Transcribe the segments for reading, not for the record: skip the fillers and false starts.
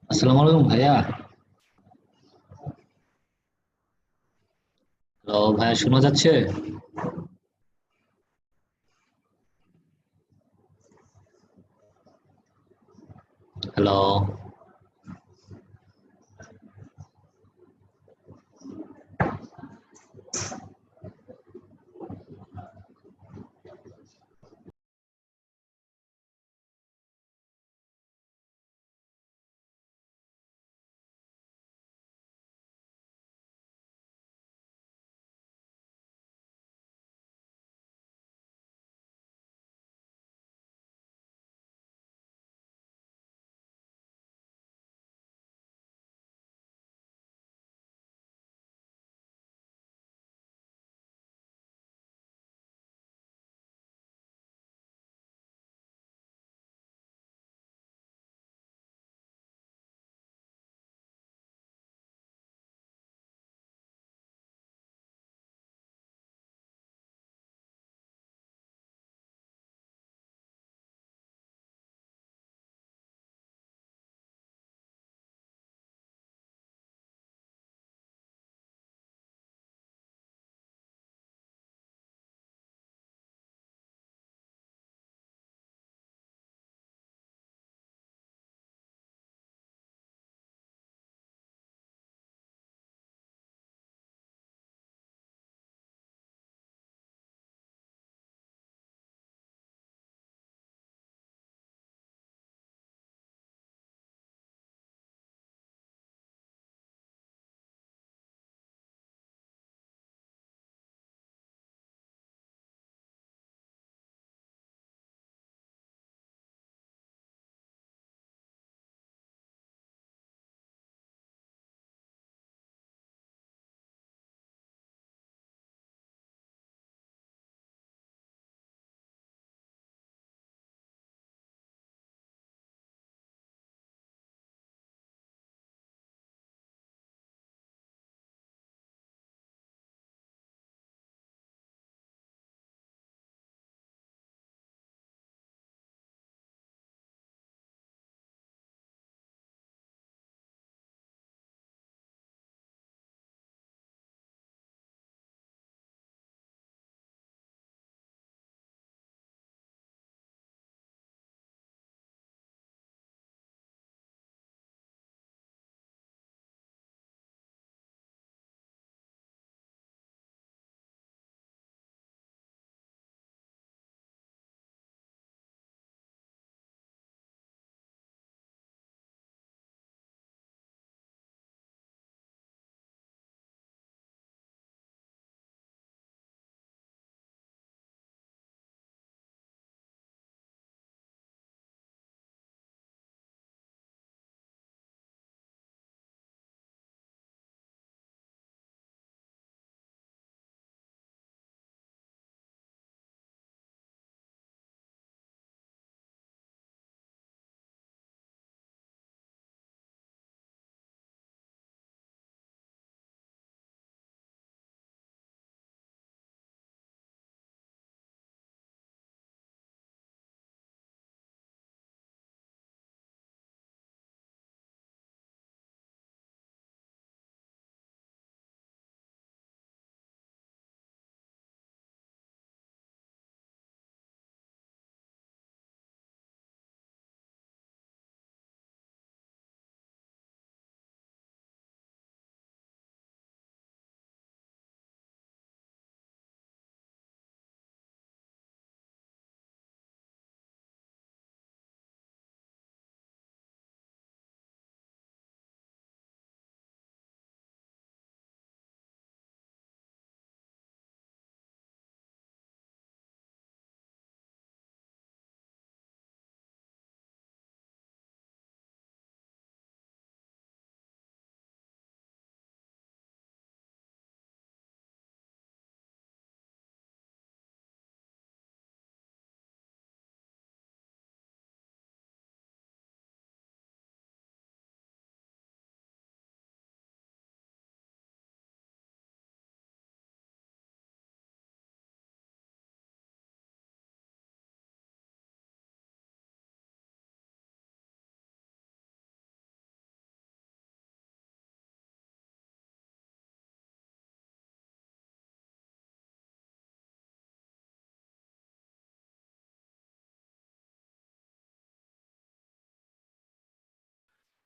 আসসালামু আলাইকুম ভাইয়া। হ্যালো ভাইয়া, শোনা যাচ্ছে? হ্যালো।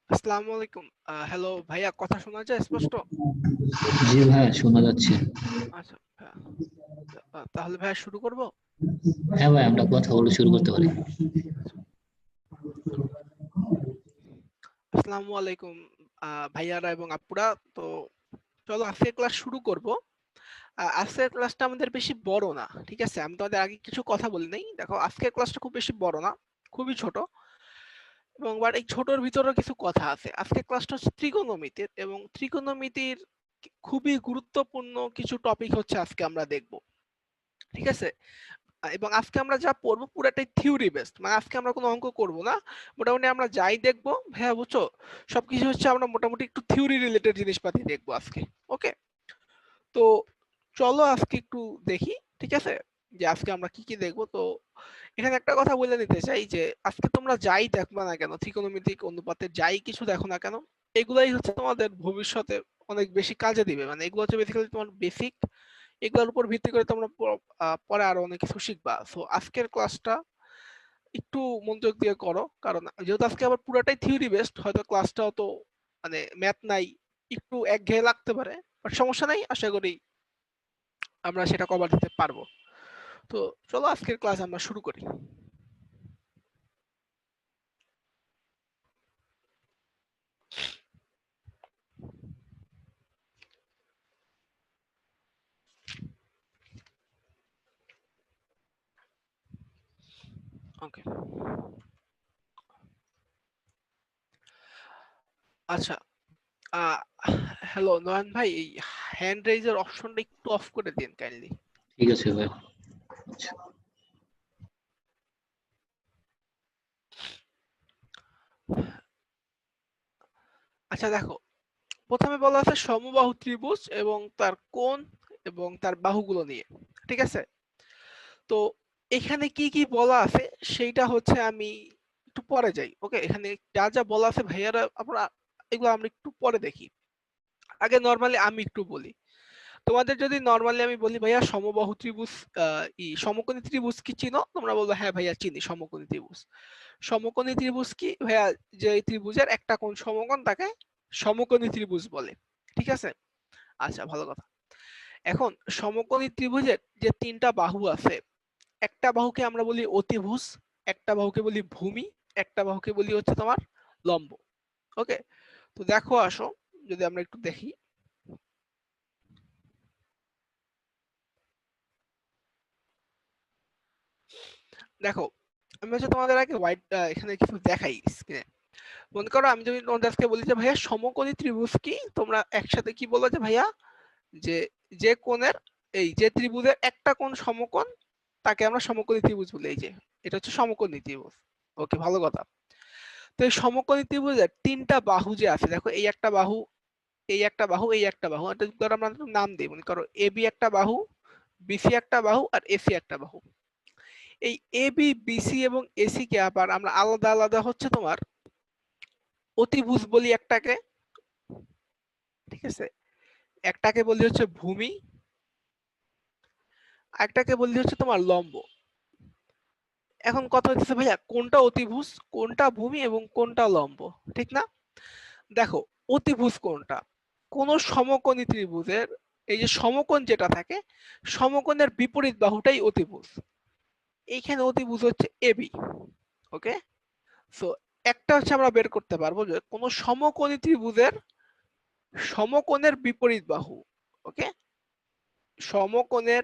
আসসালামু আলাইকুম। হ্যালো ভাইয়া, কথা শোনা যায় স্পষ্ট? জি ভাইয়া, শোনা যাচ্ছে। আচ্ছা ভাইয়া, তাহলে ভাইয়া শুরু করব। হ্যাঁ ভাই, আমরা কথা বলে শুরু করতে পারি। আসসালামু আলাইকুম ভাইয়ারা এবং আপুরা। তো চলো আজকের ক্লাস শুরু করব। আজকের ক্লাসটা আমাদের বেশি বড় না, ঠিক আছে? আমি তোমাদের আগে কিছু কথা বলি নাই। দেখো, আজকের ক্লাসটা খুব বেশি বড় না, খুবই ছোট। এবং বাট এই ছোটর ভিতরেও কিছু কথা আছে। আজকের ক্লাসটা হচ্ছে ত্রিকোণমিতির, এবং ত্রিকোণমিতির খুবই গুরুত্বপূর্ণ কিছু টপিক হচ্ছে আজকে আমরা দেখব, ঠিক আছে? এবং আজকে আমরা যা পড়বো পুরাটাই থিওরি বেসড, মানে আজকে আমরা কোনো অঙ্ক করব না। মোটামুটি আমরা যাই দেখবো ভাইয়া, বুঝছো, সবকিছু হচ্ছে আমরা মোটামুটি একটু থিওরি রিলেটেড জিনিসপাতি দেখবো আজকে। ওকে, তো চলো আজকে একটু দেখি, ঠিক আছে, যে আজকে আমরা কি কি দেখবো। তো এখানে একটা কথা বলে নিতে চাই যে আজকে তোমরা যাই দেখবা না কেন, ত্রিকোণমিতিক অনুপাতের যাই কিছু দেখো না কেন, এগুলাই হচ্ছে তোমাদের ভবিষ্যতে অনেক বেশি কাজে দিবে। মানে এগুলো হচ্ছে বেসিক্যালি তোমার বেসিক, এগুলোর উপর ভিত্তি করে তোমরা পরে আরো অনেক কিছু শিখবা। সো আজকের ক্লাসটা একটু মনোযোগ দিয়ে করো, কারণ যেহেতু আজকে আবার পুরাটাই থিওরি বেসড, হয়তো ক্লাসটা অত মানে ম্যাথ নাই, একটু একঘেয়ে লাগতে পারে, বাট সমস্যা নাই, আশা করি আমরা সেটা কভার দিতে পারবো। তো চলো আজকের ক্লাস আমরা শুরু করি। ওকে, আচ্ছা। আহ হ্যালো নয়ন ভাই, এই হ্যান্ড রেইজের অপশনটা একটু অফ করে দিন কাইন্ডলি। ঠিক আছে ভাই। আচ্ছা। আচ্ছা দেখো, প্রথমে বলা আছে সমবাহু ত্রিভুজ এবং তার কোণ এবং তার বাহুগুলো নিয়ে, ঠিক আছে? তো এখানে কি কি বলা আছে সেইটা হচ্ছে আমি একটু পরে যাই। ওকে, এখানে যা যা বলা আছে ভাইয়ারা আমরা এগুলো আমরা একটু পরে দেখি। আগে নরমালি আমি একটু বলি। তোমাদের যদি নরমালি আমি বলি ভাইয়া সমবাহু ত্রিভুজ, সমকোণী ত্রিভুজ কি চিনো? তোমরা বলবে হ্যাঁ ভাইয়া চিনি সমকোণী ত্রিভুজ। সমকোণী ত্রিভুজ কি ভাইয়া? যে ত্রিভুজের একটা কোণ সমকোণ তাকে সমকোণী ত্রিভুজ বলে, ঠিক আছে? আচ্ছা, ভালো কথা। এখন সমকোণী ত্রিভুজের যে তিনটা বাহু আছে, একটা বাহুকে আমরা বলি অতিভুজ, একটা বাহুকে বলি ভূমি, একটা বাহুকে বলি হচ্ছে তোমার লম্ব। ওকে, তো দেখো আসো, যদি আমরা একটু দেখি, দেখো আমি হচ্ছে তোমাদের আগে হোয়াইট এখানে কিছু দেখাই স্ক্রিনে। মনে করো আমি যদি তোমাদের আজকে বলি যে ভাইয়া সমকোণী ত্রিভুজ কি, তোমরা একসাথে কি বলো যে ভাইয়া, যে যে কোণের, এই যে ত্রিভুজের একটা কোণ সমকোণ তাকে আমরা সমকোণী ত্রিভুজ বলি। এই যে এটা হচ্ছে সমকোণী ত্রিভুজ। ওকে, ভালো কথা। তো এই সমকোণী ত্রিভুজের তিনটা বাহু যে আছে, দেখো এই একটা বাহু, এই একটা বাহু, এই একটা বাহু, এটা ধরো আমরা নাম দিই, মনে করো এ বি একটা বাহু, বিসি একটা বাহু, আর এসি একটা বাহু। এই এ বি, বিসি এবং এসি কে আবার আমরা আলাদা আলাদা হচ্ছে তোমার অতিভুজ বলি একটাকে, ঠিক আছে? একটাকে বলি হচ্ছে ভূমি, একটাকে বলি হচ্ছে তোমার লম্ব। এখন কথা হচ্ছে ভাইয়া কোনটা অতিভুজ, কোনটা ভূমি এবং কোনটা লম্ব, ঠিক না? দেখো, অতিভুজ কোনটা? কোন সমকোণী ত্রিভুজের এই যে সমকোণ যেটা থাকে, সমকোণের বিপরীত বাহুটাই অতিভুজ। এইখানে অতিভুজ হচ্ছে এবি। ওকে, সো একটা হচ্ছে আমরা বের করতে পারবো যে কোন সমকোণী ত্রিভুজের সমকোণের বিপরীত বাহু, ওকে, সমকোণের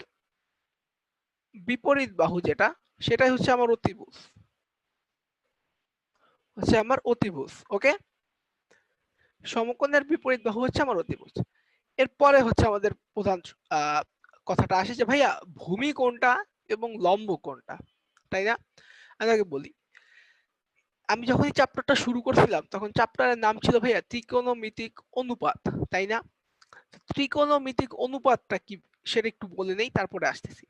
বিপরীত বাহু যেটা, সেটাই হচ্ছে আমার অতিভুজ, হচ্ছে আমার অতিভুজ। ওকে, সমকোণের বিপরীত বাহু হচ্ছে আমার অতিভুজ। এরপরে হচ্ছে আমাদের প্রধান আহ কথাটা আসে যে ভাইয়া ভূমি কোনটা এবং লম্ব কোনটা, তাই না? আমি আগে বলি, আমি যখন এই চ্যাপ্টারটা শুরু করছিলাম তখন চ্যাপ্টারের নাম ছিল ভাইয়া ত্রিকোণমিতিক অনুপাত, তাই না? ত্রিকোণমিতিক অনুপাতটা কি সেটা একটু বলে নেই, তারপরে আসতেছি।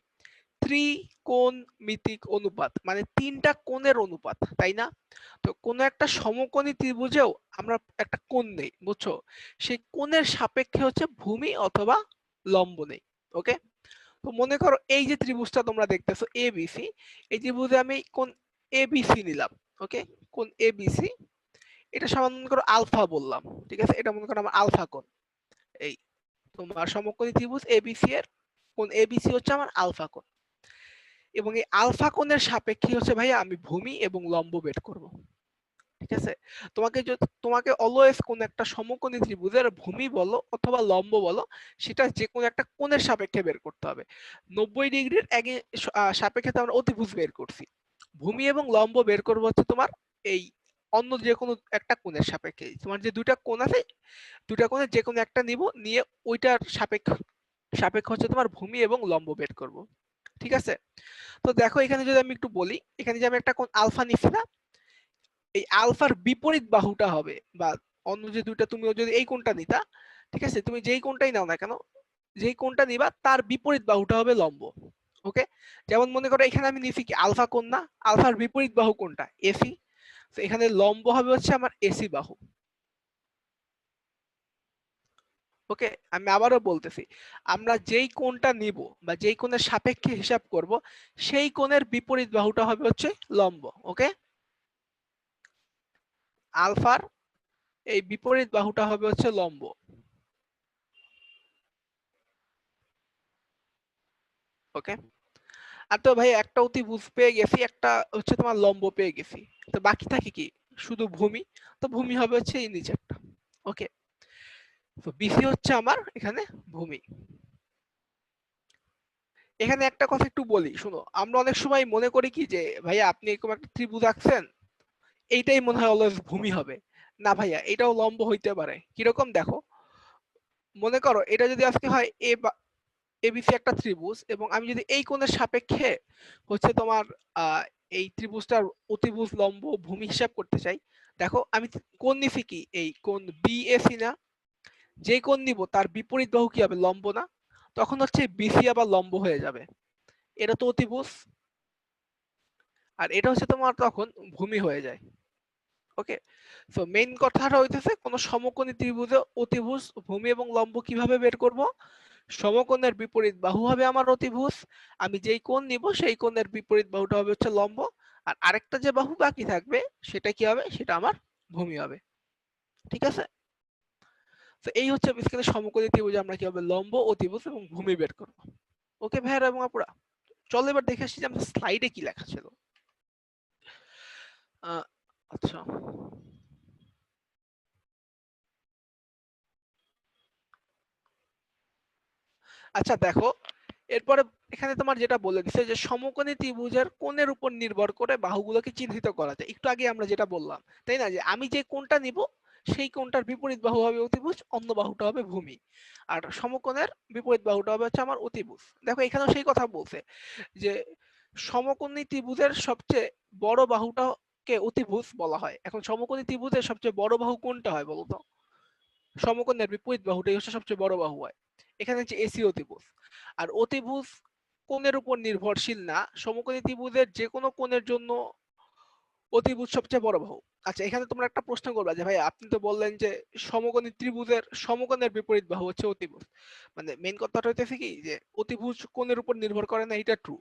ত্রিকোণমিতিক অনুপাত মানে তিনটা কোণের অনুপাত, তাই না? তো কোন একটা সমকোণী ত্রিভুজেও আমরা একটা কোণ নেই, বুঝছো, সেই কোণের সাপেক্ষে হচ্ছে ভূমি অথবা লম্ব নেই। ওকে, তো মনে করো এই যে ত্রিভুজটা তোমরা দেখতেছো এবিসি, এই ত্রিভুজে আমি কোণ এবিসি নিলাম। ওকে, কোণ এবিসি, এটা সমান মনে করো আলফা বললাম, ঠিক আছে, এটা মনে করো আমার আলফা কোণ। এই তোমার সমকোণী ত্রিভুজ এবিসি এর কোণ এবিসি হচ্ছে আমার আলফা কোণ, এবং এই আলফা কোণের সাপেক্ষে হচ্ছে ভাইয়া আমি ভূমি এবং লম্ব বের করব। ঠিক আছে, তোমাকে অলওয়েজ কোন একটা সমকোণী ত্রিভুজের ভূমি বলো অথবা লম্ব বলো, সেটা যে কোনো একটা কোণের সাপেক্ষে বের করতে হবে। 90 ডিগ্রির সাপেক্ষে তো আমরা অতিভুজ বের করছি, ভূমি এবং লম্ব বের করবো হচ্ছে তোমার এই অন্য যে কোনো একটা কোণের সাপেক্ষে। তোমার যে দুইটা কোণ আছে, দুইটা কোণের যে কোনো একটা নিব, নিয়ে ওইটার সাপেক্ষ হচ্ছে তোমার ভূমি এবং লম্ব বের করব। ঠিক আছে, তো দেখো এখানে যদি আমি একটু বলি, এখানে যে আমি একটা কোণ আলফা নিচ্ছি না, এই আলফার বিপরীত বাহুটা হবে, বা অন্য যে দুইটা তুমিও যদি এই কোণটা নিতা, ঠিক আছে, তুমি যেই কোণটাই নাও না কেন, যেই কোণটা নিবা তার বিপরীত বাহুটা হবে লম্ব। ওকে, যেমন মনে করো এখানে আমি নিছি কি আলফা কোণ না, আলফার বিপরীত বাহু কোনটা, এসি, তো এখানে লম্ব হবে হচ্ছে আমার এসি বাহু। ওকে, আমি আবারও বলতেছি, আমরা যেই কোণটা নিব বা যেই কোণের সাপেক্ষে হিসাব করব, সেই কোণের বিপরীত বাহুটা হবে হচ্ছে লম্ব। ওকে, আলফার এই বিপরীত বাহুটা হবে হচ্ছে লম্ব। ওকে, আর তো ভাই একটা অতিভুজ পেয়ে গেছি, একটা হচ্ছে তোমার লম্ব পেয়ে গেছি, তো বাকি থাকে কি শুধু ভূমি, তো ভূমি হবে হচ্ছে এই নিচেরটা। ওকে, তো বিসি হচ্ছে আমার এখানে ভূমি। এখানে একটা কথা একটু বলি শুনো, আমরা অনেক সময় মনে করি কি যে ভাইয়া আপনি এরকম একটা ত্রিভুজ আঁকছেন, এইটাই মনে হয় অলওয়েজ ভূমি হবে। না ভাইয়া, এটাও লম্ব হইতে পারে। কিরকম দেখো, মনে করো এটা যদি আজকে হয় এবিসি একটা ত্রিভুজ, এবং আমি যদি এই কোণের সাপেক্ষে হচ্ছে তোমার এই ত্রিভুজটার অতিভুজ লম্ব ভূমি হিসাব করতে চাই, দেখো আমি কোণ নিছি কি এই কোণ বিএসি না, যে কোণ নিব তার বিপরীত বাহু কি হবে, লম্ব না, তখন হচ্ছে বিসি আবার লম্ব হয়ে যাবে, এটা তো অতিভুজ, আর এটা হচ্ছে তোমার তখন ভূমি হয়ে যায়। ওকে, সো মেইন কথাটা হইতেছে কোন সমকোণী ত্রিভুজে অতিভুজ ভূমি এবং লম্ব কিভাবে বের করব, সমকোণের বিপরীত বাহু হবে আমার অতিভুজ, আমি যেই কোণ নিব সেই কোণের বিপরীত বাহুটা হবে হচ্ছে লম্ব, আর আরেকটা যে বাহু বাকি থাকবে সেটা কি হবে, সেটা আমার ভূমি হবে। ঠিক আছে, তো এই হচ্ছে বেসিক্যালি সমকোণী ত্রিভুজে আমরা কিভাবে লম্ব, অতিভুজ এবং ভূমি বের করব। ওকে ভাইরা এবং আপুরা, চলো এবার দেখে আসি যে আমাদের স্লাইডে কি লেখা ছিল। আচ্ছা, আচ্ছা দেখো, এরপরে এখানে তোমার যেটা বলে দিছে যে সমকোণী ত্রিভুজের কোণের উপর নির্ভর করে বাহুগুলোকে চিহ্নিত করা যায়। একটু আগে আমরা যেটা বললাম, তাই না, যে আমি যে কোণটা নিব সেই কোণটার বিপরীত বাহু হবে অতিভুজ, অন্য বাহুটা হবে ভূমি, আর সমকোণের বিপরীত বাহুটা হবে হচ্ছে আমার অতিভুজ। দেখো এখানেও সেই কথা বলছে যে সমকোণী ত্রিভুজের সবচেয়ে বড় বাহুটাকে অতিভুজ বলা হয়। এখন সমকোণী ত্রিভুজের সবচেয়ে বড় বাহু কোনটা হয় বলতো, সমকোণের বিপরীত বাহুটাই হচ্ছে সবচেয়ে বড় বাহু হয়। এখানে হচ্ছে এসি অতিভুজ, আর অতিভুজ কোণের উপর নির্ভরশীল না, সমকোণী ত্রিভুজের যে কোনো কোণের জন্য অতিভুজ সবচেয়ে বড় বাহু। আচ্ছা, এখানে তোমরা একটা প্রশ্ন করবা যে ভাই আপনি তো বললেন যে সমকোণী ত্রিভুজের সমকোণের বিপরীত বাহু হচ্ছে অতিভুজ, মানে মেইন কথাটা হইতেছে কি যে অতিভুজ কোণের উপর নির্ভর করে না, এটা ট্রু,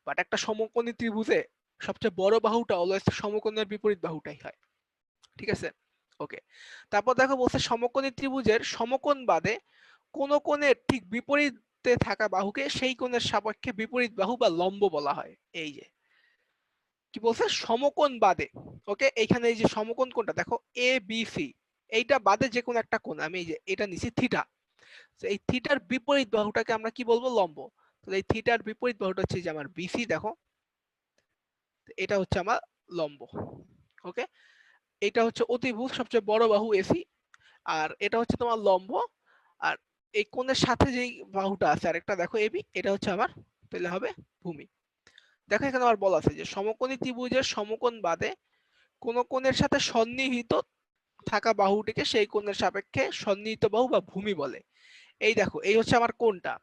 বাট একটা সমকোণী ত্রিভুজে সবচেয়ে বড় বাহুটা অলওয়েজ সমকোণের বিপরীত বাহুটাই হয়। ঠিক আছে, ওকে, তারপর দেখো বলছে সমকোণী ত্রিভুজের সমকোণ বাদে কোন কোণের ঠিক বিপরীতে থাকা বাহুকে সেই কোণের সাপেক্ষে বিপরীত বাহু বা লম্ব বলা হয়। এই যে কি বলছে, সমকোণ বাদে। ওকে, এইখানে এই যে সমকোণ কোণটা দেখো এ বি সি, এইটা বাদে যে কোনো একটা কোণ, আমি এই যে এটা নিছি থিটা, তো এই থিটার বিপরীত বাহুটাকে আমরা কি বলবো, লম্ব। তাহলে এই থিটার বিপরীত বাহুটা হচ্ছে যে আমার বিসি, দেখো এটা হচ্ছে আমার লম্ব। ওকে, এটা হচ্ছে অতিভুজ সবচেয়ে বড় বাহু এসি, আর এটা হচ্ছে তোমার লম্ব, আর এই কোণের সাথে যেই বাহুটা আছে আরেকটা দেখো এবি, এটা হচ্ছে আমার তাহলে হবে ভূমি। দেখো এখানে আবার বলা আছে যে সমকোণী ত্রিভুজের সমকোণ বাদে কোন কোণের সাথে সন্নিহিত থাকা বাহুটিকে সেই কোণের সাপেক্ষে সন্নিহিত বাহু বা ভূমি বলে। এই দেখো এই হচ্ছে আমার কোণটা,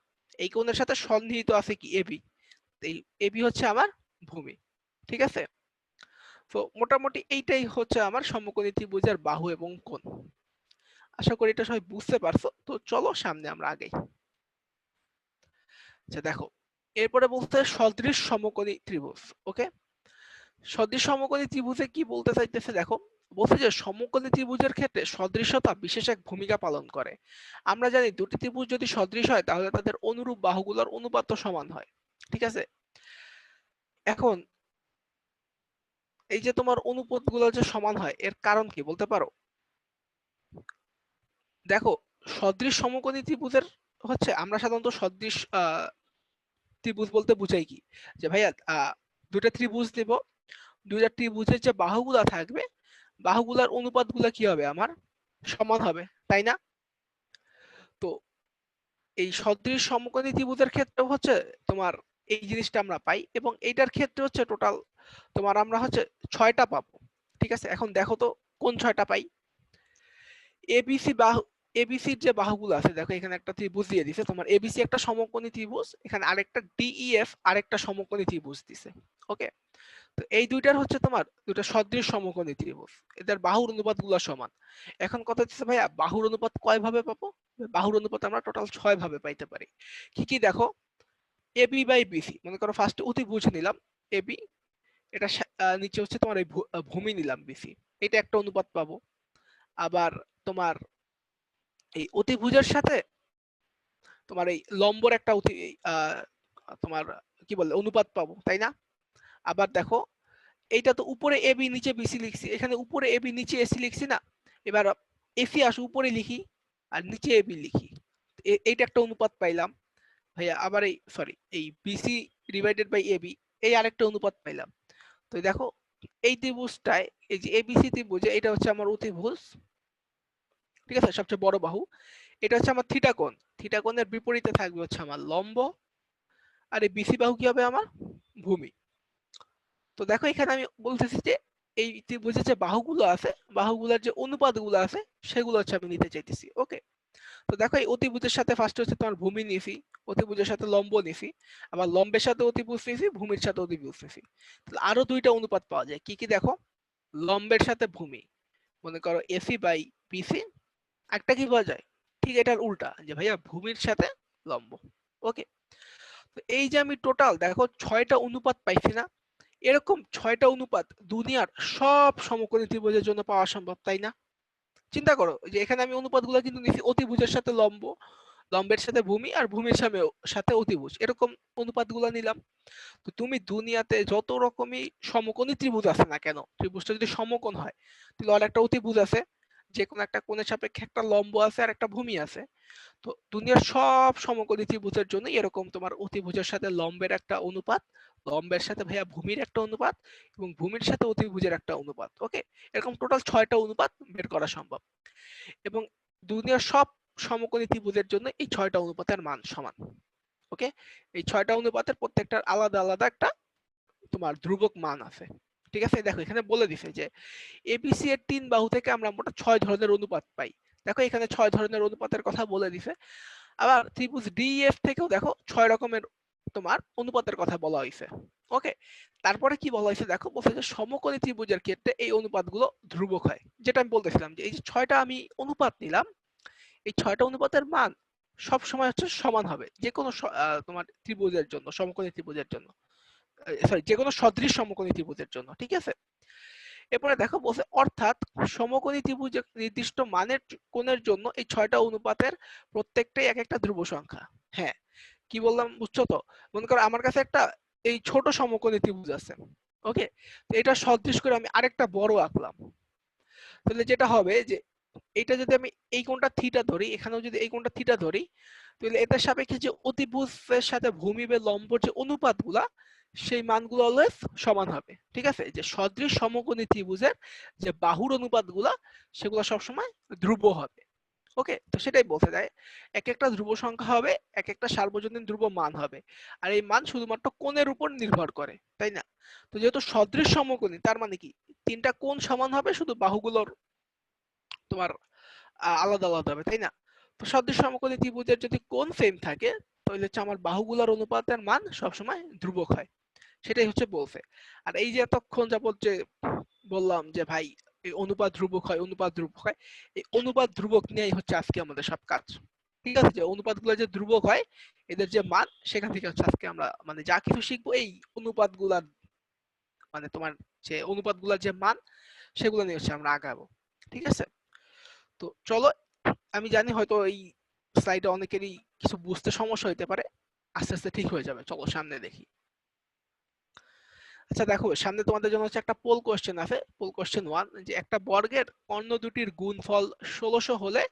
এই কোণের সাথে সন্নিহিত আছে কি এবি, এই এবি হচ্ছে আমার ভূমি। ঠিক আছে, তো মোটামুটি এইটাই হচ্ছে আমার সমকোণী ত্রিভুজের বাহু এবং কোণ। আশা করি এটা সবাই বুঝতে পারছো, তো চলো সামনে আমরা আগাই। আচ্ছা দেখো, এরপরে বলতে সদৃশ সমকোণী ত্রিভুজ। ওকে, সদৃশ সমকোণী ত্রিভুজে কি বলতে চাইতেছে দেখো, বলছে যে সমকোণী ত্রিভুজের ক্ষেত্রে সদৃশতা বিশেষ এক ভূমিকা পালন করে। আমরা জানি দুটি ত্রিভুজ যদি সদৃশ হয় তাহলে তাদের অনুরূপ বাহুগুলোর অনুপাত সমান হয়, ঠিক আছে। এখন এই যে তোমার অনুপাতগুলো যে সমান হয় এর কারণ কি বলতে পারো? দেখো, সদৃশ সমকোণী ত্রিভুজের হচ্ছে আমরা সাধারণত সদৃশ ত্রিভুজ বলতে বুঝাই কি, যে ভাইয়া দুটা ত্রিভুজ নিব, দুইটা ত্রিভুজের যে বাহুগুলা থাকবে বাহুগুলার অনুপাতগুলা কি হবে আমার সমান হবে, তাই না? তো এই সদৃশ সমকোণী ত্রিভুজের ক্ষেত্রে হচ্ছে তোমার এই জিনিসটা আমরা পাই, এবং এইটার ক্ষেত্রে হচ্ছে টোটাল তোমার আমরা হচ্ছে 6টা পাবো, ঠিক আছে। এখন দেখো তো কোন 6টা পাই। এবিসি বাহু, এবিসির যে বাহুগুলো আছে, দেখো এখানে একটা ত্রিভুজ দিয়ে দিছে তোমার, এবিসি একটা সমকোণী ত্রিভুজ, এখানে আরেকটা ডিইএফ আরেকটা সমকোণী ত্রিভুজ দিছে। ওকে, তো এই দুইটার হচ্ছে তোমার দুইটা সদৃশ সমকোণী ত্রিভুজ, এদের বাহুর অনুপাতগুলো সমান। এখন কথা হচ্ছে ভাইয়া বাহুর অনুপাত কয় ভাবে পাবো? বাহুর অনুপাত আমরা টোটাল 6 ভাবে পাইতে পারি। কি কি দেখো, এবি বাই বিসি, মনে করো ফার্স্টে অতিভুজ নিলাম এবি, এটা নিচে হচ্ছে তোমার এই ভূমি নিলাম বিসি, এটা একটা অনুপাত পাবো। আবার তোমার এই অতিভুজের সাথে তোমার এই লম্বর একটা তোমার কি বলে অনুপাত পাবো, তাই না? আবার দেখো, এইটা তো উপরে এবি নিচে বিসি লিখছি, এখানে উপরে এবি নিচে এসি লিখছি না, এবার এসি আসে উপরে লিখি আর নিচে এবি লিখি, এইটা একটা অনুপাত পাইলাম ভাইয়া। আবার এই সরি এই বিসি ডিভাইডেড বাই এবি, এই আরেকটা অনুপাত পাইলাম। তো দেখো এই ত্রিভুজটায় এই যে এবিসি ত্রিভুজে এটা হচ্ছে আমার অতিভুজ, ঠিক আছে, সবচেয়ে বড় বাহু। এটা হচ্ছে আমার থিটা কোণ, থিটা কোণের বিপরীতে থাকবে হচ্ছে আমার লম্ব, আর এই বিসি বাহু কি হবে আমার ভূমি। তো দেখো এখানে আমি বলতেছি যে এই ত্রিভুজের যে বাহুগুলো আছে বাহুগুলোর যে অনুপাতগুলো আছে সেগুলো হচ্ছে আমি নিতে চাইতেছি। ওকে, তো দেখো এই অতিভুজের সাথে ফার্স্ট হচ্ছে তোমার ভূমি নিছি, অতিভুজের সাথে লম্ব নিছি, আবার লম্বের সাথে অতিভুজ নিছি, ভূমির সাথে অতিভুজ নিছি। তাহলে আরো দুইটা অনুপাত পাওয়া যায়, কি কি দেখো, লম্বের সাথে ভূমি, মনে করো এসি বাই বিসি। একটা কি পাওয়া যায়, ঠিক এটার উল্টা, যে ভাইয়া ভূমির সাথে লম্ব। ওকে, তো এই যে আমি টোটাল দেখো 6টা অনুপাত পাইছি না, এরকম 6টা অনুপাত দুনিয়ার সব সমকোণী ত্রিভুজের জন্য পাওয়া সম্ভব, তাই না? চিন্তা করো যে এখানে আমি অনুপাতগুলো কিন্তু নিছি অতিভুজের সাথে লম্ব, লম্বের সাথে ভূমি, আর ভূমির সাথে অতিভুজ, এরকম অনুপাতগুলো নিলাম। তো তুমি দুনিয়াতে যত রকমই সমকোণী ত্রিভুজ আছে না কেন, ত্রিভুজটা যদি সমকোণ হয় তাহলে আর একটা অতিভুজ আছে, যে কোনো একটা কোণের সাপেক্ষে একটা লম্ব আছে আর একটা ভূমি আছে। তো দুনিয়ার সব সমকোণী ত্রিভুজের জন্য এরকম তোমার অতিভুজের সাথে লম্বের একটা অনুপাত, লম্বের সাথে ভাইয়া ভূমির একটা অনুপাত, এবং ভূমির সাথে অতিভুজের একটা অনুপাত। ওকে, এরকম টোটাল 6টা অনুপাত বের করা সম্ভব, এবং দুনিয়ার সব সমকোণী ত্রিভুজের জন্য এই 6টা অনুপাতের মান সমান। ওকে, এই 6টা অনুপাতের প্রত্যেকটার আলাদা আলাদা একটা তোমার ধ্রুবক মান আছে, ঠিক আছে। দেখো এখানে বলে দিছে যে এবিসি এর 3 বাহু থেকে আমরা মোট 6 ধরনের অনুপাত পাই। দেখো এখানে 6 ধরনের অনুপাতের কথা বলে দিছে। আবার ত্রিভুজ ডিএফ থেকেও দেখো 6 রকমের তোমার অনুপাতের কথা বলা হয়েছে। ওকে, তারপরে কি বলা হয়েছে দেখো, বলছে যে সমকোণী ত্রিভুজের ক্ষেত্রে এই অনুপাতগুলো ধ্রুবক হয়, যেটা আমি বলতেছিলাম যে এই যে 6টা আমি অনুপাত নিলাম, এই 6টা অনুপাতের মান সব সময় হচ্ছে সমান হবে যে কোনো তোমার ত্রিভুজের জন্য, সমকোণী ত্রিভুজের জন্য, সরি যে কোনো সদৃশ সমকোণী ত্রিভুজের জন্য, ঠিক আছে। এরপরে দেখো বলছে অর্থাৎ সমকোণী ত্রিভুজের নির্দিষ্ট মানের কোণের জন্য এই 6টা অনুপাতের প্রত্যেকটাই এক একটা ধ্রুব সংখ্যা। হ্যাঁ, কি বললাম বুঝছো তো? মনে করো আমার কাছে একটা এই ছোট সমকোণী ত্রিভুজ আছে। ওকে, তো এটা সদৃশ করে আমি আরেকটা বড় আঁকলাম, তাহলে যেটা হবে যে এটা যদি আমি এই কোণটা থিটা ধরি, এখানেও যদি এই কোণটা থিটা ধরি, তাহলে এটার সাপেক্ষে যে অতিভুজের সাথে ভূমি বা লম্বর যে অনুপাতগুলা সেই মানগুলো অলওয়েজ সমান হবে, ঠিক আছে। যে সদৃশ সমকোণী ত্রিভুজের যে বাহুর অনুপাতগুলা সেগুলো সবসময় ধ্রুব হবে। ওকে, তো সেটাই বলতে যায় এক একটা ধ্রুব সংখ্যা হবে, এক একটা সার্বজনীন ধ্রুব মান হবে, আর এই মান শুধুমাত্র কোণের উপর নির্ভর করে, তাই না? তো যেহেতু সদৃশ সমকোণী তার মানে কি 3টা কোণ সমান হবে, শুধু বাহুগুলোর তোমার আলাদা আলাদা হবে, তাই না? তো সদৃশ সমকোণী ত্রিভুজের যদি কোণ সেম থাকে তাহলে হচ্ছে আমার বাহুগুলোর অনুপাতের মান সবসময় ধ্রুবক হয়, সেটাই হচ্ছে বলছে। আর এই যে এতক্ষণ যাবত যে বললাম যে ভাই এই অনুপাত ধ্রুবক হয়, অনুপাত ধ্রুবক হয়, এই অনুপাত ধ্রুবক নিয়েই হচ্ছে আজকে আমাদের সব কাজ, ঠিক আছে। যে অনুপাতগুলো যে ধ্রুবক হয় এদের যে মান সেখান থেকে হচ্ছে আজকে আমরা মানে যা কিছু শিখবো এই অনুপাতগুলার মানে তোমার যে অনুপাতগুলার যে মান সেগুলো নিয়ে হচ্ছে আমরা আগাবো। ঠিক আছে, তো চলো, আমি জানি হয়তো এই স্লাইডে অনেকেরই কিছু বুঝতে সমস্যা হতে পারে, আস্তে আস্তে ঠিক হয়ে যাবে। চলো সামনে দেখি। আচ্ছা দেখো, সামনে তোমাদের জন্য হচ্ছে একটা পোল কোশ্চেন আছে। পোল কোশ্চেন 1, যে একটা বর্গের কর্ণ দুটির গুণফল 1600 হলে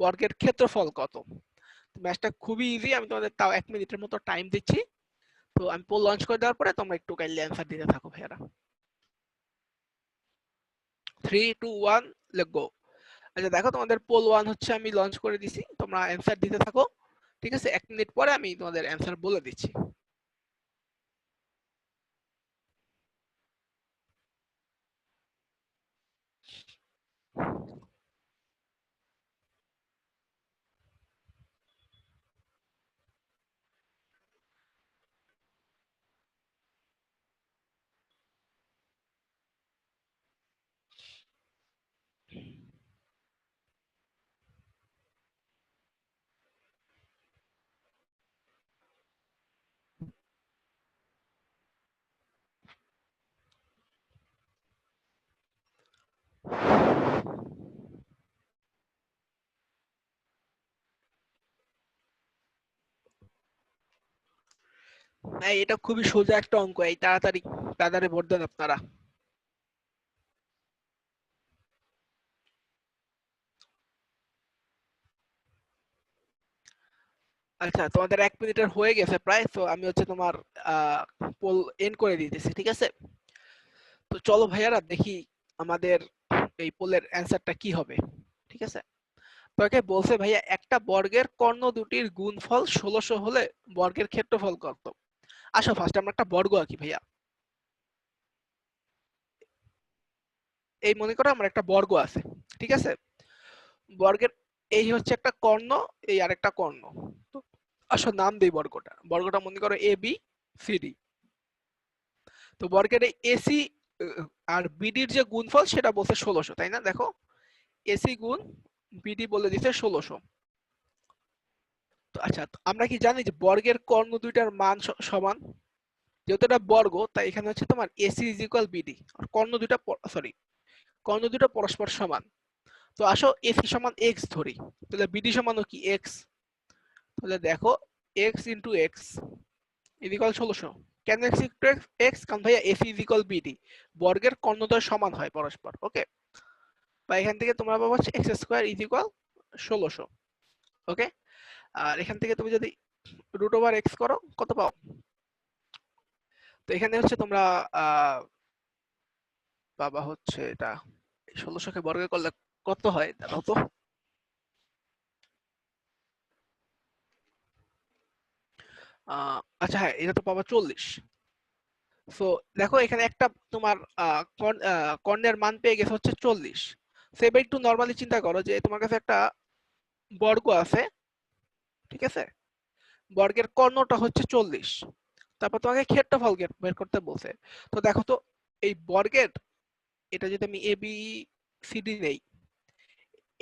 বর্গের ক্ষেত্রফল কত? ম্যাথটা খুবই ইজি, আমি তোমাদের তাও 1 মিনিটের মতো টাইম দিচ্ছি। তো আমি পোল লঞ্চ করে দেওয়ার পরে তোমরা একটু কাইন্ডলি অ্যান্সার দিতে থাকো ভাইয়ারা। 3 2 1 লেটস গো। আচ্ছা দেখো, তোমাদের পোল 1 হচ্ছে আমি লঞ্চ করে দিছি, তোমরা অ্যান্সার দিতে থাকো। ঠিক আছে, 1 মিনিট পরে আমি তোমাদের অ্যান্সার বলে দিচ্ছি। হ্যাঁ, এটা খুবই সোজা একটা অঙ্ক, এই তাড়াতাড়ি তাড়াতাড়ি ভোট দেন আপনারা। আচ্ছা, তোমাদের 1 মিনিটের হয়ে গেছে প্রায়, তো আমি হচ্ছে তোমার পোল এন্ড করে দিতেছি। ঠিক আছে, তো চলো ভাইয়ারা দেখি আমাদের এই পোলের অ্যান্সারটা কি হবে। ঠিক আছে, তোকে বলছে ভাইয়া একটা বর্গের কর্ণ দুটির গুণফল 1600 হলে বর্গের ক্ষেত্রফল কত? আসো ফার্স্ট আমরা একটা বর্গ আঁকি ভাইয়া। এই মনে করো আমার একটা বর্গ আছে। ঠিক আছে, বর্গের এই হচ্ছে একটা কর্ণ, এই আরেকটা কর্ণ। তো আসো নাম দেই বর্গটা। বর্গটা মনে করো এ বি সি ডি। তো বর্গের এই এসি আর বিডির যে গুণফল সেটা বলছে 1600, তাই না? দেখো, এসি গুণ বিডি বলে দিছে 1600। তো আচ্ছা, আমরা কি জানি যে বর্গের কর্ণ দুইটার মান সমান? যেহেতু এটা বর্গ, তাই এখানে হচ্ছে তোমার এসি ইজ ইকুয়াল বিডি, আর কর্ণ দুইটা কর্ণ দুটো পরস্পর সমান। তো আসো এসি সমান এক্স ধরি, তাহলে বিডি সমানও কি এক্স। তাহলে দেখো, x into x is equal 1600। কেন এক্স ইন্টু এক্স? কারণ ভাইয়া এসি ইজ ইকুয়াল বিডি, বর্গের কর্ণদ্বয় সমান হয় পরস্পর। ওকে, বা এখান থেকে তোমরা পাবো হচ্ছে এক্স স্কোয়ার ইজ ইকুয়াল 1600। ওকে, আর এখান থেকে তুমি যদি রুট ওভার এক্স করো, কত পাও? তো এখানে হচ্ছে তোমরা পাবা হচ্ছে এটা 1600 কে বর্গ করলে কত হয় দাঁড়াও তো। আচ্ছা হ্যাঁ, এটা তো পাবা 40। সো দেখো, এখানে একটা তোমার কর্ণের মান পেয়ে গেছে হচ্ছে 40। সো এবার একটু নর্মালি চিন্তা করো যে তোমার কাছে একটা বর্গ আছে। ঠিক আছে, বর্গের কর্ণটা হচ্ছে 40, তারপর তোমাকে ক্ষেত্রফল বের করতে বলছে। তো দেখো তো, এই বর্গের এটা যদি আমি এ বি সি ডি নেই,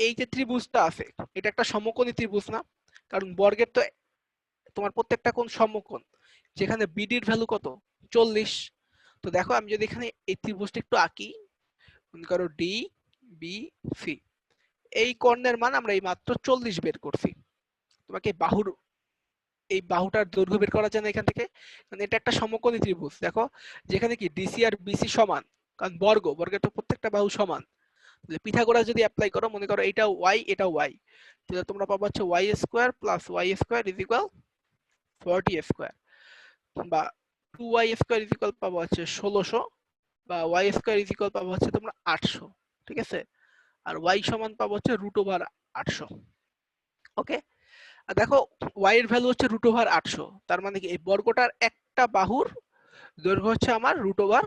এই যে ত্রিভুজটা আছে এটা একটা সমকোণী ত্রিভুজ না? কারণ বর্গের তো তোমার প্রত্যেকটা কোণ সমকোণ, যেখানে বিডির ভ্যালু কত? 40। তো দেখো, আমি যদি এখানে এই ত্রিভুজটা একটু আঁকি, মনে করো ডি বি সি, এই কর্ণের মান আমরা এই মাত্র 40 বের করছি। তোমাকে এই বাহুটার দৈর্ঘ্য বের করা যায় না এখান থেকে, কারণ এটা একটা সমকোণী ত্রিভুজ। দেখো, যেখানে কি ডিসি আর বিসি সমান, কারণ বর্গের তো প্রত্যেকটা বাহু সমান। পিথাগোরাস যদি অ্যাপ্লাই করো, মনে করো এটা ওয়াই এটা ওয়াই, তাহলে তোমরা পাবো হচ্ছে y square plus y square is equal 40 square, বা 2y স্কোয়ার ইজ ইকুয়াল পাবো হচ্ছে 1600, বা ওয়াই স্কোয়ার ইজ ইকুয়াল পাবো হচ্ছে তোমরা 800। ঠিক আছে, আর ওয়াই সমান পাবো হচ্ছে রুট ওভার 800। ওকে, আর দেখো, ওয়াই এর ভ্যালু হচ্ছে রুট ওভার 800, তার মানে কি এই বর্গটার একটা বাহুর দৈর্ঘ্য হচ্ছে আমার রুট ওভার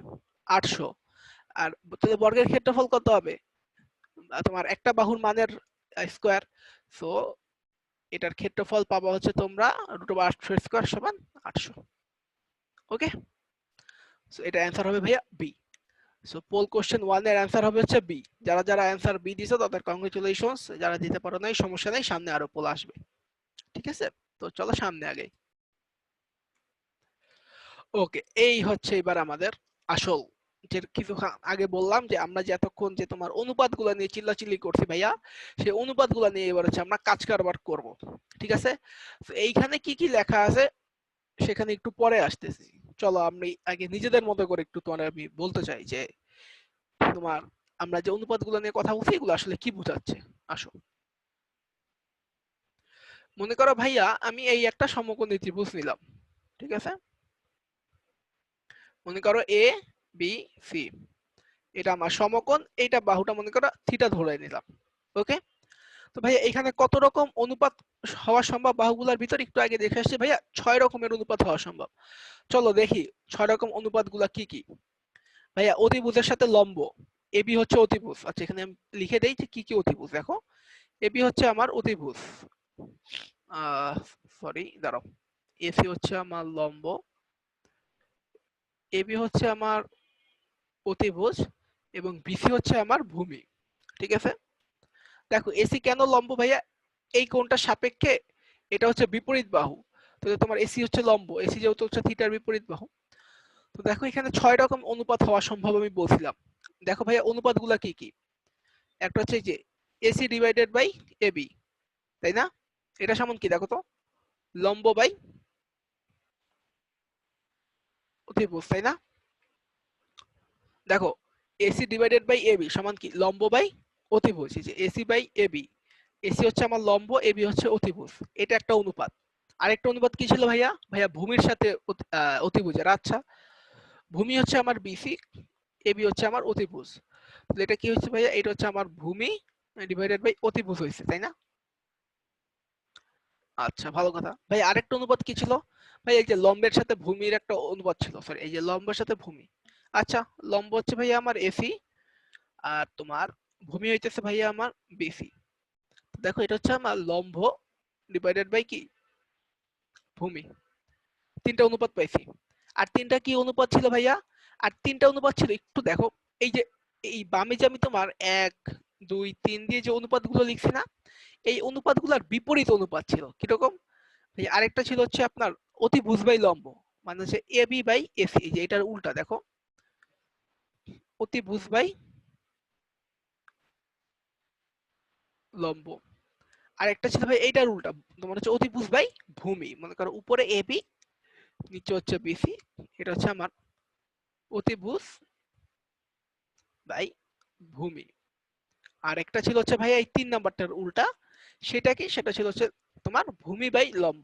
800। আর তাহলে বর্গের ক্ষেত্রফল কত হবে? তোমার একটা বাহুর মানের স্কোয়ার। সো এটার ক্ষেত্রফল পাবো হচ্ছে তোমরা রুট ওভার 800 স্কোয়ার সমান 800। ওকে, সো এটা অ্যান্সার হবে ভাইয়া বি। সো পোল কোশ্চেন 1 এর অ্যান্সার হবে হচ্ছে বি। যারা যারা অ্যান্সার বি দিছো তাদের কংগ্রেচুলেশনস, যারা দিতে পারো নাই সমস্যা নাই, সামনে আরো পোল আসবে। ঠিক আছে, তো চলো সামনে আগে। ওকে, এই হচ্ছে এবার আমাদের আসল যে কিছু আগে বললাম যে আমরা যে এতক্ষণ যে তোমার অনুপাতগুলো নিয়ে চিল্লাচিল্লি করছি ভাইয়া, সেই অনুপাতগুলো নিয়ে এবার হচ্ছে আমরা কাজ কারবার করব। ঠিক আছে, তো এইখানে কি কি লেখা আছে সেখানে একটু পরে আসতেছি। চলো আমি আগে নিজেদের মতো করে একটু তোমার আমি বলতে চাই যে তোমার আমরা যে অনুপাতগুলো নিয়ে কথা বলছি এগুলো আসলে কি বোঝাচ্ছে। আসো, মনে করো ভাইয়া আমি এই একটা সমকোণী ত্রিভুজ নিলাম। ঠিক আছে, মনে করো এ বি সি, এটা আমার সমকোণ, এইটা বাহুটা মনে করো থিটা ধরে নিলাম। ওকে, তো ভাইয়া এখানে কত রকম অনুপাত হওয়া সম্ভব বাহুগুলোর ভিতর একটু আগে দেখে আসছি ভাইয়া, 6 রকমের অনুপাত হওয়া সম্ভব। চলো দেখি 6 রকম অনুপাতগুলা কি কি। ভাইয়া অতিভুজের সাথে লম্ব, এবি হচ্ছে অতিভুজ। আচ্ছা এখানে আমি লিখে দেই যে কি কি অতিভুজ। দেখো এবি হচ্ছে আমার অতিভুজ, সরি দাঁড়াও, এসি হচ্ছে আমার লম্ব, এবি হচ্ছে আমার অতিভুজ এবং বিসি হচ্ছে আমার ভূমি। ঠিক আছে, দেখো এসি কেন লম্ব ভাইয়া, এই কোণটার সাপেক্ষে এটা হচ্ছে বিপরীত বাহু, তো তোমার এসি হচ্ছে লম্ব, এসি যেহেতু হচ্ছে থিটার বিপরীত বাহু। তো দেখো এখানে 6 রকম অনুপাত হওয়া সম্ভব আমি বলছিলাম। দেখো ভাইয়া অনুপাতগুলা কি কি, একটা হচ্ছে যে এসি ডিভাইডেড বাই এবি, তাই না, এটা সমান কি দেখো তো, লম্ব বাই অতিভুজ, তাই না। দেখো এসি ডিভাইডেড বাই এবি সমান কি লম্ব বাই অতিভুজ, এই যে এসি বাই এবি, এসি হচ্ছে আমার লম্ব, এবি হচ্ছে অতিভুজ, এটা একটা অনুপাত। আরেকটা অনুপাত কি ছিল ভাইয়া, ভাইয়া ভূমির সাথে অতিভুজের। আচ্ছা ভূমি হচ্ছে আমার বিসি, এবি হচ্ছে আমার অতিভুজ, তাহলে এটা কি হচ্ছে ভাইয়া, এটা হচ্ছে আমার ভূমি ডিভাইডেড বাই অতিভুজ হয়েছে, তাই না। আচ্ছা ভালো কথা ভাই, আরেকটা অনুপাত কি ছিল ভাই, এই যে লম্বের সাথে ভূমির একটা অনুপাত ছিল, সরি এই যে লম্বের সাথে ভূমি। আচ্ছা লম্ব হচ্ছে ভাইয়া আমার এসি, আর তোমার ভূমি হইতেছে ভাইয়া আমার বিসি। দেখো এটা হচ্ছে আমার লম্ব ডিভাইডেড বাই কি ভূমি, তিনটা অনুপাত পাইছি। আর তিনটা কি অনুপাত ছিল ভাইয়া, আর তিনটা অনুপাত ছিল একটু দেখো, এই যে এই বামে যে আমি তোমার 1 2 3 দিয়ে যে অনুপাতগুলো লিখছি না, এই অনুপাতগুলোর বিপরীত অনুপাত ছিল কিরকম ভাই, আরেকটা ছিল হচ্ছে আপনার অতিভুজ বাই লম্ব, মানে হচ্ছে এবি বাই এসি, যে এটার উল্টা দেখো, অতিভুজ বাই লম্ব। আরেকটা ছিল ভাই এইটার উল্টা, তোমার হচ্ছে অতিভুজ বাই ভূমি, মনে করো উপরে এবি নিচে হচ্ছে বিসি, এটা হচ্ছে আমার অতিভুজ বাই ভূমি। আর একটা ছিল হচ্ছে ভাই এই 3 নাম্বারটার উল্টা, সেটা কি, সেটা ছিল হচ্ছে তোমার ভূমি বাই লম্ব,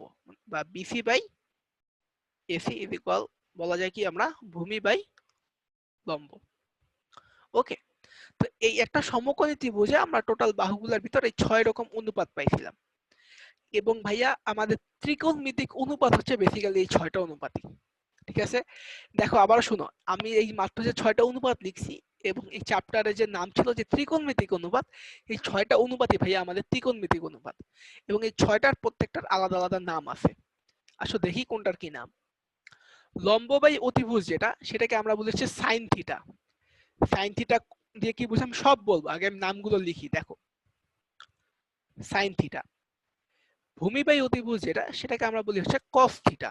বা BC by AC is equal, বলা যায় কি আমরা ভূমি বাই লম্ব। ওকে, তো এই একটা সমকোণী ত্রিভুজে আমরা টোটাল বাহুগুলোর ভিতরে 6 রকম অনুপাত পাইছিলাম। এবং ভাইয়া আমাদের ত্রিকোণমিতিক অনুপাত হচ্ছে বেসিক্যালি এই 6টা অনুপাতই। ঠিক আছে, দেখো আবার শোনো, আমি এই মাত্র যে 6টা অনুপাত লিখছি এবং এই চ্যাপ্টারে যে নাম ছিল যে ত্রিকোণমিতিক অনুপাত, এই 6টা অনুপাতই ভাইয়া আমাদের ত্রিকোণমিতিক অনুপাত, এবং এই 6টার প্রত্যেকটার আলাদা আলাদা নাম আছে। আসো দেখি কোনটার কি নাম। লম্ব বাই অতিভুজ যেটা, সেটাকে আমরা বলি হচ্ছে সাইন থিটা। সাইন থিটা দিয়ে কি বুঝি আমি সব বলবো, আগে আমি নামগুলো লিখি। দেখো সাইন থিটা। ভূমি বাই অতিভুজ যেটা, সেটাকে আমরা বলি হচ্ছে কস থিটা।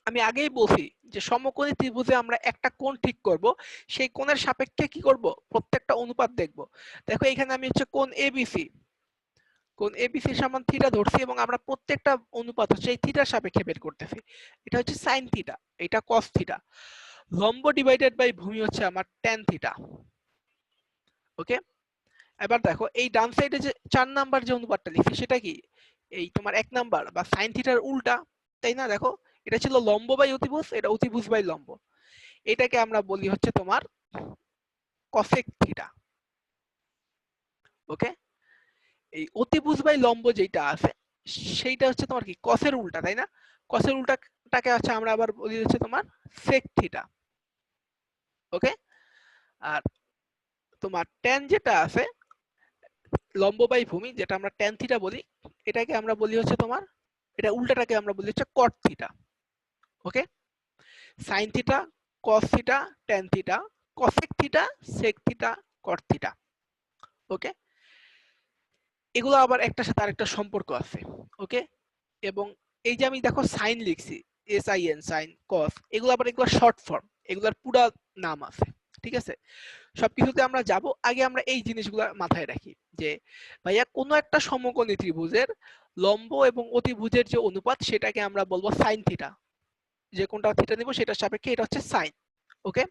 আমি আগেই বলছি যে সমকোণী ত্রিভুজে আমরা একটা কোণ ঠিক করব, সেই কোণের সাপেক্ষে কি করব, প্রত্যেকটা অনুপাত দেখব। দেখো এখানে আমি হচ্ছে কোণ এবিসি, কোণ এবিসি সমান থিটা ধরছি, এবং আমরা প্রত্যেকটা অনুপাত হচ্ছে এই থিটার সাপেক্ষে বের করতেছি। এটা হচ্ছে সাইন থিটা, এটা কস থিটা। লম্ব ডিভাইডেড বাই ভূমি হচ্ছে আমার ট্যান থিটা। ওকে, এবার দেখো এই ডান সাইডে যে 4 নাম্বার যে অনুপাতটা লিখছি সেটা কি, এই তোমার 1 নাম্বার বা সাইন থিটার উল্টা, তাই না। দেখো এটা ছিল লম্ব বাই অতিভুজ, এটা অতিভুজ বাই লম্ব, এটাকে আমরা বলি হচ্ছে তোমার কসেক থিটা। ওকে, এই অতিভুজ বাই লম্ব যেটা আছে সেইটা হচ্ছে তোমার কি কসের উল্টা, তাই না। কসের উল্টাটাকে হচ্ছে আমরা আবার বলি হচ্ছে তোমার সেক থিটা। ওকে, আর তোমার ট্যান যেটা আছে লম্ব বাই ভূমি, যেটা আমরা ট্যান থিটা বলি, এটাকে আমরা বলি হচ্ছে তোমার, এটা উল্টাটাকে আমরা বলি হচ্ছে cot theta. Okay, sine theta, cos theta, tan theta, cosec theta, sec theta, cot theta. Okay, এগুলো আবার একটার সাথে আরেকটা সম্পর্ক আছে। ওকে, এবং এই যে আমি দেখো সাইন লিখছি, এস আই এন সাইন, কস, এগুলো আবার এগুলো শর্ট ফর্ম। এগুলার পুরা নাম আছে, ঠিক আছে? সবকিছুতে আমরা যাব, আগে আমরা এই জিনিসগুলো মাথায় রাখি যে ভাইয়া কোনো একটা সমকোণী ত্রিভুজের লম্ব এবং অতিভুজের যে অনুপাত সেটাকে আমরা বলবো সাইন থিটা। যে কোনটা থিটা নিব সেটার সাপেক্ষে এটা হচ্ছে সাইন। ওকে,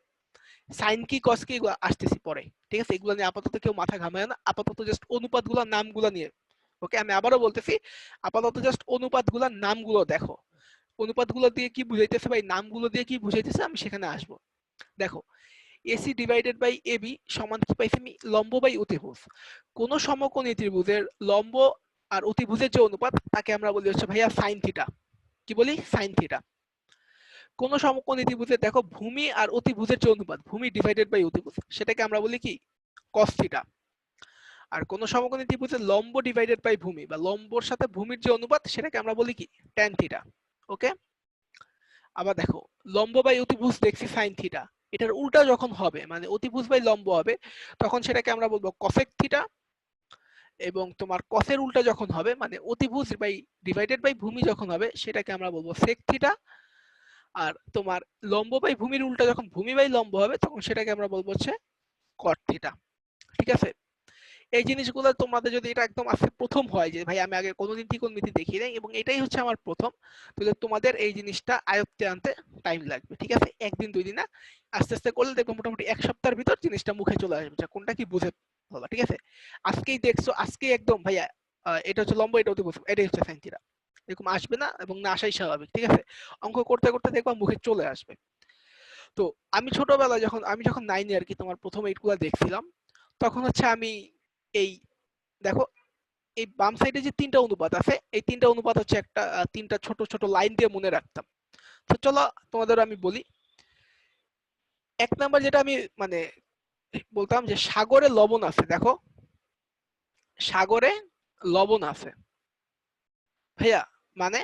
সাইন কি কস কি এগুলো আসতেছি পরে, ঠিক আছে? এগুলো নিয়ে আপাতত কেউ মাথা ঘামায় না, আপাতত জাস্ট অনুপাতগুলোর নামগুলো নিয়ে। ওকে, আমি আবারও বলতেছি, আপাতত জাস্ট অনুপাতগুলোর নামগুলো দেখো, অনুপাতগুলো দিয়ে কি বুঝাইতেছে বা এই নামগুলো দিয়ে কি বুঝাইতেছে আমি সেখানে আসবো। দেখো, এসি ডিভাইডেড বাই এবি সমান কি পাইছি আমি? লম্ব বাই অতিভুজ। কোন সমকোণী ত্রিভুজের লম্ব আর অতিভুজের যে অনুপাত তাকে আমরা বলি হচ্ছে ভাইয়া সাইন থিটা। কি বলি? Sine theta. কোন সমকোণী ত্রিভুজের দেখো ভূমি আর অতিভুজের যে অনুপাত, ভূমি ডিভাইডেড বাই অতিভুজ, সেটাকে আমরা বলি কি? Cos theta. আর কোন সমকোণী ত্রিভুজের লম্ব ডিভাইডেড বাই ভূমি বা লম্বর সাথে ভূমির যে অনুপাত সেটাকে আমরা বলি কি? Tan theta. ওকে, আবার দেখো, লম্ব বাই অতিভুজ দেখছি সাইন থিটা, এটার উল্টা যখন হবে মানে অতিভুজ বাই লম্ব হবে তখন সেটাকে আমরা বলবো কসেক থিটা। এবং তোমার কসের উল্টা যখন হবে মানে অতিভুজ বাই ডিভাইডেড বাই ভূমি যখন হবে সেটাকে আমরা বলবো সেক থিটা। আর তোমার লম্ব বাই ভূমির উল্টা যখন ভূমি বাই লম্ব হবে তখন সেটাকে আমরা বলবো হচ্ছে কট থিটা। ঠিক আছে? এই জিনিসগুলো তোমাদের যদি এটা একদম আজকে প্রথম হয় যে ভাই আমি আগে কোনোদিন ত্রিকোণমিতি দেখি নাই এবং এটাই হচ্ছে আমার প্রথম, তাহলে তোমাদের এই জিনিসটা আয়ত্তে আনতে টাইম লাগবে। ঠিক আছে? একদিন দুই দিন না, আস্তে আস্তে করলে দেখবো মোটামুটি এক সপ্তাহের ভিতর জিনিসটা মুখে চলে আসবে যে কোনটা কি বুঝে বলা। ঠিক আছে? আজকেই দেখছো, আজকেই একদম ভাইয়া এটা হচ্ছে লম্ব, এটা অতিভুজ, এটাই হচ্ছে সাইন থিটা, এরকম আসবে না এবং না আসাই স্বাভাবিক। ঠিক আছে? অঙ্ক করতে করতে দেখবা মুখে চলে আসবে। তো আমি ছোটবেলায় যখন নাইনে আর কি তোমার প্রথম এইটগুলা দেখছিলাম তখন হচ্ছে আমি এই দেখো এই বাম সাইডে যে তিনটা অনুপাত আছে এই তিনটা অনুপাত হচ্ছে একটা তিনটা ছোট ছোট লাইন দিয়ে মনে রাখতাম। তো চলো তোমাদের আমি বলি। এক নাম্বার যেটা আমি মানে বলতাম যে সাগরে লবণ আছে। দেখো, সাগরে লবণ আছে ভাইয়া, মানে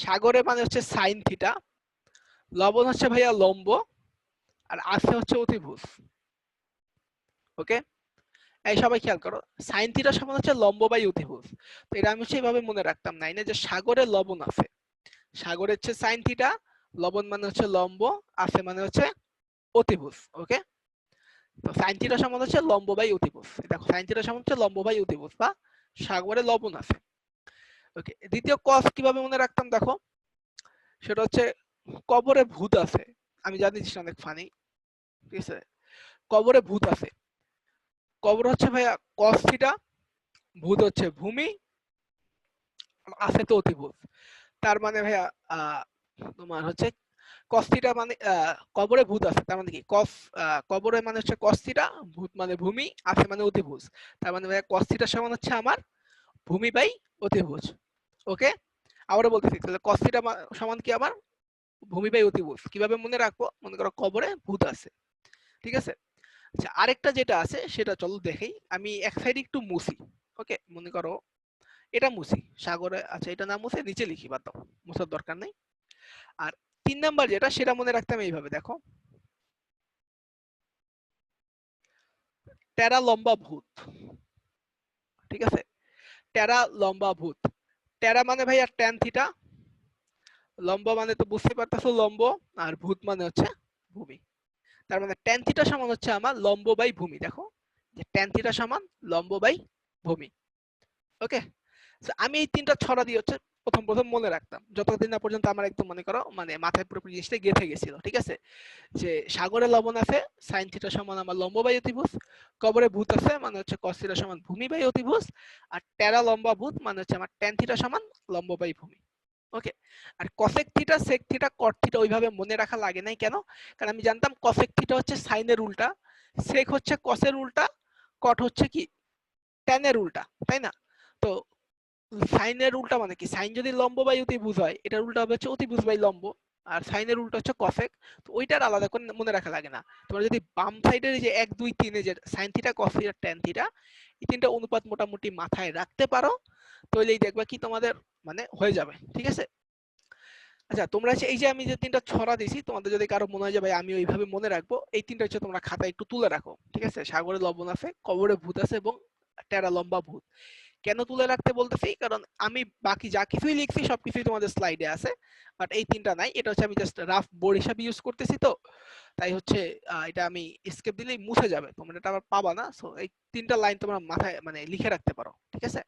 সাগরে মানে হচ্ছে সাইন থিটা, লবণ হচ্ছে ভাইয়া লম্ব, আর আছে হচ্ছে অতিভুজ। ওকে, এই সবাই খেয়াল করো, সাইন থিটা সমান হচ্ছে লম্ব বাই অতিভুজ। তো এটা আমি হচ্ছে এইভাবে মনে রাখতাম না, যে সাগরে লবণ আছে, সাগরে হচ্ছে সাইন থিটা, লবণ মানে হচ্ছে লম্ব, আছে মানে হচ্ছে অতিভুজ। ওকে, তো সাইন থিটা সমান হচ্ছে লম্ব বাই অতিভুজ। দেখো সাইন থিটা সমান হচ্ছে লম্ব বাই অতিভুজ বা সাগরে লবণ আছে। ওকে, দ্বিতীয় কস কিভাবে মনে রাখতাম দেখো, সেটা হচ্ছে কবরে ভূত আছে। আমি জানি জিনিসটা অনেক ফানি, ঠিক আছে? কবরে ভূত আছে, কবর হচ্ছে ভাইয়া কস থিটা, ভূত হচ্ছে ভূমি, আছে তো অতিভুজ। তার মানে ভাইয়া তোমার হচ্ছে কস থিটা মানে কবরে ভূত আছে, তার মানে কি কস, কবরে মানে হচ্ছে কস থিটা, ভূত মানে ভূমি, আছে মানে অতিভুজ। তার মানে ভাইয়া কস থিটা সমান হচ্ছে আমার ভূমি বাই অতিভুজ। ওকে, আবারও বলতেছি, তাহলে কস থিটা সমান কি আমার ভূমি বাই অতিভুজ। কিভাবে মনে রাখবো? মনে করো কবরে ভূত আছে, ঠিক আছে? আচ্ছা, আরেকটা যেটা আছে সেটা চলো দেখেই, আমি এক সাইড একটু মুছি। ওকে, মনে করো এটা মুছি, সাগরে, আচ্ছা এটা না মুছে নিচে লিখি, বাদ দাও, মুছার দরকার নেই। আর 3 নাম্বার যেটা সেটা মনে রাখতাম এইভাবে, দেখো টেরা লম্বা ভূত। ঠিক আছে? টেরা লম্বা ভূত, টেরা মানে ভাইয়া ট্যান থিটা, লম্বা মানে তো বুঝতে পারতেছো লম্ব, আর ভূত মানে হচ্ছে ভূমি। তার মানে ট্যান থিটা সমান হচ্ছে আমার লম্ব বাই ভূমি। দেখো যে ট্যান থিটা সমান লম্ব বাই ভূমি। ওকে, আমি এই তিনটা ছড়া দিয়ে হচ্ছে প্রথম প্রথম মনে রাখতাম, যতদিন না পর্যন্ত আমার একদম মনে করো মানে মাথায় পুরোপুরি জিনিসটা গেঁথে গেছিল। ঠিক আছে? যে সাগরে লবণ আছে, সাইন থিটা সমান আমার লম্ব বাই অতিভুজ, কবরে ভূত আছে মানে হচ্ছে কস থিটা সমান ভূমি বাই অতিভুজ, আর টেরা লম্বা ভূত মানে হচ্ছে আমার ট্যান থিটা সমান লম্ব বাই ভূমি। ওকে, আর cosec theta, sec theta, cot theta ওইভাবে মনে রাখা লাগে নাই কেন? কারণ আমি জানতাম কসেক থিটা হচ্ছে সাইনের উল্টা, সেক হচ্ছে কসের উল্টা, কট হচ্ছে কি ট্যানের উল্টা, তাই না? তো সাইনের উল্টা মানে কি, সাইন যদি লম্ব বাই অতিভুজ হয় এটার উল্টা হবে হচ্ছে অতিভুজ বাই লম্ব, আর সাইনের উল্টা হচ্ছে কসেক। তো ওইটার আলাদা করে মনে রাখা লাগে না। তোমরা যদি বাম সাইডের যে 1 2 3 যে sign theta, cos theta, tan theta এই তিনটা অনুপাত মোটামুটি মাথায় রাখতে পারো তাহলেই দেখবা কি তোমাদের মানে হয়ে যাবে। ঠিক আছে? আচ্ছা, তোমরা এই যে আমি যে তিনটা ছড়া দিছি, তোমাদের যদি কারো মনে হয় যে ভাই আমি ওইভাবে মনে রাখবো, এই তিনটা হচ্ছে তোমরা খাতায় একটু তুলে রাখো। ঠিক আছে? সাগরে লবণ আছে, কবরে ভূত আছে এবং টেরা লম্বা ভূত। কেন তুলে রাখতে বলতেছি, কারণ আমি বাকি যা কিছুই লিখছি সবকিছুই তোমাদের স্লাইডে আছে, বাট এই তিনটা নাই। এটা হচ্ছে আমি জাস্ট রাফ বোর্ড হিসাবে ইউজ করতেছি, তো তাই হচ্ছে এটা আমি স্কেপ দিলেই মুছে যাবে, তোমরা এটা আবার পাবা না। সো এই তিনটা লাইন তোমরা মাথায় মানে লিখে রাখতে পারো, ঠিক আছে?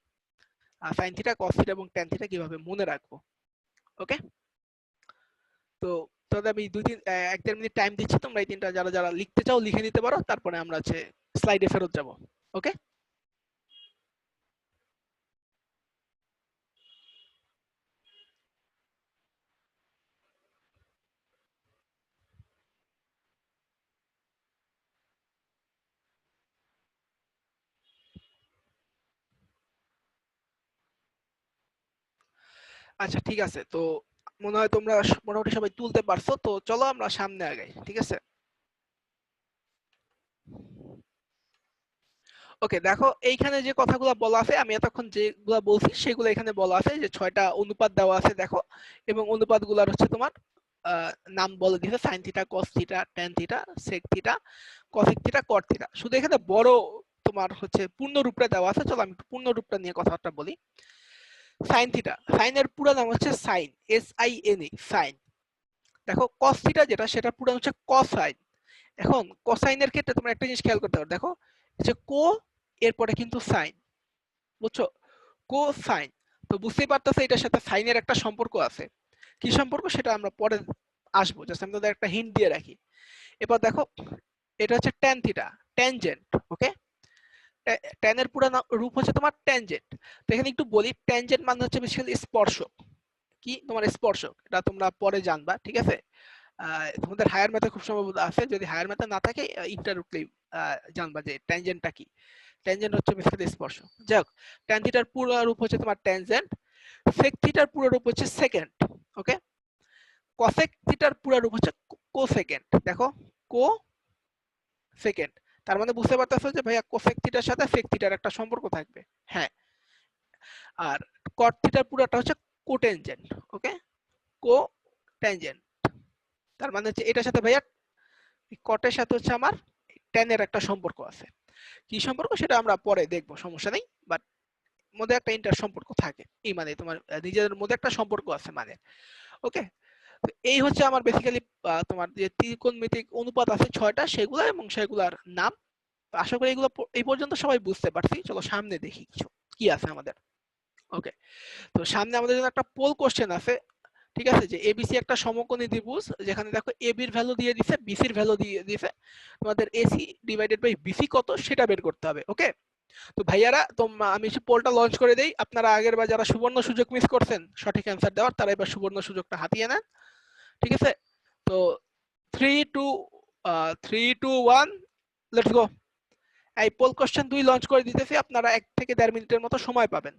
সাইন থিটা, কস থিটা এবং ট্যান থিটা কিভাবে মনে রাখবো। ওকে, তো তাহলে আমি 1-1.5 মিনিট টাইম দিচ্ছি, তোমরা এই তিনটা যারা যারা লিখতে চাও লিখে নিতে পারো, তারপরে আমরা হচ্ছে স্লাইডে ফেরত যাব। ওকে, আচ্ছা ঠিক আছে। তো মনে হয় তোমরা মোটামুটি সবাই তুলতে পারছো, তো চলো আমরা সামনে আগাই, ঠিক আছে? ওকে, দেখো এইখানে যে কথাগুলো বলা আছে, আমি এতক্ষণ যেগুলা বলছি সেগুলো এখানে বলা আছে, যে 6টা অনুপাত দেওয়া আছে দেখো, এবং অনুপাতগুলোর হচ্ছে তোমার নাম বলে দিয়েছে, sine theta, cos theta, tan theta, sec theta, cosec theta, cot theta. শুধু এখানে বড় তোমার হচ্ছে পূর্ণ রূপটা দেওয়া আছে। চলো আমি একটু পূর্ণ রূপটা নিয়ে কথাবার্তা বলি। সাইন থিটা, সাইনের পুরো নাম হচ্ছে সাইন, SINE, সাইন। দেখো কস থিটা যেটা, সেটা পুরো হচ্ছে কসাইন। এখন কোসাইনের ক্ষেত্রে তোমরা একটা জিনিস খেয়াল করতে পারো, দেখো যে কো এরপরে কিন্তু সাইন, বুঝছো? কোসাইন। তো বুঝতেই পারতেছো এটার সাথে সাইনের একটা সম্পর্ক আছে। কি সম্পর্ক সেটা আমরা পরে আসবো, জাস্ট আমি তোমাদের একটা হিন্ট দিয়ে রাখি। এবার দেখো এটা হচ্ছে ট্যান থিটা, ট্যানজেন্ট। ওকে, ট্যানের পুরো রূপ হচ্ছে তোমার ট্যানজেন্ট। তো এখানে একটু বলি, ট্যানজেন্ট মানে হচ্ছে বেসিক্যালি স্পর্শক। কি তোমার স্পর্শক, এটা তোমরা পরে জানবা, ঠিক আছে? তোমাদের হায়ার ম্যাথে খুব সম্ভবত আছে, যদি হায়ার ম্যাথে না থাকে ইন্টার উঠলেই জানবা যে ট্যানজেন্টটা কি। ট্যানজেন্ট হচ্ছে বেসিক্যালি স্পর্শক। যাই হোক, ট্যান থিটার পুরো রূপ হচ্ছে তোমার ট্যানজেন্ট, সেক থিটার পুরো রূপ হচ্ছে সেকেন্ড। ওকে, কসেক থিটার পুরো রূপ হচ্ছে কোসেকেন্ড। দেখো কো সেকেন্ড, তার মানে বুঝতে পারতেছো যে ভাইয়া কোসেক থিটার সাথে সেক থিটার একটা সম্পর্ক থাকবে। হ্যাঁ, আর কট থিটার পুরোটা হচ্ছে কোটেনজেন্ট। ওকে, কো ট্যানজেন্ট, তার মানে হচ্ছে এটার সাথে ভাইয়া কটের সাথে হচ্ছে আমার ট্যানের একটা সম্পর্ক আছে। কি সম্পর্ক সেটা আমরা পরে দেখবো, সমস্যা নেই, বাট মধ্যে একটা ইন্টার সম্পর্ক থাকে, এই মানে তোমার নিজেদের মধ্যে একটা সম্পর্ক আছে মানে। ওকে, এই হচ্ছে আমার বেসিক্যালি তোমার যে ত্রিকোণমিতিক অনুপাত আছে 6টা, সেগুলো এবং সেগুলার নাম। আশা করি এগুলো এই পর্যন্ত সবাই বুঝতে পারছি। চলো সামনে দেখি কিছু কি আছে আমাদের। ওকে, তো সামনে আমাদের জন্য একটা পোল কোশ্চেন আছে, ঠিক আছে? যে এবিসি একটা সমকোণী ত্রিভুজ, যেখানে দেখো এবির ভ্যালু দিয়ে দিছে, বিসির ভ্যালু দিয়ে দিছে, তোমাদের এসি ডিভাইডেড বাই বিসি কত সেটা বের করতে হবে। ওকে, তো ভাইয়ারা আমি পোলটা লঞ্চ করে দেই, আপনারা আগের বার যারা সুবর্ণ সুযোগ মিস করছেন সঠিক অ্যান্সার দেওয়ার, তারা এবার সুবর্ণ সুযোগটা হাতিয়ে নেন, ঠিক আছে? তো 3 2 1 লেটস গো। এই পোল কোশ্চেন 2 লঞ্চ করে দিতেছি, আপনারা 1 থেকে 1.5 মিনিটের মতো সময় পাবেন।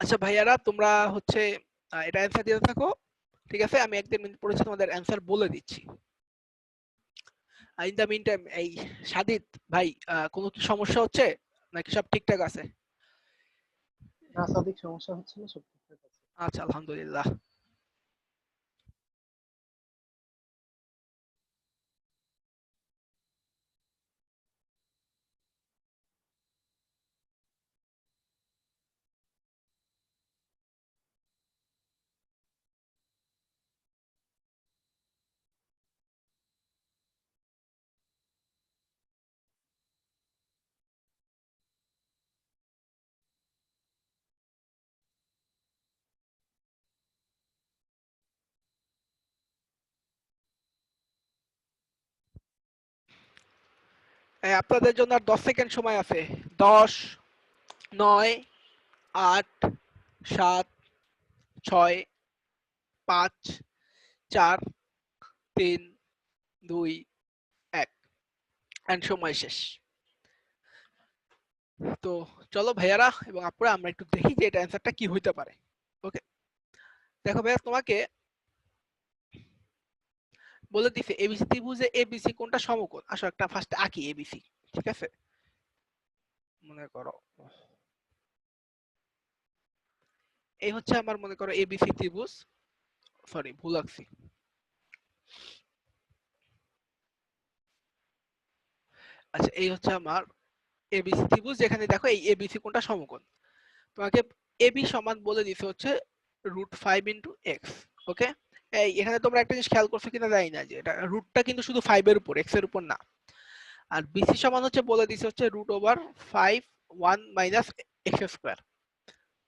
আচ্ছা ভাইয়ারা, তোমরা হচ্ছে এটা অ্যান্সার দিতে থাকো, ঠিক আছে? আমি 1-1.5 মিনিট পরে তোমাদের অ্যান্সার বলে দিচ্ছি। ইন দ্য মিন টাইম, এই সাদিত ভাই, কোনো কি সমস্যা হচ্ছে নাকি সব ঠিকঠাক আছে? না সাদিক, সমস্যা হচ্ছে না, সব ঠিকঠাক আছে। আচ্ছা, আলহামদুলিল্লাহ। আপনাদের জন্য আর 10 সেকেন্ড সময় আছে। 10, 9, 8, 7, 6, 5, 4, 3, 2, 1, এন্ড সময় শেষ। তো চলো ভাইয়ারা এবং আপুরা, আমরা একটু দেখি যে এটা অ্যান্সারটা কি হইতে পারে। ওকে, দেখো ভাইয়া তোমাকে বলে দিছে এবিসি ত্রিভুজে এবিসি কোনটা সমকোণ। আসো একটা ফার্স্ট আঁকি এবিসি, ঠিক আছে? মনে করো এই হচ্ছে আমার মনে করো এবিসি ত্রিভুজ, সরি ভুল আঁকছি। আচ্ছা এই হচ্ছে আমার এবিসি ত্রিভুজ, যেখানে দেখো এই এবিসি কোনটা সমকোণ। তোমাকে এবি সমান বলে দিছে হচ্ছে √5 * x। ওকে, এই এখানে তোমরা একটা জিনিস খেয়াল করছো কিনা জানি না, যে এটা রুটটা কিন্তু শুধু 5 এর উপর, x এর উপর না। আর বিসি সমান হচ্ছে বলে দিছে হচ্ছে √5 1 - x²।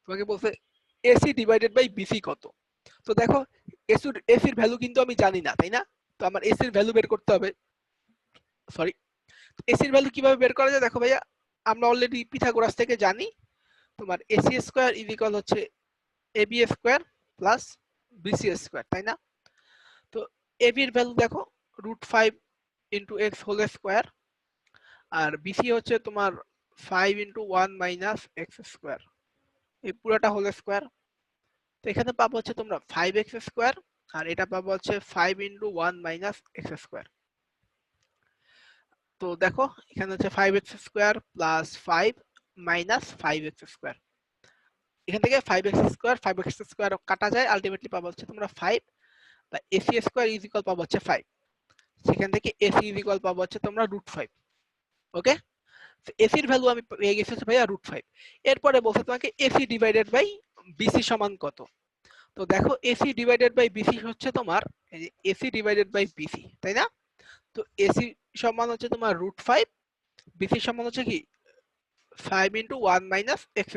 তোমাকে বলছে এসি ডিভাইডেড বাই বিসি কত। তো দেখো এসির ভ্যালু কিন্তু আমি জানি না, তাই না? তো আমার এসির ভ্যালু বের করতে হবে। সরি, এসির ভ্যালু কিভাবে বের করা যায়? দেখো ভাইয়া, আমরা অলরেডি পিথাগোরাস থেকে জানি তোমার এসি স্কয়ার ইজ ইকুয়াল হচ্ছে AB square plus BC square, তাই না? তো এবি এর ভ্যালু দেখো √5 * x হোল স্কয়ার, আর বিসি হচ্ছে তোমার 5 * 1 - x², এই পুরোটা হোল স্কয়ার। তো এখানে পাবো হচ্ছে তোমরা 5x², আর এটা পাবো হচ্ছে 5 * 1 - x²। তো দেখো এখানে হচ্ছে 5x² প্লাস 5 মাইনাস 5x²। এখান থেকে 5x² কাটা যায়, আলটিমেটলি পাবো হচ্ছে তোমরা 5, বা ac² ইজ ইকুয়াল পাবো হচ্ছে 5। সেখান থেকে ac ইজ ইকুয়াল পাবো হচ্ছে তোমরা √5। ওকে, এসির ভ্যালু আমি পেয়ে গেছি হচ্ছে ভাইয়া √5। এরপরে বলছে তোমাকে এসি ডিভাইডেড বাই বিসি সমান কত। তো দেখো এসি ডিভাইডেড বাই বিসি হচ্ছে তোমার এই যে এসি ডিভাইডেড বাই বিসি, তাই না? তো এসি সমান হচ্ছে তোমার √5, বিসি সমান হচ্ছে কি 5 * 1 - x²।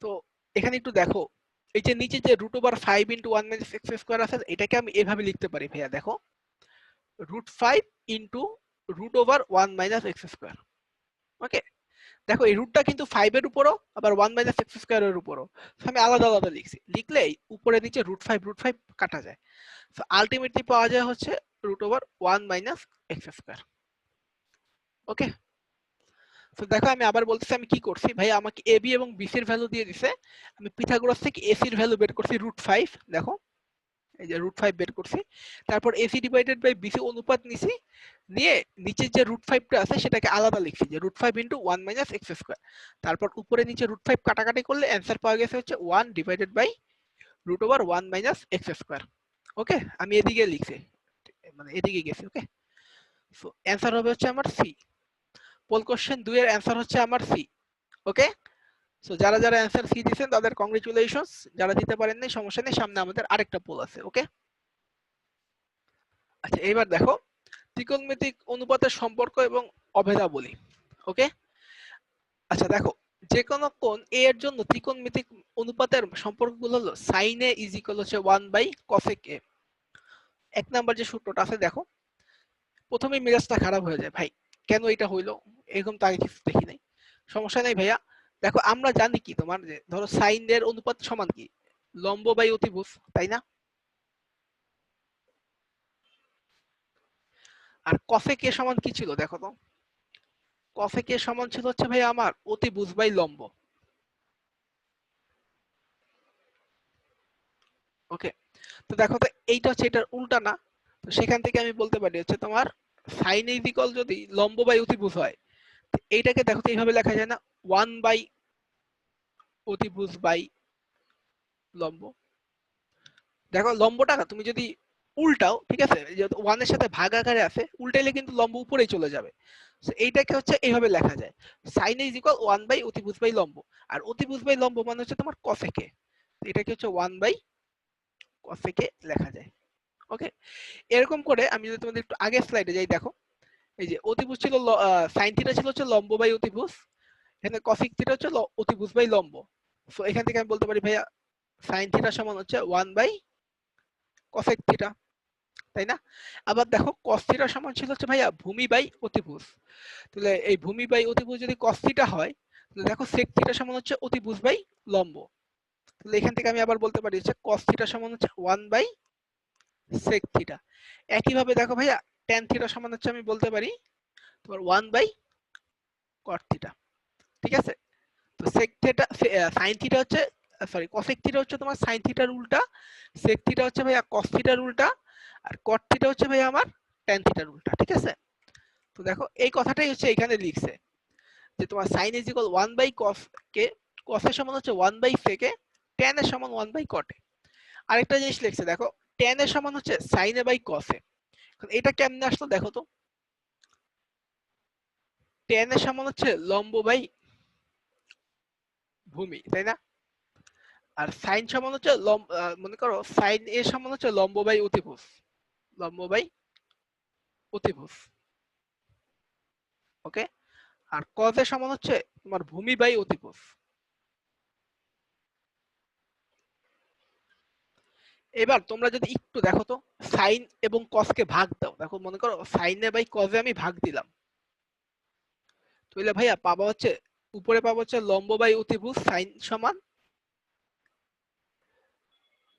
তো এখানে একটু দেখো, এই যে নিচে যে √5 * 1 - x² আছে, এটাকে আমি এভাবে লিখতে পারি ভাইয়া, দেখো √5 * √1 - x²। ওকে, দেখো এই রুটটা কিন্তু 5 এর উপরও, আবার 1 - x² এর উপরও। আমি আলাদা আলাদা লিখছি, লিখলে উপরে নিচে √5 কাটা যায়। সো আলটিমেটলি পাওয়া যায় হচ্ছে √1 - x²। ওকে, তো দেখো আমি আবার বলতেছি আমি কি করছি ভাই, আমাকে এবি এবং বিসি এর ভ্যালু দিয়ে দিছে। আমি পিথাগোরাস থেকে এসি এর ভ্যালু বের করছি √5, দেখো এই যে √5 বের করছি। তারপর এসি ডিভাইডেড বাই বিসি অনুপাত নিছি, নিয়ে নিচে যে √5টা আছে সেটাকে আলাদা লিখছি, যে √5 * 1 - x²। তারপর উপরে নিচে √5 কাটাকাটি করলে অ্যান্সার পাওয়া গেছে হচ্ছে 1 ডিভাইডেড বাই √1 - x²। ওকে, আমি এদিকে লিখছি, মানে এদিকে গেছি। ওকে, সো অ্যান্সার হবে হচ্ছে আমার সি। পোল কোশ্চেন 2 এর অ্যান্সার হচ্ছে আমার সি। ওকে, সো যারা যারা অ্যান্সার সি দিয়েছেন তাদের কংগ্রেচুলেশনস, যারা দিতে পারেন নাই সমস্যা নেই, সামনে আমাদের আরেকটা পোল আছে। ওকে, আচ্ছা এবার দেখো ত্রিকোণমিতিক অনুপাতের সম্পর্ক এবং অভেদাবলী। ওকে, আচ্ছা দেখো যে কোনো কোণ এ এর জন্য ত্রিকোণমিতিক অনুপাতের সম্পর্কগুলো হলো sin a ইজ ইকুয়াল হচ্ছে 1/cosec a। এক নাম্বার যে সূত্রটা আছে দেখো, প্রথমেই মেজাজটা খারাপ হয়ে যায়, ভাই কেন এটা হইলো, এরকম তো আগে কিছু দেখি নাই। সমস্যা নেই ভাইয়া, দেখো আমরা জানি কি তোমার, যে ধরো সাইন এর অনুপাত সমান কি লম্ব বাই অতিভুজ, তাই না? আর কসেক এ সমান কি ছিল দেখো তো, কসেক এর সমান ছিল হচ্ছে ভাই আমার অতিভুজ বাই লম্ব। ওকে, তো দেখো তো এইটা হচ্ছে এটার উল্টা না, তো সেখান থেকে আমি বলতে পারি হচ্ছে তোমার সাইন ইজ ইকুয়াল যদি লম্ব বাই অতিভুজ হয়, এইটাকে দেখো তো এইভাবে লেখা যায় না, 1 বাই অতিভুজ বাই লম্ব। দেখো লম্বটা তুমি যদি উল্টাও, ঠিক আছে, যেহেতু 1 এর সাথে ভাগ আকারে আছে, উল্টাইলে কিন্তু লম্ব উপরেই চলে যাবে। সো এইটাকে হচ্ছে এইভাবে লেখা যায়, সাইন ইজ ইকুয়াল 1 বাই অতিভুজ বাই লম্ব। আর অতিভুজ বাই লম্ব মানে হচ্ছে তোমার কসেক এ, এটাকে হচ্ছে 1 বাই কসেক এ লেখা যায়। ওকে, এরকম করে আমি যদি তোমাদের একটু আগের স্লাইডে যাই, দেখো এই যে অতিভুজ ছিল, সাইন থিটা ছিল হচ্ছে লম্ব বাই অতিভুজ, এখানে কসেক থিটা হচ্ছে অতিভুজ বাই লম্ব। সো এখান থেকে আমি বলতে পারি ভাইয়া সাইন থিটা সমান হচ্ছে 1 বাই কসেক থিটা, তাই না? আবার দেখো কস থিটা সমান ছিল হচ্ছে ভাইয়া ভূমি বাই অতিভুজ। তাহলে এই ভূমি বাই অতিভুজ যদি কস থিটা হয়, তাহলে দেখো সেক থিটা সমান হচ্ছে অতিভুজ বাই লম্ব। তাহলে এখান থেকে আমি আবার বলতে পারি হচ্ছে কস থিটা সমান হচ্ছে 1 বাই সেক থিটা। একইভাবে দেখো ভাইয়া ট্যান থিটা সমান হচ্ছে আমি বলতে পারি তোমার 1 বাই কট থিটা। ঠিক আছে, তো সেক থিটা সাইন থিটা হচ্ছে সরি কসেক থিটা হচ্ছে তোমার সাইন থিটার উল্টা, সেক থিটা হচ্ছে ভাইয়া কস থিটার উল্টা, আর কট থিটা হচ্ছে ভাইয়া আমার ট্যান থিটার উল্টা। ঠিক আছে, তো দেখো এই কথাটাই হচ্ছে এখানে লিখছে যে তোমার সাইন ইজ ইকুয়াল 1/cos কে, cos এর সমান হচ্ছে 1/sec এ, tan এর সমান 1/cot এ। আরেকটা জিনিস লিখছে দেখো, tan এর সমান হচ্ছে sin এ বাই cos এ। এটা কেমনে আসলো দেখো তো, tan এর সমান হচ্ছে লম্ব বাই ভূমি, তাই না? আর sin সমান হচ্ছে মনে করো sin এর সমান হচ্ছে লম্ব বাই অতিভুজ, লম্ব বাই অতিভুজ। ওকে, আর cos এর সমান হচ্ছে তোমার ভূমি বাই অতিভুজ। এবার তোমরা যদি একটু দেখো তো সাইন এবং কস কে ভাগ দাও, দেখো মনে করো সাইনে বাই কসে আমি ভাগ দিলাম, তাহলে ভাইয়া পাবো হচ্ছে উপরে পাবো হচ্ছে লম্ব বাই অতিভুজ সাইন সমান,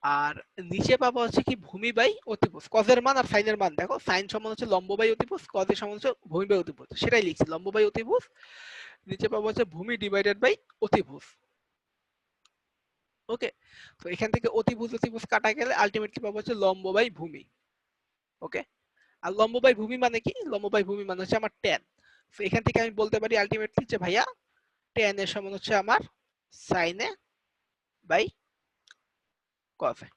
আর নিচে পাবো হচ্ছে কি ভূমি বাই অতিভুজ কসের মান আর সাইনের মান। দেখো সাইন সমান হচ্ছে লম্ব বাই অতিভুজ, কসের সমান হচ্ছে ভূমি বাই অতিভুজ, সেটাই লিখছি লম্ব বাই অতিভুজ, নিচে পাবো হচ্ছে ভূমি ডিভাইডেড বাই অতিভুজ। ওকে, তো এখান থেকে অতিভুজ অতিভুজ কাটা গেলে আলটিমেটলি পাবো হচ্ছে লম্ব বাই ভূমি। ওকে, আর লম্ব বাই ভূমি মানে কি, লম্ব বাই ভূমি মানে হচ্ছে আমার ট্যান। তো এখান থেকে আমি বলতে পারি আলটিমেটলি যে ভাইয়া ট্যান এর সমান হচ্ছে আমার সাইন এ বাই কস এ।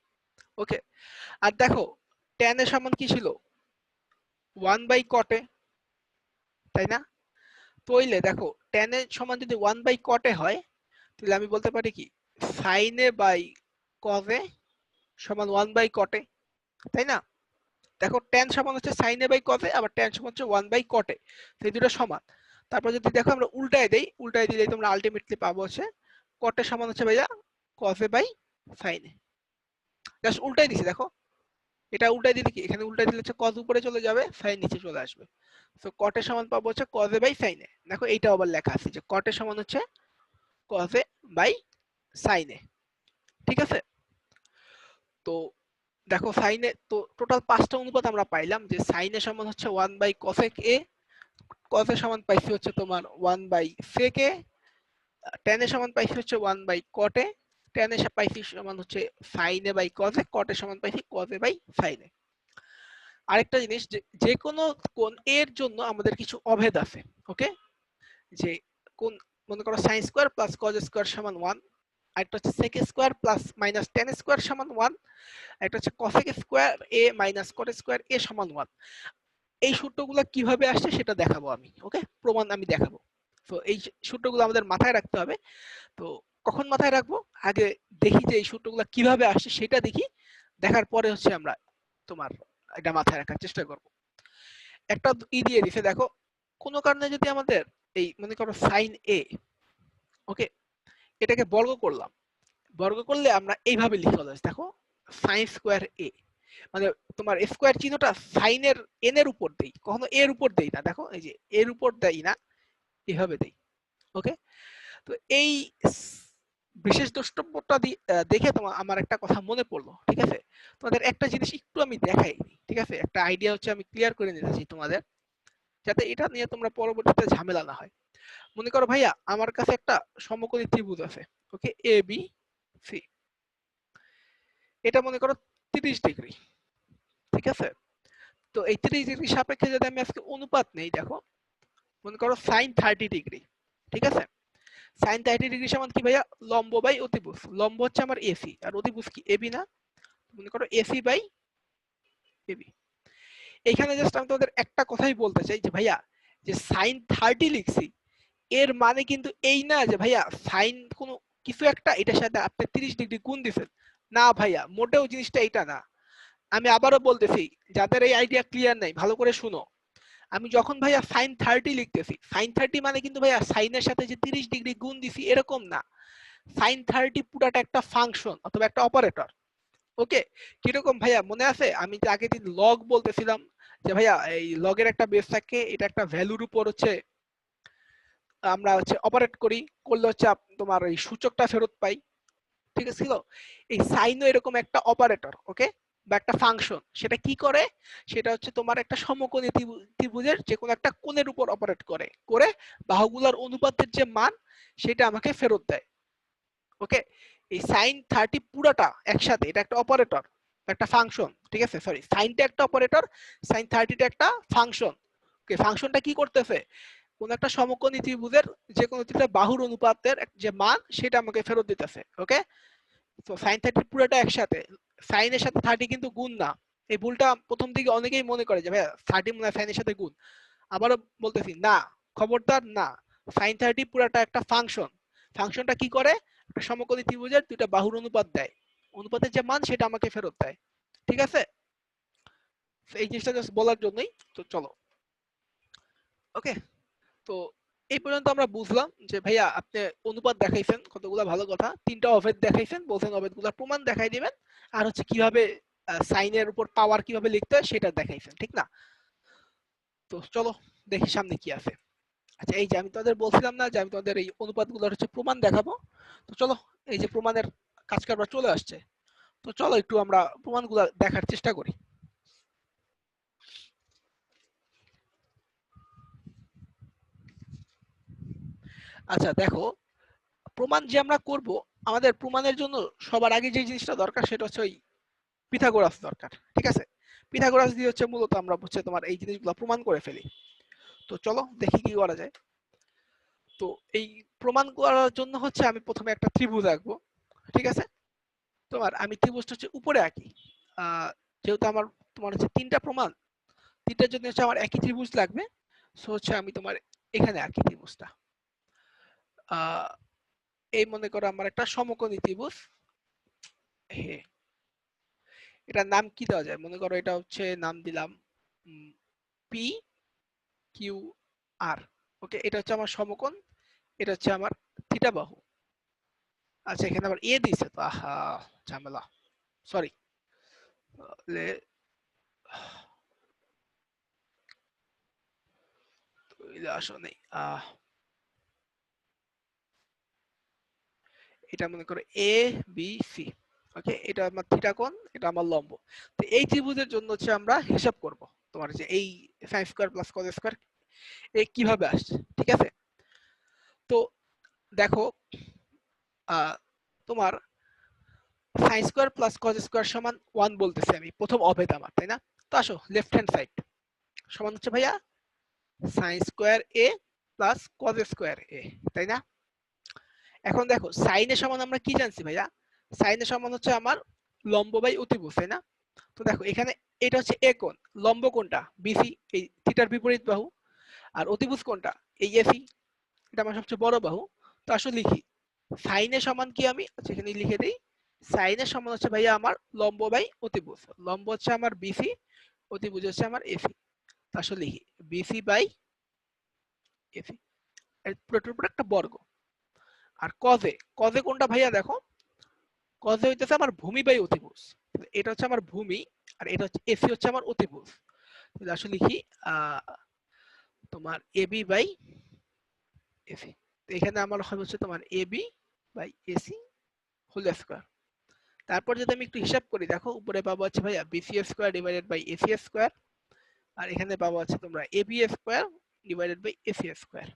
ওকে, আর দেখো ট্যান এর সমান কি ছিল 1/cot এ, তাই না? তাইলে দেখো ট্যান এর সমান যদি 1/cot এ হয়, তাহলে আমি বলতে পারি কি সাইন এ বাই কস এ সমান 1/cot এ, তাই না? দেখো ট্যান সমান হচ্ছে সাইন এ বাই কস এ, আবার ট্যান সমান হচ্ছে 1/cot এ, সেই দুটো সমান। তারপর যদি দেখো আমরা উল্টায় দেই, উল্টায় দিলেই তোমরা আলটিমেটলি পাবো হচ্ছে cot এর সমান হচ্ছে ভাইয়া cos A by sin A. Just উল্টাই দিছি দেখো, এটা উল্টাই দিলে কি এখানে উল্টাই দিলে হচ্ছে cos উপরে চলে যাবে, sin নিচে চলে আসবে। সো cot এর সমান পাবো হচ্ছে cos এ বাই sin এ। দেখো এইটা আবার লেখা আছে যে cot এর সমান হচ্ছে cos এ বাই sin এ। ঠিক আছে, তো দেখো sin এ তো টোটাল 5টা অনুপাত আমরা পাইলাম, যে sin এর সমান হচ্ছে 1/cosec a, cos এর সমান পাইছি হচ্ছে তোমার 1/sec a, tan এর সমান পাইছি হচ্ছে 1/cot এ, tan এর পাইছি সমান হচ্ছে sin A by cos A, cot এর সমান পাইছি cos A by sin A. আরেকটা জিনিস, যে কোনো কোণ এর জন্য আমাদের কিছু অভেদ আছে। ওকে, যে কোণ মনে করো sin square plus cos square সমান 1, আরেকটা হচ্ছে sec square plus minus tan square সমান 1, একটা হচ্ছে cosec square a minus cot square a সমান 1। এই সূত্রগুলো কিভাবে আসছে সেটা দেখাবো আমি। ওকে, প্রমাণ আমি দেখাবো। তো এই সূত্রগুলো আমাদের মাথায় রাখতে হবে। তো কখন মাথায় রাখবো, আগে দেখি যে এই সূত্রগুলো কিভাবে আসছে সেটা দেখি, দেখার পরে হচ্ছে আমরা তোমার এটা মাথায় রাখার চেষ্টা করব। একটা দিয়ে দিছে দেখো, কোনো কারণে যদি আমাদের এই মনে করো সাইন এ, ওকে, এটাকে বর্গ করলাম, বর্গ করলে আমরা এইভাবে লিখে হলো দেখো সাইন স্কোয়ার এ, মানে তোমার স্কোয়ার চিহ্নটা সাইনের এন এর উপর দেই, কখনো এর উপর দেই না, দেখো এই যে এর উপর দেই না, এভাবে দেই। ওকে, তো এই বিশেষ দ্রষ্টব্যটা দেখে তোমার আমার একটা কথা মনে পড়লো। ঠিক আছে, তোমাদের একটা জিনিস একটু আমি দেখাই, ঠিক আছে, একটা আইডিয়া হচ্ছে আমি ক্লিয়ার করে নিতেছি তোমাদের, যাতে এটা নিয়ে তোমরা পরবর্তীতে ঝামেলা না হয়। মনে করো ভাইয়া আমার কাছে একটা সমকোণী ত্রিভুজ আছে, ওকে, এ বি সি, এটা মনে করো 30 ডিগ্রি। ঠিক আছে, তো এই 30 ডিগ্রি সাপেক্ষে যদি আমি আজকে অনুপাত নেই, দেখো মনে করো সাইন 30 ডিগ্রি। ঠিক আছে, সাইন 30 ডিগ্রি সমান কি ভাইয়া লম্ব বাই অতিভুজ, লম্ব হচ্ছে আমার এসি আর অতিভুজ কি এবি না, মনে করো এসি বাই এবি। এইখানে জাস্ট আমি তোমাদের একটা কথাই বলতে চাই যে ভাইয়া যে সাইন 30 লিখছি, এর মানে কিন্তু এই না যে ভাইয়া সাইন কোনো কিছু একটা এটার সাথে আপনি 30 ডিগ্রি গুণ দিবেন, না ভাইয়া, মোটেও জিনিসটা এটা না। আমি আবারও বলতেছি, যাদের এই আইডিয়া ক্লিয়ার নাই ভালো করে শুনো, আমি যখন ভাইয়া সাইন 30 লিখতেছি, সাইন 30 মানে কিন্তু ভাইয়া সাইনের সাথে যে 30 ডিগ্রি গুণ দিছি এরকম না, সাইন 30 পুরাটা একটা ফাংশন অথবা একটা অপারেটর। ওকে, কিরকম ভাইয়া মনে আছে আমি যে আগের দিন লগ বলতেছিলাম যে ভাইয়া এই লগের একটা বেস থাকে, এটা একটা ভ্যালুর উপর হচ্ছে আমরা হচ্ছে অপারেট করি, করলে হচ্ছে তোমার এই সূচকটা ফেরত পাই। ঠিক আছে, এই সাইনও এরকম একটা অপারেটর, ওকে, বা একটা ফাংশন। সেটা কি করে, সেটা হচ্ছে তোমার একটা সমকোণী ত্রিভুজের যে কোনো একটা কোণের উপর অপারেট করে, করে বাহুগুলোর অনুপাতের যে মান সেটা আমাকে ফেরত দেয়। ওকে, এই sin 30 পুরাটা একসাথে, এটা একটা অপারেটর, একটা ফাংশন, ঠিক আছে, সরি, সাইনটা একটা অপারেটর, sin 30 টা একটা ফাংশন। ওকে, ফাংশনটা কি করতেছে, কোন একটা সমকোণী ত্রিভুজের যে কোনো দুটো বাহুর অনুপাতের যে মান সেটা আমাকে ফেরত দিতেছে। ওকে, তো sin 30 পুরোটা একসাথে, sin এর সাথে 30 কিন্তু গুণ না। এই ভুলটা প্রথম দিকে অনেকেই মনে করে যে ভাই 30 মনে হয় sin এর সাথে গুণ। আবারও বলতেছি না, খবরদার না, sin 30 পুরোটা একটা ফাংশন। ফাংশনটা কি করে, একটা সমকোণী ত্রিভুজের দুইটা বাহুর অনুপাত দেয়, অনুপাতের যে মান সেটা আমাকে ফেরত দেয়। ঠিক আছে, এই জিনিসটা জাস্ট বলার জন্যই। তো চলো, ওকে, তো এই পর্যন্ত আমরা বুঝলাম যে ভাইয়া আপনি অনুপাত দেখাইছেন কতগুলা, ভালো কথা, 3টা অভেদ দেখাইছেন, বলছেন অভেদগুলোর প্রমাণ দেখাই দিবেন, আর হচ্ছে কিভাবে সাইনের উপর পাওয়ার কিভাবে লিখতে হয় সেটা দেখাইছেন, ঠিক না? তো চলো দেখি সামনে কি আছে। আচ্ছা, এই যে আমি তোমাদের বলছিলাম না যে আমি তোমাদের এই অনুপাতগুলোর হচ্ছে প্রমাণ দেখাবো, তো চলো এই যে প্রমাণের কাজ কারবার চলে আসছে, তো চলো একটু আমরা প্রমাণগুলো দেখার চেষ্টা করি। আচ্ছা দেখো, প্রমাণ যে আমরা করব, আমাদের প্রমাণের জন্য সবার আগে যে জিনিসটা দরকার সেটা হচ্ছে ওই পিথাগোরাস দরকার, ঠিক আছে? পিথাগোরাস দিয়ে হচ্ছে মূলত আমরা হচ্ছে তোমার এই জিনিসগুলো প্রমাণ করে ফেলি। তো চলো দেখি কি করা যায়। তো এই প্রমাণ করার জন্য হচ্ছে আমি প্রথমে একটা ত্রিভুজ আঁকবো, ঠিক আছে? তোমার আমি ত্রিভুজটা হচ্ছে উপরে আঁকি, যেহেতু আমার তোমার হচ্ছে 3টা প্রমাণ, 3টার জন্য হচ্ছে আমার একই ত্রিভুজ লাগবে। সো হচ্ছে আমি তোমার এখানে আঁকি ত্রিভুজটা। এই মনে করো আমার একটা সমকোণী ত্রিভুজ, হ্যাঁ, এটার নাম কি দেওয়া যায়, মনে করো এটা হচ্ছে নাম দিলাম পি কিউ আর। ওকে, এটা হচ্ছে আমার সমকোণ, এটা হচ্ছে আমার থিটা বাহু। আচ্ছা, এখানে আবার এ দিছে, তো আহা ঝামেলা, সরি, আসলে এটা মনে করো এ বি সি। ওকে, এটা আমার থিটা কোণ, এটা আমার লম্ব। তো এই ত্রিভুজের জন্য হচ্ছে আমরা হিসাব করব তোমার যে এই sin square plus cos square কিভাবে আসছে, ঠিক আছে? তো দেখো, তোমার sin square plus cos square সমান 1 বলতেছি আমি, প্রথম অভেদ আমার, তাই না? তো আসো লেফট হ্যান্ড সাইড সমান হচ্ছে ভাইয়া sin square a plus cos square a, তাই না? এখন দেখো sin এর সমান আমরা কি জানছি ভাইয়া, sin এর সমান হচ্ছে আমার লম্ব বাই অতিভুজ, তাই না? তো দেখো এখানে এটা হচ্ছে a কোণ, লম্ব কোণটা বিসি, এই থিটার বিপরীত বাহু, আর অতিভুজ কোণটা এই এসি, এটা আমার সবচেয়ে বড় বাহু। তো আসলে লিখি sin এর সমান কি, আমি আচ্ছা এখানে লিখে দেই, sin এর সমান হচ্ছে ভাইয়া আমার লম্ব বাই অতিভুজ, লম্ব হচ্ছে আমার বিসি, অতিভুজ হচ্ছে আমার এসি। তো আসলে লিখি বিসি বাই এসি, এর পুরোটার উপর একটা বর্গ। আর কজে, কজে কোনটা ভাইয়া, দেখো কজে হইতেছে আমার ভূমি বাই অতিভুজ, এটা হচ্ছে আমার ভূমি, আর এটা হচ্ছে এসি হচ্ছে আমার অতিভুজ। তাহলে আসলে লিখি তোমার এবি বাই এসি। তো এখানে আমার হবে হচ্ছে তোমার AB by AC whole square. তারপর যদি আমি একটু হিসাব করি, দেখো উপরে পাবো হচ্ছে ভাইয়া BC square divided by AC square, আর এখানে পাবো হচ্ছে তোমরা AB square divided by AC square.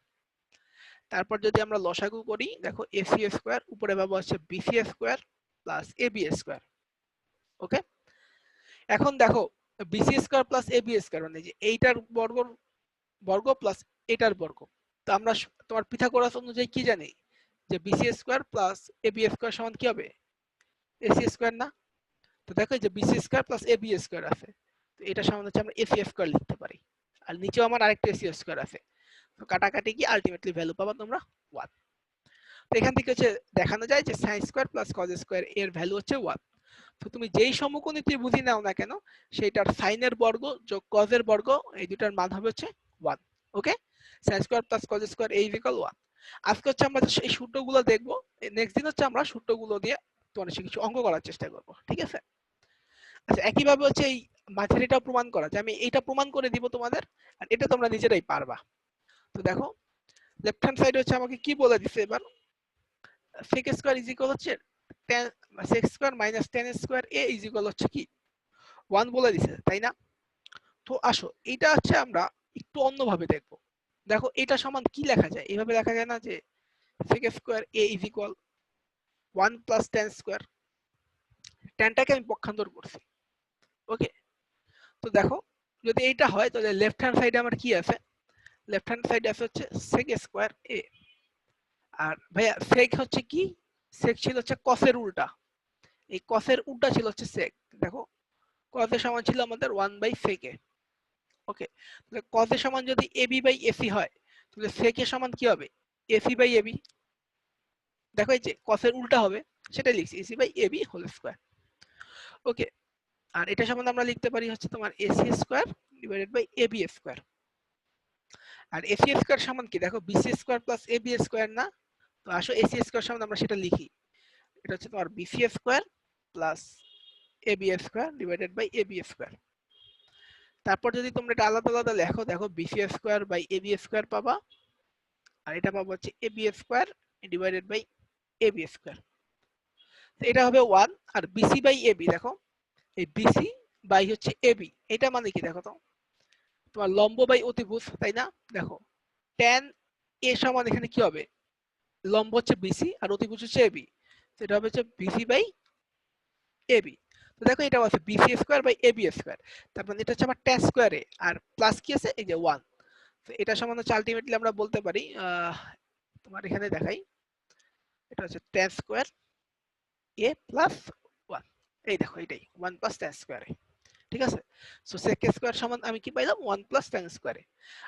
তারপর যদি আমরা লসাগু করি, দেখো এসি স্কয়ার উপরে পাবো হচ্ছে BC square plus AB square. Okay, এখন দেখো BC square plus AB square মানে যে এইটার বর্গ বর্গ প্লাস এটার বর্গ। তো আমরা তোমার পিথাগোরাস অনুযায়ী কি জানি যে BC square plus AB square সমান কি হবে, এসি স্কয়ার না? তো দেখো যে BC square plus AB square আছে, তো এটা সমান হচ্ছে আমরা এসি স্কয়ার লিখতে পারি, আর নিচেও আমার আরেকটা এসি স্কয়ার আছে। তো কাটাকাটি কি আলটিমেটলি ভ্যালু পাবা তোমরা 1। তো এখান থেকে হচ্ছে দেখানো যায় যে sin square plus cos square এর ভ্যালু হচ্ছে 1। তো তুমি যেই সমকোণী ত্রিভুজই নাও না কেন, সেটার sin এর বর্গ যোগ cos এর বর্গ এই দুটার মান হবে হচ্ছে 1। ওকে, sin square plus cos square a equal 1। আজকে হচ্ছে আমরা এই সূত্রগুলো দেখবো, নেক্সট দিন হচ্ছে আমরা সূত্রগুলো দিয়ে তোমাদের কিছু অঙ্ক করার চেষ্টা করব, ঠিক আছে? আচ্ছা, একইভাবে হচ্ছে এই মাঝারিটা প্রমাণ করা, যে আমি এইটা প্রমাণ করে দিব তোমাদের, আর এটা তোমরা নিজেরাই পারবা। তো দেখো লেফট হ্যান্ড সাইড হচ্ছে আমাকে কি বলে দিছে এবার, sec স্কয়ার ইজ ইকুয়াল হচ্ছে tan sec square minus tan square a is equal হচ্ছে কি 1 বলে দিছে, তাই না? তো আসো এটা হচ্ছে আমরা একটু অন্যভাবে দেখব। দেখো এটা সমান কি লেখা যায়, এইভাবে লেখা যায় না যে sec square a is equal 1 plus tan square, ট্যানটাকে আমি পক্ষান্তর করছি। ওকে, তো দেখো যদি এইটা হয় তাহলে লেফট হ্যান্ড সাইডে আমার কি আছে, লেফট হ্যান্ড সাইডে আছে হচ্ছে sec স্কয়ার a। আর ভাইয়া sec হচ্ছে কি, sec ছিল হচ্ছে cos এর উল্টা, এই cos এর উল্টা ছিল হচ্ছে sec। দেখো cos এর সমান ছিল আমাদের 1/sec a। ওকে, তাহলে cos এর সমান যদি ab বাই ac হয় তাহলে sec এর সমান কি হবে, ac বাই ab। দেখো এই যে cos এর উল্টা হবে সেটা লিখছি, ac by ab whole square. Okay, আর এটা সমান আমরা লিখতে পারি হচ্ছে তোমার ac square divided by ab square. আর ac স্কয়ার সমান কি, দেখো bc square plus ab square না, তো আসো ac স্কয়ার সমান আমরা সেটা লিখি, এটা হচ্ছে তোমার bc square plus ab square divided by ab square. তারপর যদি তোমরা এটা আলাদা আলাদা লেখো, দেখো bc square by ab square পাবা, আর এটা পাবো হচ্ছে ab square divided by ab square. তো এটা হবে 1, আর bc বাই ab, দেখো এই bc বাই হচ্ছে ab, এটা মানে কি দেখো তো, তোমার লম্ব বাই অতিভুজ, তাই না? দেখো tan a সমান এখানে কি হবে, লম্ব হচ্ছে bc আর অতিভুজ হচ্ছে ab, তো এটা হবে হচ্ছে bc বাই ab। তো দেখো এটা আছে bc square by ab square, তারপর এটা হচ্ছে আমার tan স্কয়ার a, আর প্লাস কি আছে এই যে 1। তো এটা সমান হচ্ছে আলটিমেটলি আমরা বলতে পারি তোমার এখানে দেখাই, এটা হচ্ছে tan স্কয়ার a প্লাস 1। এই দেখো এটাই 1 প্লাস tan স্কয়ার a, ঠিক আছে? সো sec স্কয়ার সমান আমি কি পাইলাম 1 প্লাস tan স্কয়ার a।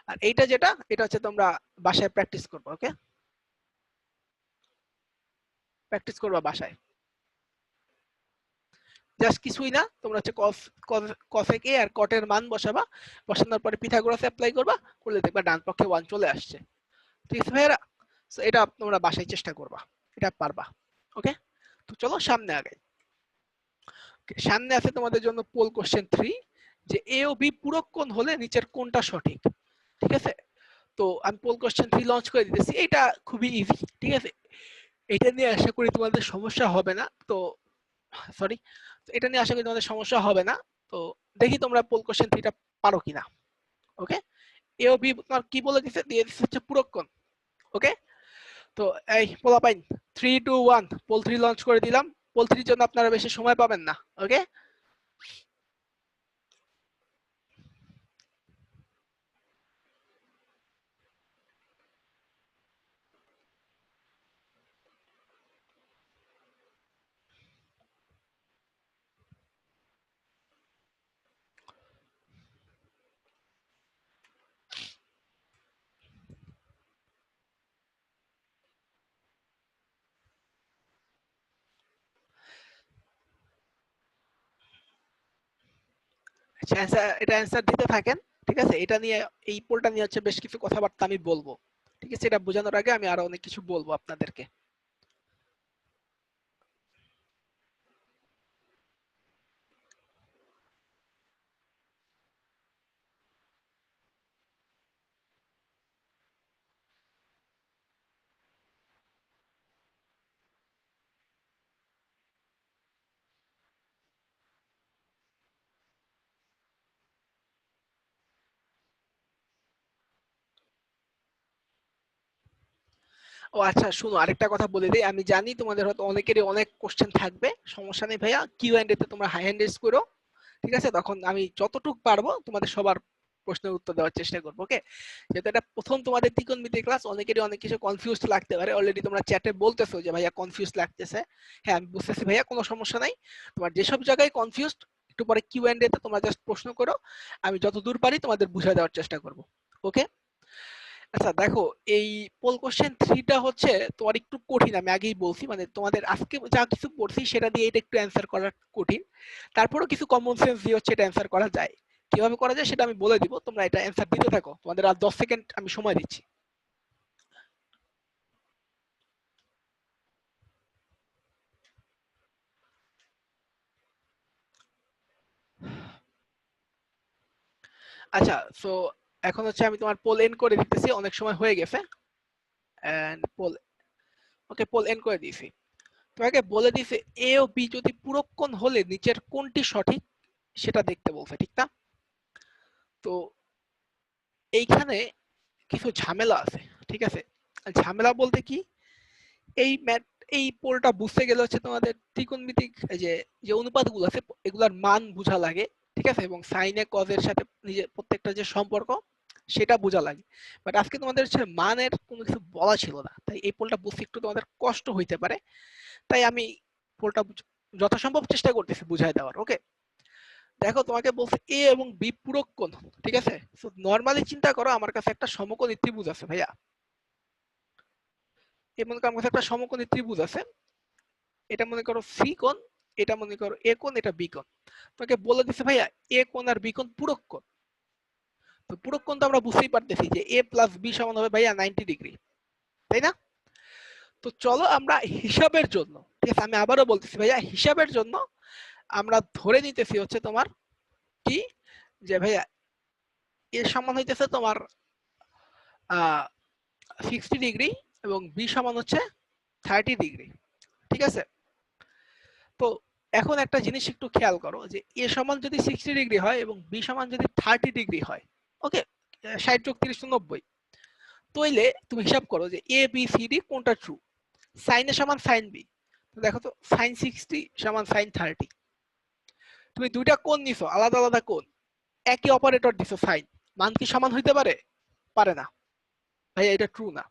আর এইটা যেটা, এটা হচ্ছে তোমরা বাসায় প্র্যাকটিস করবে। ওকে, প্র্যাকটিস করবা বাসায়, জাস্ট কিছুই না, তোমরা হচ্ছে cosec a আর cot এর মান বসাবা, বসানোর পরে পিথাগোরাস অ্যাপ্লাই করবা, করলে দেখবা ডান পক্ষে 1 চলে আসছে। ঠিক আছে ভাইরা? সো এটা তোমরা বাসায় চেষ্টা করবা, এটা পারবা। ওকে, তো চলো সামনে আগাই। সামনে আছে তোমাদের জন্য পোল কোশ্চেন 3, যে এ ও বি পূরক কোণ হলে নিচের কোনটা সঠিক। ঠিক আছে, তো আমি পোল কোশ্চেন 3 লঞ্চ করে দিতেছি, এটা খুবই ইজি। ঠিক আছে, এটা নিয়ে আশা করি তোমাদের সমস্যা হবে না। তো সরি, এটা নিয়ে আশা করি তোমাদের সমস্যা হবে না। তো দেখি তোমরা পোল কোশ্চেন 3টা পারো কিনা। ওকে, এ ও বি তোমার কি বলে দিছে, দিয়ে দিছে হচ্ছে পূরক কোণ। ওকে, তো এই পোলাপাইন 3 2 1 পোল 3 লঞ্চ করে দিলাম। পোল 3 এর জন্য আপনারা বেশি সময় পাবেন না। ওকে, আচ্ছা এটা অ্যান্সার দিতে থাকেন। ঠিক আছে, এটা নিয়ে, এই পোলটা নিয়ে হচ্ছে বেশ কিছু কথাবার্তা আমি বলবো। ঠিক আছে, এটা বোঝানোর আগে আমি আরো অনেক কিছু বলবো আপনাদেরকে। ও আচ্ছা, শুনো আরেকটা কথা বলে দিই, আমি জানি তোমাদের হয়তো অনেকেরই অনেক কোশ্চেন থাকবে, সমস্যা নেই ভাইয়া, কিউ এন্ড এ তে তোমরা হাই হ্যান্ড রেজ করো। ঠিক আছে, তখন আমি যতটুকু পারবো তোমাদের সবার প্রশ্নের উত্তর দেওয়ার চেষ্টা করবো। ওকে, যেহেতু এটা প্রথম তোমাদের ত্রিকোণমিতি ক্লাস, অনেকেরই অনেক কিছু কনফিউজড লাগতে পারে। অলরেডি তোমরা চ্যাটে বলতেছো যে ভাইয়া কনফিউজ লাগতেছে। হ্যাঁ আমি বুঝতেছি ভাইয়া, কোনো সমস্যা নাই। তোমার যেসব জায়গায় কনফিউজড, একটু পরে কিউ এন্ড এ তে তোমরা জাস্ট প্রশ্ন করো, আমি যতদূর পারি তোমাদের বুঝিয়ে দেওয়ার চেষ্টা করবো। ওকে, আচ্ছা দেখো, এই পোল কোশ্চেন 3টা হচ্ছে তোমার একটু কঠিন, আমি আগেই বলছি, মানে তোমাদের আজকে যা কিছু পড়ছি সেটা দিয়ে এটা একটু অ্যান্সার করা কঠিন। তারপরেও কিছু কমন সেন্স দিয়ে হচ্ছে এটা অ্যান্সার করা যায়। কিভাবে করা যায় সেটা আমি বলে দিব, তোমরা এটা অ্যান্সার দিতে থাকো, তোমাদের আর 10 সেকেন্ড আমি সময় দিচ্ছি। আচ্ছা, সো এখন হচ্ছে আমি তোমার পোল এন্ড করে দিতেছি, অনেক সময় হয়ে গেছে। End poll, okay poll end করে দিয়েছি। তোমাকে বলে দিছে এ ও বি যদি পূরক কোণ হলে নিচের কোনটি সঠিক সেটা দেখতে বলছে, ঠিক না? তো এইখানে কিছু ঝামেলা আছে। ঠিক আছে, ঝামেলা বলতে কি, এই ম্যাথ, এই পোলটা বুঝতে গেলে হচ্ছে তোমাদের ত্রিকোণমিতিক এই যে যে অনুপাতগুলো আছে এগুলার মান বোঝা লাগে, ঠিক আছে, এবং সাইনে কজের সাথে নিজের প্রত্যেকটা যে সম্পর্ক সেটা বোঝা লাগে। বাট আজকে তোমাদের হচ্ছে মানের কোনো কিছু বলা ছিল না, তাই এই পোলটা বুঝতে একটু তোমাদের কষ্ট হইতে পারে, তাই আমি পোলটা যথাসম্ভব চেষ্টা করতেছি বুঝাই দেওয়ার। ওকে, দেখো তোমাকে বলছে এ এবং বি পূরক কোণ, ঠিক আছে। সো নরমালি চিন্তা করো আমার কাছে একটা সমকোণী ত্রিভুজ আছে ভাইয়া, এই মনে করো আমার কাছে একটা সমকোণী ত্রিভুজ আছে, এটা মনে করো সি কোণ, এটা মনে করো এ কোণ, এটা বি কোণ। তোমাকে বলে দিছে ভাইয়া এ কোণ আর বি কোণ পূরক কোণ। তো পূরক কোণ তো আমরা বুঝতেই পারতেছি যে এ প্লাস বি সমান হবে ভাইয়া 90 ডিগ্রি, তাই না? তো চলো আমরা হিসাবের জন্য, ঠিক আছে, আমি আবারও বলতেছি ভাইয়া হিসাবের জন্য আমরা ধরে নিতেছি হচ্ছে তোমার কি, যে ভাইয়া এ সমান হইতেছে তোমার 60 ডিগ্রি এবং বি সমান হচ্ছে 30 ডিগ্রি, ঠিক আছে। তো এখন একটা জিনিস একটু খেয়াল করো যে এ সমান যদি 60 ডিগ্রি হয় এবং বি সমান যদি 30 ডিগ্রি হয়, ওকে, 60 যোগ 30 90, তাইলে তুমি হিসাব করো যে এ বি সি ডি কোনটা ট্রু। সাইন এ সমান সাইন বি, তো দেখো তো সাইন 60 সমান সাইন 30, তুমি দুইটা কোণ নিছো আলাদা আলাদা কোণ, একই অপারেটর দিছো সাইন, মান কি সমান হইতে পারে? পারে না ভাইয়া, এটা ট্রু না,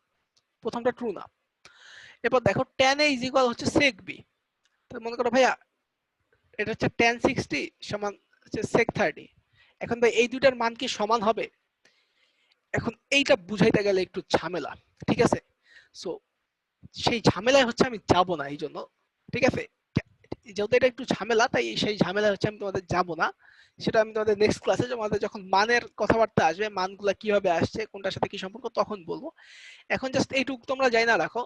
প্রথমটা ট্রু না। এরপর দেখো tan a ইজ ইকুয়াল হচ্ছে sec b, তো মনে করো ভাইয়া এটা হচ্ছে tan 60 সমান হচ্ছে sec 30, এখন ভাই এই দুইটার মান কি সমান হবে? এখন এইটা বুঝাইতে গেলে একটু ঝামেলা, ঠিক আছে। সো সেই ঝামেলায় হচ্ছে আমি যাব না এই জন্য, ঠিক আছে, যেহেতু এটা একটু ঝামেলা তাই সেই ঝামেলা হচ্ছে আমি তোমাদের যাব না, সেটা আমি তোমাদের নেক্সট ক্লাসে তোমাদের যখন মানের কথাবার্তা আসবে, মানগুলা কিভাবে আসছে কোনটার সাথে কি সম্পর্ক তখন বলবো। এখন জাস্ট এইটুকু তোমরা জানা রাখো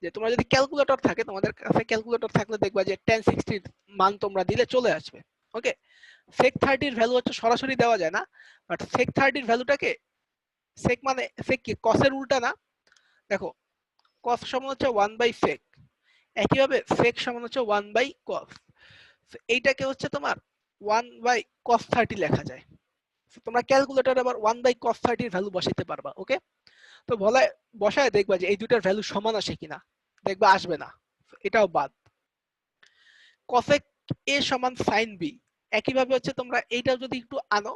যে তোমরা যদি ক্যালকুলেটর থাকে, তোমাদের কাছে ক্যালকুলেটর থাকলে দেখবা যে tan 60 মান তোমরা দিলে চলে আসবে। ওকে, sec 30 এর ভ্যালু হচ্ছে সরাসরি দেওয়া যায় না, বাট sec 30 এর ভ্যালুটাকে sec মানে sec কি cos এর উল্টা না, দেখো cos সমান হচ্ছে 1/sec, একইভাবে sec সমান হচ্ছে 1/cos, এইটাকে হচ্ছে তোমার 1/cos 30 লেখা যায়। তোমরা ক্যালকুলেটরে আবার 1/cos 30 এর ভ্যালু বসাইতে পারবা। ওকে, তো বসায় দেখবা যে এই দুইটার ভ্যালু সমান আসে কিনা, দেখবা আসবে না, এটাও বাদ। cosec a সমান sin b, একইভাবে হচ্ছে তোমরা এইটাও যদি একটু আনো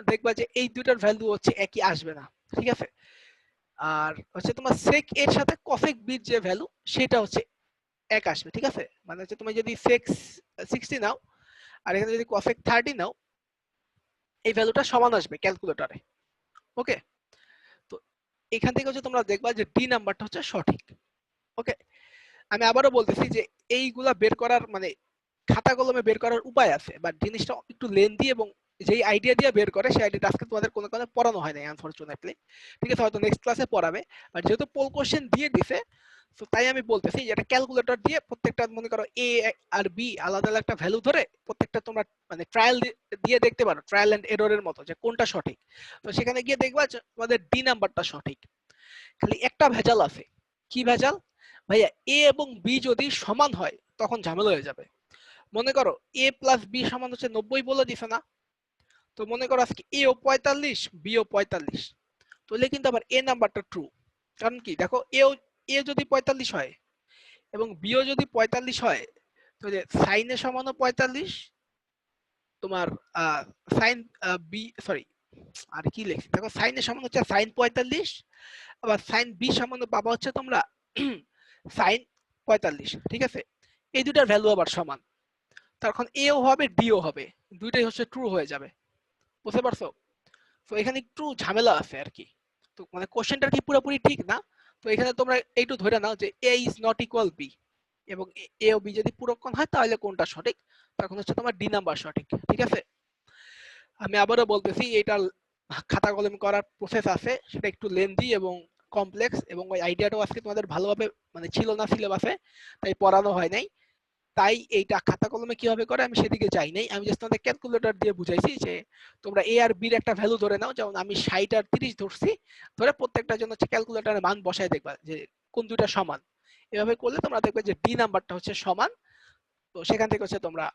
দেখবা যে এই দুইটার ভ্যালু হচ্ছে একই আসবে না, ঠিক আছে। আর হচ্ছে তোমার sec এর সাথে cosec b এর যে ভ্যালু সেটা হচ্ছে এক আসবে, ঠিক আছে। মানে হচ্ছে তুমি যদি sec 60 নাও আর এখানে যদি cosec 30 নাও, এই ভ্যালুটা সমান আসবে ক্যালকুলেটরে। ওকে, তো এখান থেকে হচ্ছে তোমরা দেখবা যে ডি নাম্বারটা হচ্ছে সঠিক। ওকে, আমি আবারও বলতেছি যে এইগুলা বের করার মানে খাতা কলমে বের করার উপায় আছে, বাট জিনিসটা একটু লেন্দি এবং যেই আইডিয়া দিয়ে বের করে সেই আইডিয়াটা আজকে তোমাদের কোনো কারণে পড়ানো হয় না আনফরচুনেটলি, ঠিক আছে, হয়তো নেক্সট ক্লাসে পড়াবে। বাট যেহেতু পোল কোশ্চেন দিয়ে দিছে, তো তাই আমি বলতেছি যে এটা ক্যালকুলেটর দিয়ে প্রত্যেকটা মনে করো এ আর বি আলাদা আলাদা একটা ভ্যালু ধরে প্রত্যেকটা তোমরা মানে ট্রায়াল দিয়ে দেখতে পারো, ট্রায়াল এন্ড এররের মতো, যে কোনটা সঠিক। তো সেখানে গিয়ে দেখবা যে তোমাদের ডি নাম্বারটা সঠিক। খালি একটা ভেজাল আছে, কি ভেজাল ভাইয়া? এ এবং বি যদি সমান হয় তখন ঝামেলা হয়ে যাবে। মনে করো এ প্লাস বি সমান হচ্ছে 90 বলে দিছে না, তো মনে করো আজকে এ ও 45 বি ও 45, তাহলে কিন্তু আবার এ নাম্বারটা ট্রু। কারণ কি দেখো এ যদি 45 হয় এবং বি ও যদি 45 হয়, তাহলে সাইন এ সমানও 45, তোমার সাইন বি সরি আর কি লিখছি দেখো, সাইন এ সমান হচ্ছে সাইন 45, আবার সাইন বি সমান পাবা হচ্ছে তোমরা সাইন 45, ঠিক আছে। এই দুটার ভ্যালু আবার সমান, তখন এও হবে ডিও হবে, দুইটাই হচ্ছে ট্রু হয়ে যাবে, বুঝতে পারছো? তো এখানে একটু ঝামেলা আছে আর কি, তো মানে কোশ্চেনটা কি পুরোপুরি ঠিক না। তো এখানে তোমরা এইটু ধরে নাও যে এ ইজ নট ইকুয়াল বি, এবং এ ও বি যদি পূরক কোণ হয় তাহলে কোনটা সঠিক, তখন হচ্ছে তোমার ডি নাম্বার সঠিক, ঠিক আছে। আমি আবারও বলতেছি এটার খাতা কলম করার প্রসেস আছে, সেটা একটু লেন্দি এবং কমপ্লেক্স, এবং ওই আইডিয়াটাও আজকে তোমাদের ভালোভাবে মানে ছিল না সিলেবাসে, তাই পড়ানো হয় নাই। তাই এইটা খাতা কলমে কিভাবে করে আমি সেদিকে যাই নাই, আমি জাস্ট তোমাদের ক্যালকুলেটর দিয়ে বুঝাইছি যে তোমরা এ আর বির একটা ভ্যালু ধরে নাও, যেমন আমি 60 আর 30 ধরছি, ধরে প্রত্যেকটার জন্য হচ্ছে ক্যালকুলেটরের মান বসায় দেখবা যে কোন দুইটা সমান। এভাবে করলে তোমরা দেখবে যে ডি নাম্বারটা হচ্ছে সমান, তো সেখান থেকে হচ্ছে তোমরা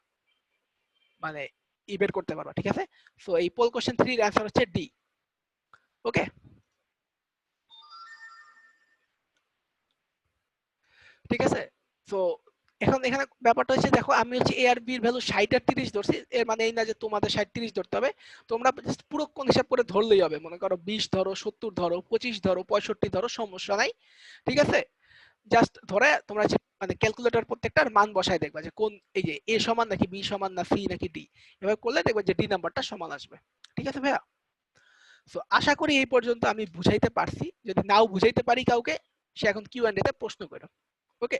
মানে বের করতে পারবা, ঠিক আছে। সো এই পোল কোশ্চেন 3 এর অ্যানসার হচ্ছে ডি। ওকে, ঠিক আছে। সো এখন এখানে ব্যাপারটা হচ্ছে দেখো আমি হচ্ছে এ আর বি এর ভ্যালু 60 আর 30 ধরছি, এর মানে এই না যে তোমাদের 60 30 ধরতে হবে, তোমরা জাস্ট পুরো কোন হিসাব করে ধরলেই হবে, মনে করো 20 ধরো 70 ধরো 25 ধরো 65 ধরো, সমস্যা নাই, ঠিক আছে। জাস্ট ধরে তোমরা মানে ক্যালকুলেটর প্রত্যেকটার মান বসায় দেখবা যে কোন এই যে এ সমান নাকি বি সমান না সি নাকি ডি, এভাবে করলে দেখবা যে ডি নাম্বারটা সমান আসবে, ঠিক আছে ভাইয়া। সো আশা করি এই পর্যন্ত আমি বুঝাইতে পারছি, যদি নাও বুঝাইতে পারি কাউকে সে এখন কিউ&এ তে প্রশ্ন করো। ওকে,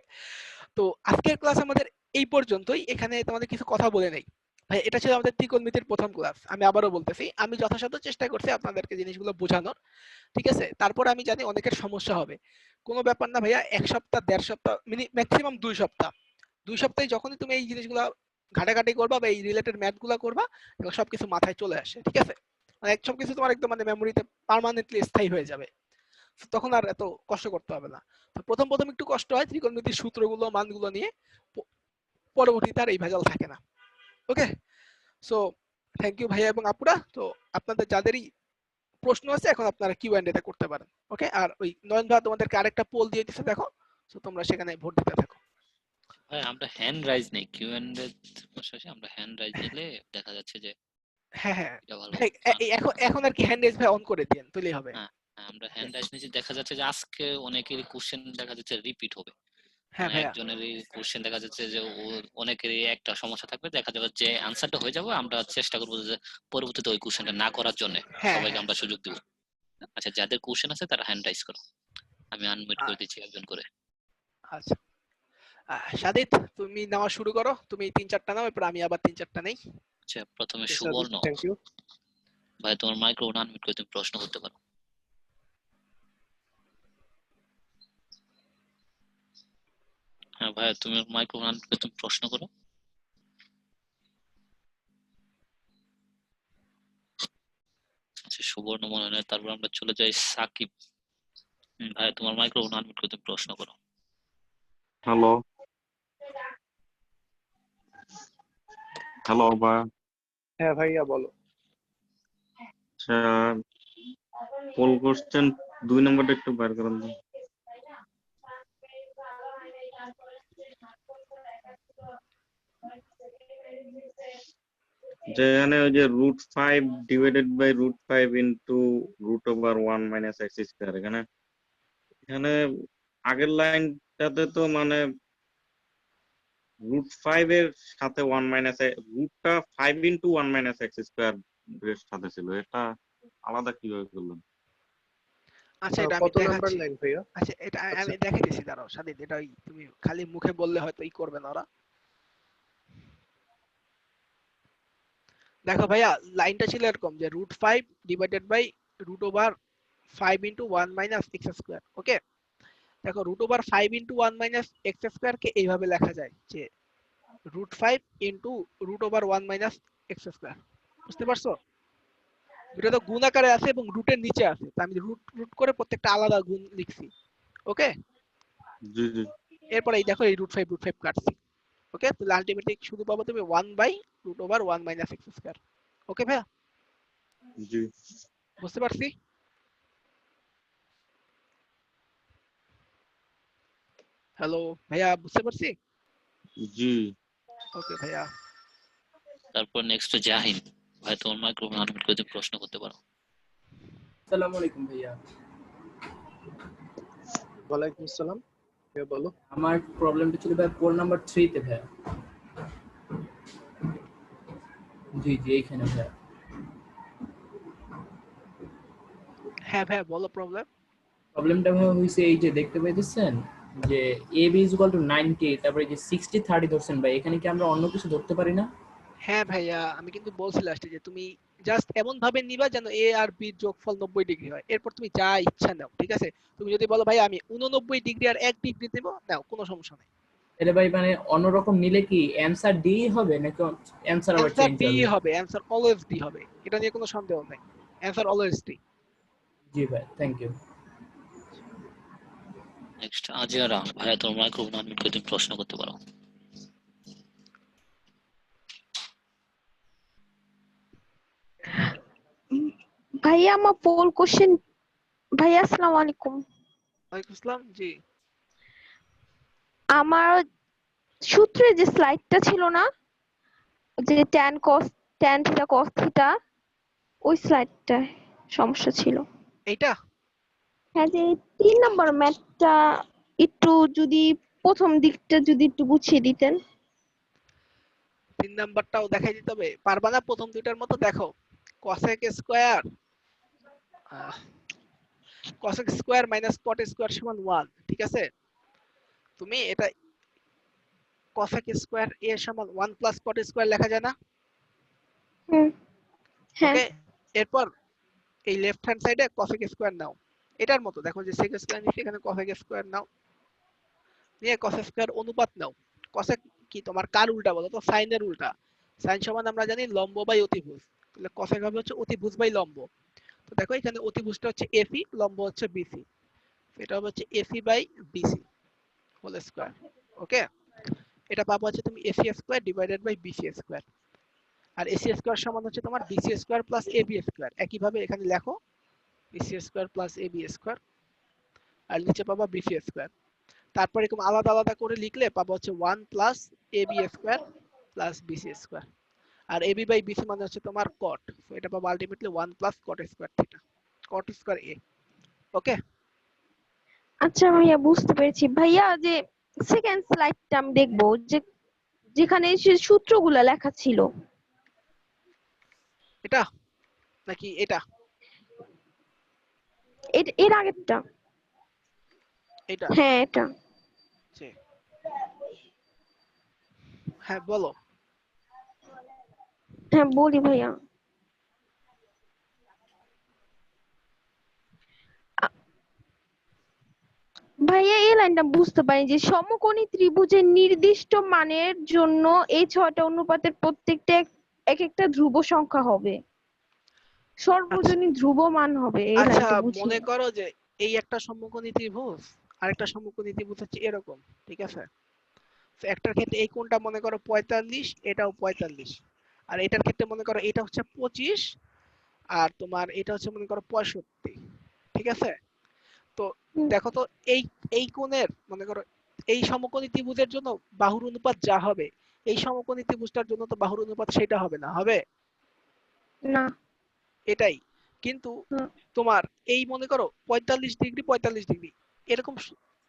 তো আজকের ক্লাস আমাদের এই পর্যন্তই, এখানে তোমাদের কিছু কথা বলে নেই ভাই, এটা ছিল আমাদের ত্রিকোণমিতির প্রথম ক্লাস। আমি আবারও বলতেছি, আমি যথাসাধ্য চেষ্টা করছি আপনাদেরকে জিনিসগুলো বোঝানোর, ঠিক আছে। তারপর আমি জানি অনেকের সমস্যা হবে, কোনো ব্যাপার না ভাইয়া, 1 সপ্তাহ 1.5 সপ্তাহ ম্যাক্সিমাম 2 সপ্তাহ, 2 সপ্তাহে যখনই তুমি এই জিনিসগুলো ঘাটাঘাটি করবা বা এই রিলেটেড ম্যাথগুলো করবা, এগুলো সবকিছু মাথায় চলে আসে, ঠিক আছে। মানে সবকিছু তোমার একদম মানে মেমোরিতে পার্মানেন্টলি স্থায়ী হয়ে যাবে, তখন আর এত কষ্ট করতে হবে না। তো প্রথম প্রথম একটু কষ্ট হয় ত্রিকোণমিতির সূত্রগুলো মানগুলো নিয়ে, পরবর্তীতে আর এই ভেজাল থাকে না। ওকে, সো থ্যাংক ইউ ভাইয়া এবং আপুরা। তো আপনাদের যাদেরই প্রশ্ন আছে এখন আপনারা কিউ&এ টা করতে পারেন। ওকে, আর ওই নয়ন ভাই তোমাদেরকে আরেকটা পোল দিয়ে দিচ্ছে দেখো, তো তোমরা সেখানে ভোট দিতে থাকো। ভাই আমরা হ্যান্ড রাইজ নেই, কিউ&এ শেষে আমরা হ্যান্ড রাইজ নিলে দেখা যাচ্ছে যে হ্যাঁ হ্যাঁ এটা ভালো ভাই, চান্স এখন আছে। এখন আর কি হ্যান্ড রেজ ভাই অন করে দিন, তুলেই হবে। হ্যাঁ হ্যাঁ, আমরা হ্যান্ড রাইজ নিয়েছি, দেখা যাচ্ছে যে আজকে অনেকেরই কোশ্চেন দেখা যাচ্ছে রিপিট হবে, হ্যাঁ মানে ভাইয়া, একজনেরই কোশ্চেন দেখা যাচ্ছে যে অনেকেরই একটা সমস্যা থাকবে, দেখা যাবে যে আনসারটা হয়ে যাবে, আমরা চেষ্টা করবো যে পরবর্তীতে ওই কোশ্চেনটা না করার জন্য হ্যাঁ সবাইকে হ্যাঁ আমরা সুযোগ দিব। আচ্ছা, যাদের কোশ্চেন আছে তারা হ্যান্ড রাইজ করো, আমি আনমিউট করে দিচ্ছি একজন করে। আচ্ছা, সাদিত তুমি নেওয়া শুরু করো, তুমি 3-4টা নাও, এরপর আমি আবার 3-4টা নেই। আচ্ছা, প্রথমে Yes, Sadiq, সুবর্ণ। thank you. ভাই তোমার মাইক্রোফোন আনমিউট করে তুমি প্রশ্ন করতে পারো। হ্যাঁ ভাই, তুমি মাইক্রোফোন আনমিউট করে তুমি প্রশ্ন করো। আচ্ছা, সুবর্ণ মনে হয় না, তারপর আমরা চলে যাই সাকিব। ভাই তোমার মাইক্রোফোন আনমিউট করে তুমি প্রশ্ন করো। হ্যালো হ্যালো বা হ্যাঁ ভাইয়া বলো। আচ্ছা, পোল কোশ্চেন 2 নম্বরটা একটু বার করেন তো। যেখানে ওই যে √5 divided by √5 into √1 minus x square, এখানে এখানে আগের লাইনটাতে তো মানে √5 এর সাথে 1 মাইনাস রুটটা 5 ইন্টু 1 মাইনাস এক্স স্কোয়ার এর সাথে ছিল, এটা আলাদা কিভাবে করলাম? আচ্ছা, এটা আমি কত নাম্বার দেখাচ্ছি। লাইন ভাইয়া? আচ্ছা, এটা আচ্ছা আমি দেখাই দিচ্ছি, দাঁড়াও সাদিত, এটা তুমি খালি মুখে বললে হয়তো ই করবে না ওরা। দেখো ভাইয়া, লাইনটা ছিল এরকম যে √5 divided by √5 into 1 minus x square. Okay, দেখো √5 ইন্টু 1 মাইনাস এক্স স্কোয়ার কে এইভাবে লেখা যায় যে √5 ইন্টু √1 মাইনাস এক্স স্কোয়ার। বুঝতে পারছো? এটা তো গুণ আকারে আছে এবং রুটের নিচে আছে, তো আমি রুট রুট করে প্রত্যেকটা আলাদা গুণ লিখছি। ওকে, জি জি এরপর এই দেখো এই √5 কাটছি। ওকে, তাহলে আলটিমেটলি শুধু পাবো তুমি 1 বাই √1 মাইনাস এক্স স্কোয়ার। ওকে ভাইয়া, জি বুঝতে পারছি? হ্যালো ভাইয়া, বুঝতে পারছি? জি ওকে ভাইয়া। তারপর নেক্সট জাহিন। ভাই তোমার মাইক্রোফোন আনমিউট করে তুমি প্রশ্ন করতে পারো। আসসালামু আলাইকুম ভাইয়া। ওয়ালাইকুম আসসালাম ভাইয়া বলো। আমার প্রবলেমটা ছিল ভাই পোল নাম্বার 3 তে ভাইয়া। জি জি, এইখানে ভাইয়া। হ্যাঁ ভাইয়া বলো প্রবলেম। প্রবলেমটা ভাইয়া হইছে এই যে দেখতে পাইতেছেন যে ab = 90, তারপরে যে 60 30 ধরছেন ভাই, এখানে কি আমরা অন্য কিছু ধরতে পারি না? হ্যাঁ ভাইয়া, আমি কিন্তু বলছি লাস্টে যে তুমি জাস্ট এমন ভাবে নিবা যেন এ আর বি যোগফল 90 ডিগ্রি হয়, এরপর তুমি যা ইচ্ছা নাও, ঠিক আছে। তুমি যদি বলো ভাই আমি 89 ডিগ্রি আর 1 ডিগ্রি দেব, নাও, কোনো সমস্যা নেই। এটা ভাই মানে অন্যরকম নিলে কি অ্যানসার ডি হবে নাকি অ্যানসার আবার অ্যান্সার চেঞ্জ ডি হবে? হবে, অ্যান্সার অলওয়েজ ডি হবে, এটা নিয়ে কোনো সন্দেহ নেই, অ্যান্সার অলওয়েজ ডি। জি ভাই, থ্যাংক ইউ। নেক্সট আজিয়ারা। ভাই তোমার মাইক্রোফোন আনমিউট করে তুমি প্রশ্ন করতে পারো। ভাইয়া আমার পোল কোশ্চেন। ভাইয়া আসসালামু আলাইকুম। ওয়ালাইকুম আসসালাম। জি, আমার সূত্রে যে স্লাইডটা ছিল না, যে tan থিটা cos থিটা, ওই স্লাইডটা সমস্যা ছিল। এইটা হ্যাঁ, যে 3 নম্বর ম্যাথটা একটু যদি প্রথম দিকটা যদি একটু বুঝিয়ে দিতেন। 3 নাম্বারটাও দেখাই দিতে হবে, পারবা না? প্রথম দুইটার মতো দেখো, cosec square cosec square minus cot square সমান 1, ঠিক আছে? তুমি এটা cosec স্কয়ার a সমান 1 প্লাস cot স্কয়ার লেখা যায় না? হুম, হ্যাঁ। ওকে, এরপর এই লেফট হ্যান্ড সাইডে cosec স্কয়ার নাও, এটার মতো দেখো যে sec স্কয়ার নিচে এখানে cosec স্কয়ার নাও, নিয়ে cos স্কয়ার অনুপাত নাও। cosec কি তোমার কার উল্টা বলো তো? সাইনের উল্টা। সাইন সমান আমরা জানি লম্ব বাই অতিভুজ, তাহলে cosec হবে হচ্ছে অতিভুজ বাই লম্ব। তো দেখো এখানে অতিভুজটা হচ্ছে এসি, লম্ব হচ্ছে বিসি, এটা হবে হচ্ছে AC by BC whole square. Okay, এটা পাবো হচ্ছে তুমি AC square divided by BC square, আর এসি স্কয়ার সমান হচ্ছে তোমার BC square plus AB square. একইভাবে এখানে লেখো BC square plus AB square, আর নিচে পাবা বিসি স্কয়ার। তারপর এরকম আলাদা আলাদা করে লিখলে পাবো হচ্ছে 1 plus AB square plus BC square, আর এবি বাই বিসি মানে হচ্ছে তোমার cot, সো এটা পাবো ultimately 1 plus cot square theta, cot square A. Okay, আচ্ছা ভাইয়া, বুঝতে পেরেছি। ভাইয়া, যে সেকেন্ড স্লাইডটা আমি দেখবো, যে যেখানে সে সূত্রগুলা লেখা ছিল। এটা নাকি এটা? এর আগেরটা। এটা হ্যাঁ, এটা। জি, হ্যাঁ বলো। হ্যাঁ, বলি ভাইয়া। আ- ভাইয়া, এই লাইনটা বুঝতে পারি যে সমকোণী ত্রিভুজের নির্দিষ্ট মানের জন্য এই 6টা অনুপাতের প্রত্যেকটা এক একটা ধ্রুব সংখ্যা হবে, আচ্ছা সর্বজনীন ধ্রুব মান হবে। এই আচ্ছা, লাইনটা বুঝি। মনে করো যে এই একটা সমকোণী ত্রিভুজ, আরেকটা সমকোণী ত্রিভুজ হচ্ছে এরকম, ঠিক আছে? তো একটার ক্ষেত্রে এই কোণটা মনে করো 45, এটাও 45, আর এটার ক্ষেত্রে মনে করো এটা হচ্ছে 25, আর তোমার এটা হচ্ছে মনে করো 65, ঠিক আছে? তো হুম, দেখো তো, এই এই কোণের মনে করো এই সমকোণী ত্রিভুজের জন্য বাহুর অনুপাত যা হবে, এই সমকোণী ত্রিভুজটার জন্য তো বাহুর অনুপাত সেটা হবে না, হবে? না। এটাই কিন্তু হুম, তোমার এই মনে করো 45 ডিগ্রি 45 ডিগ্রি এরকম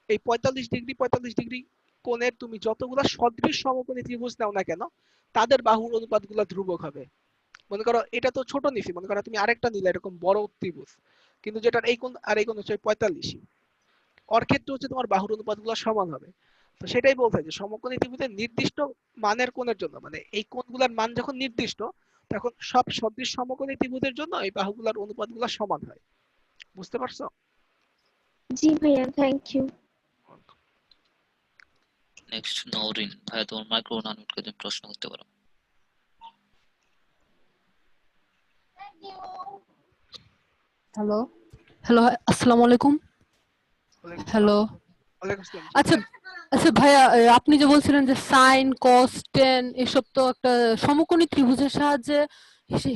এই 45 ডিগ্রি 45 ডিগ্রি কোণের তুমি যতগুলা সদৃশ সমকোণী ত্রিভুজ নাও না কেন, তাদের বাহুর অনুপাতগুলো ধ্রুবক হবে। মনে করো এটা তো ছোট নিছি, মনে করো তুমি আরেকটা নিলে এরকম বড় ত্রিভুজ, কিন্তু যেটার এই কোণ আর এই কোণ হচ্ছে 45, ওর ক্ষেত্রে হচ্ছে তোমার বাহুর অনুপাতগুলো সমান হবে। তো সেটাই বলতে যে সমকোণী ত্রিভুজের নির্দিষ্ট মানের কোণের জন্য, মানে এই কোণগুলোর মান যখন নির্দিষ্ট, তখন সব সদৃশ সমকোণী ত্রিভুজের জন্য এই বাহুগুলোর অনুপাতগুলো সমান হয়। বুঝতে পারছো? জি ভাইয়া, থ্যাংক ইউ। নেক্সট নওরিন ভাইয়া, তোমার মাইক্রোফোন আনমিউট করে তুমি প্রশ্ন করতে পারো। হ্যালো হ্যালো, আসসালামু আলাইকুম। ওয়ালাইকুম সালাম। হ্যালো। ওয়ালাইকুম আসসালাম, জি আচ্ছা বলেন। আচ্ছা ভাইয়া, আপনি যে বলছিলেন যে সাইন কস টেন এসব তো একটা সমকোণী ত্রিভুজের সাহায্যে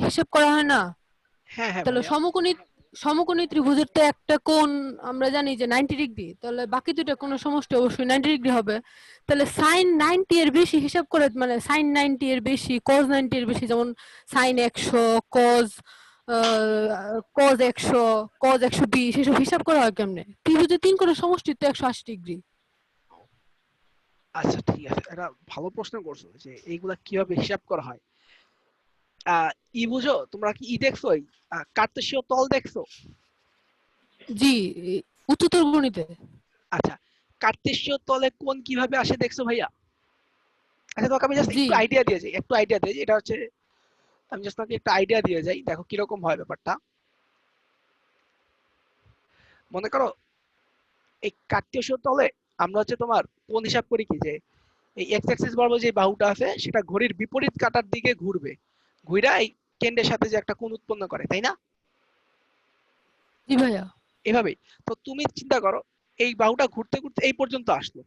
হিসেব করা হয় না? হ্যাঁ হ্যাঁ তাহলে ভাইয়া, সমকোণী ত্রিভুজের তো একটা কোণ আমরা জানি যে 90 ডিগ্রি, তাহলে বাকি দুটো কোণের সমষ্টি অবশ্যই 90 ডিগ্রি হবে। তাহলে সাইন 90 এর বেশি হিসাব করে, মানে সাইন 90 এর বেশি, কজ 90 এর বেশি, যেমন সাইন 100, কজ কজ 100, কজ 120, এসব হিসাব করা হয় কেমনে? ত্রিভুজের তিন কোণের সমষ্টি তো 180 ডিগ্রি। আচ্ছা ঠিক আছে, এটা ভালো প্রশ্ন করছো যে এইগুলা কিভাবে হিসাব করা হয়। ই বুঝো তোমরা, কি ই দেখছো? কার্তেশীয় তল দেখছো? জি, উচ্চতর গণিতে। আচ্ছা, কার্তেশীয় তলে কোণ কিভাবে আসে দেখছো ভাইয়া? আচ্ছা তোমাকে আমি জাস্ট জি একটু আইডিয়া দিয়ে যাই, একটু আইডিয়া দিয়ে যাই। এটা হচ্ছে আমি জাস্ট তোমাকে একটা আইডিয়া দিয়ে যাই, দেখো কিরকম হয় ব্যাপারটা। মনে করো এই কার্তেশীয় তলে আমরা হচ্ছে তোমার কোণ হিসাব করি কি, যে এই এক্স অ্যাক্সিস বরাবর যে বাহুটা আছে সেটা ঘড়ির বিপরীত কাঁটার দিকে ঘুরবে, ঘুরা এই কেন্দ্রের সাথে যে একটা কোণ উৎপন্ন করে, তাই না? জি ভাইয়া। এভাবেই। তো তুমি চিন্তা করো এই বাহুটা ঘুরতে ঘুরতে এই পর্যন্ত আসলো,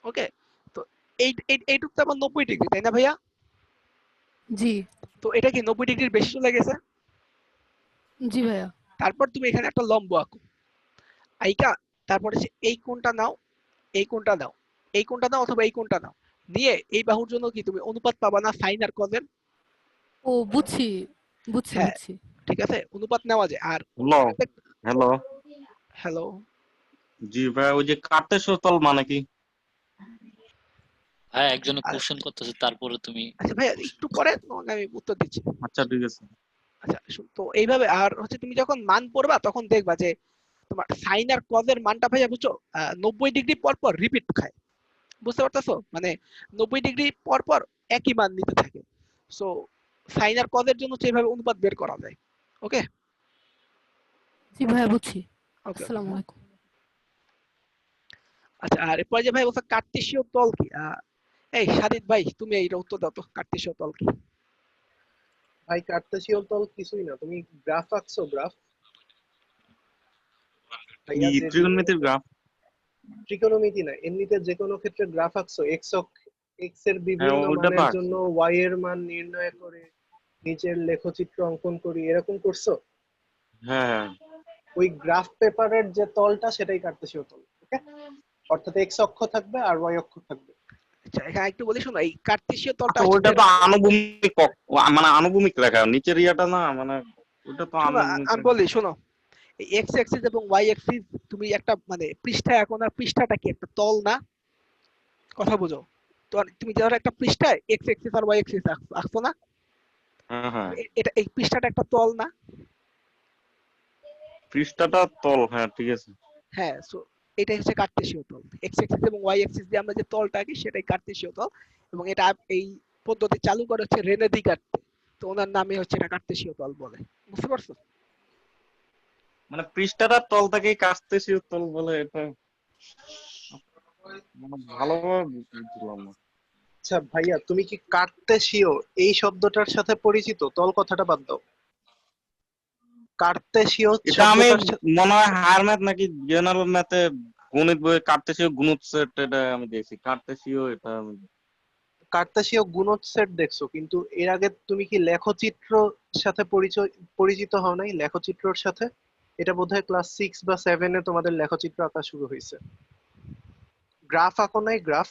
ওকে? তো এইটুক তো আবার 90 ডিগ্রি, তাই না ভাইয়া? জি তো এটা কি 90 ডিগ্রির বেশি চলে গেছে? জি ভাইয়া। তারপর তুমি এখানে একটা লম্ব আঁকো, আইকা তারপরে এই কোণটা নাও, এই কোণটা নাও, এই কোণটা নাও অথবা এই কোণটা নাও, নিয়ে এই বাহুর জন্য কি তুমি অনুপাত পাবা না সাইন আর কজের? ও বুঝছি বুঝছি হ্যাঁ বুঝছি। ঠিক আছে, অনুপাত নেওয়া যায়। আর হ্যালো হ্যালো হ্যালো, জি ভাই, ওই যে কার্তেশীয় তল মানে কি? হ্যাঁ, একজনে কোশ্চেন করতেছে, তারপরে তুমি আচ্ছা ভাই একটু পরে তোমাকে আমি উত্তর দিচ্ছি। আচ্ছা ঠিক আছে। আচ্ছা তো এইভাবে আর হচ্ছে তুমি যখন মান পড়বা তখন দেখবা যে তোমার সাইন আর কজের মানটা ভাইয়া বুঝছো 90 ডিগ্রি পর পর রিপিট খায়, বুঝতে পারতেছো? মানে 90 ডিগ্রি পর পর একই মান নিতে থাকে। সো সাইন আর কজের জন্য হচ্ছে এইভাবে অনুপাত বের করা যায়। ওকে জি ভাইয়া বুঝছি। ওকে আসসালামু আলাইকুম। আচ্ছা, আর এরপরে যে ভাই বলছে কার্তেশীয় তল কি, এই সাদিত ভাই তুমি এইটা উত্তর দাও তো, কার্তেশীয় তল কি? ভাই কার্তেশীয় তল কিছুই না, তুমি গ্রাফ আঁকছো, গ্রাফ ভাইয়া যে ত্রিকোণমিতির গ্রাফ। ত্রিকোণমিতি না, এমনিতে যে কোনো ক্ষেত্রে গ্রাফ আঁকছো, এক্স এর হ্যাঁ বিভিন্ন ওটা তো মানের আঁকছি। জন্য ওয়াই এর মান নির্ণয় করে নিচের লেখচিত্র অঙ্কন করি, এরকম করছো। হ্যাঁ হ্যাঁ। ওই গ্রাফ পেপারের যে তলটা সেটাই কার্তেশীয় তল। ওকে, অর্থাৎ এক্স অক্ষ থাকবে আর ওয়াই অক্ষ থাকবে। আচ্ছা এখানে একটু বলি শোনো, এই কার্তেশীয় তলটা আচ্ছা ওইটা আসলে তো আনুভূমিক মানে আনুভূমিক রেখা, নিচের ইয়াটা না, মানে ওইটা তো শোনো আনুভূমিক আমি রেখা। বলি শোনো, এই এক্স অ্যাক্সিস এবং ওয়াই অ্যাক্সিস তুমি একটা মানে পৃষ্ঠায় এখন আর পৃষ্ঠাটা কি একটা তল না? কথা বুঝো তো, তুমি ধরো একটা পৃষ্ঠায় এক্স অ্যাক্সিস আর ওয়াই অ্যাক্সিস আঁকছো না, হ্যাঁ হ্যাঁ, এটা এই পৃষ্ঠাটা একটা তল না? পৃষ্ঠাটা তল, হ্যাঁ ঠিক আছে। হ্যাঁ, সো এটাই হচ্ছে কার্তেশীয় তল। এক্স অ্যাক্সিস এবং ওয়াই অ্যাক্সিস দিয়ে আমরা যে তলটা আঁকি সেটাই কার্তেশীয় তল। এবং এটা এই পদ্ধতি চালু করে হচ্ছে রেনে দিকার্তে, তো ওনার নামে হচ্ছে এটা কার্তেশীয় তল বলে। বুঝতে পারছো? মানে পৃষ্ঠাটার তল থেকেই কার্তেশীয় তল বলে, এটা মানে ভালোভাবে বুঝলাম না। আচ্ছা ভাইয়া, তুমি কি কার্তেশীয় এই শব্দটার সাথে পরিচিত? তল কথাটা বাদ দাও, কার্তেশীয় এটা আমি শব্দটার সাথে। মনে হয় হায়ার ম্যাথ নাকি জেনারেল ম্যাথে গণিত বইয়ে কার্তেশীয় গুণক সেট এটা আমি দেখছি, কার্তেশীয় এটা আমি। কার্তেশীয় গুণজ সেট দেখছো, কিন্তু এর আগে তুমি কি লেখচিত্র সাথে পরিচিত হও নাই? লেখচিত্রর সাথে এটা বোধহয় ক্লাস 6 বা 7-এ তোমাদের লেখচিত্র আঁকা শুরু হয়েছে। গ্রাফ আঁকো নাই? গ্রাফ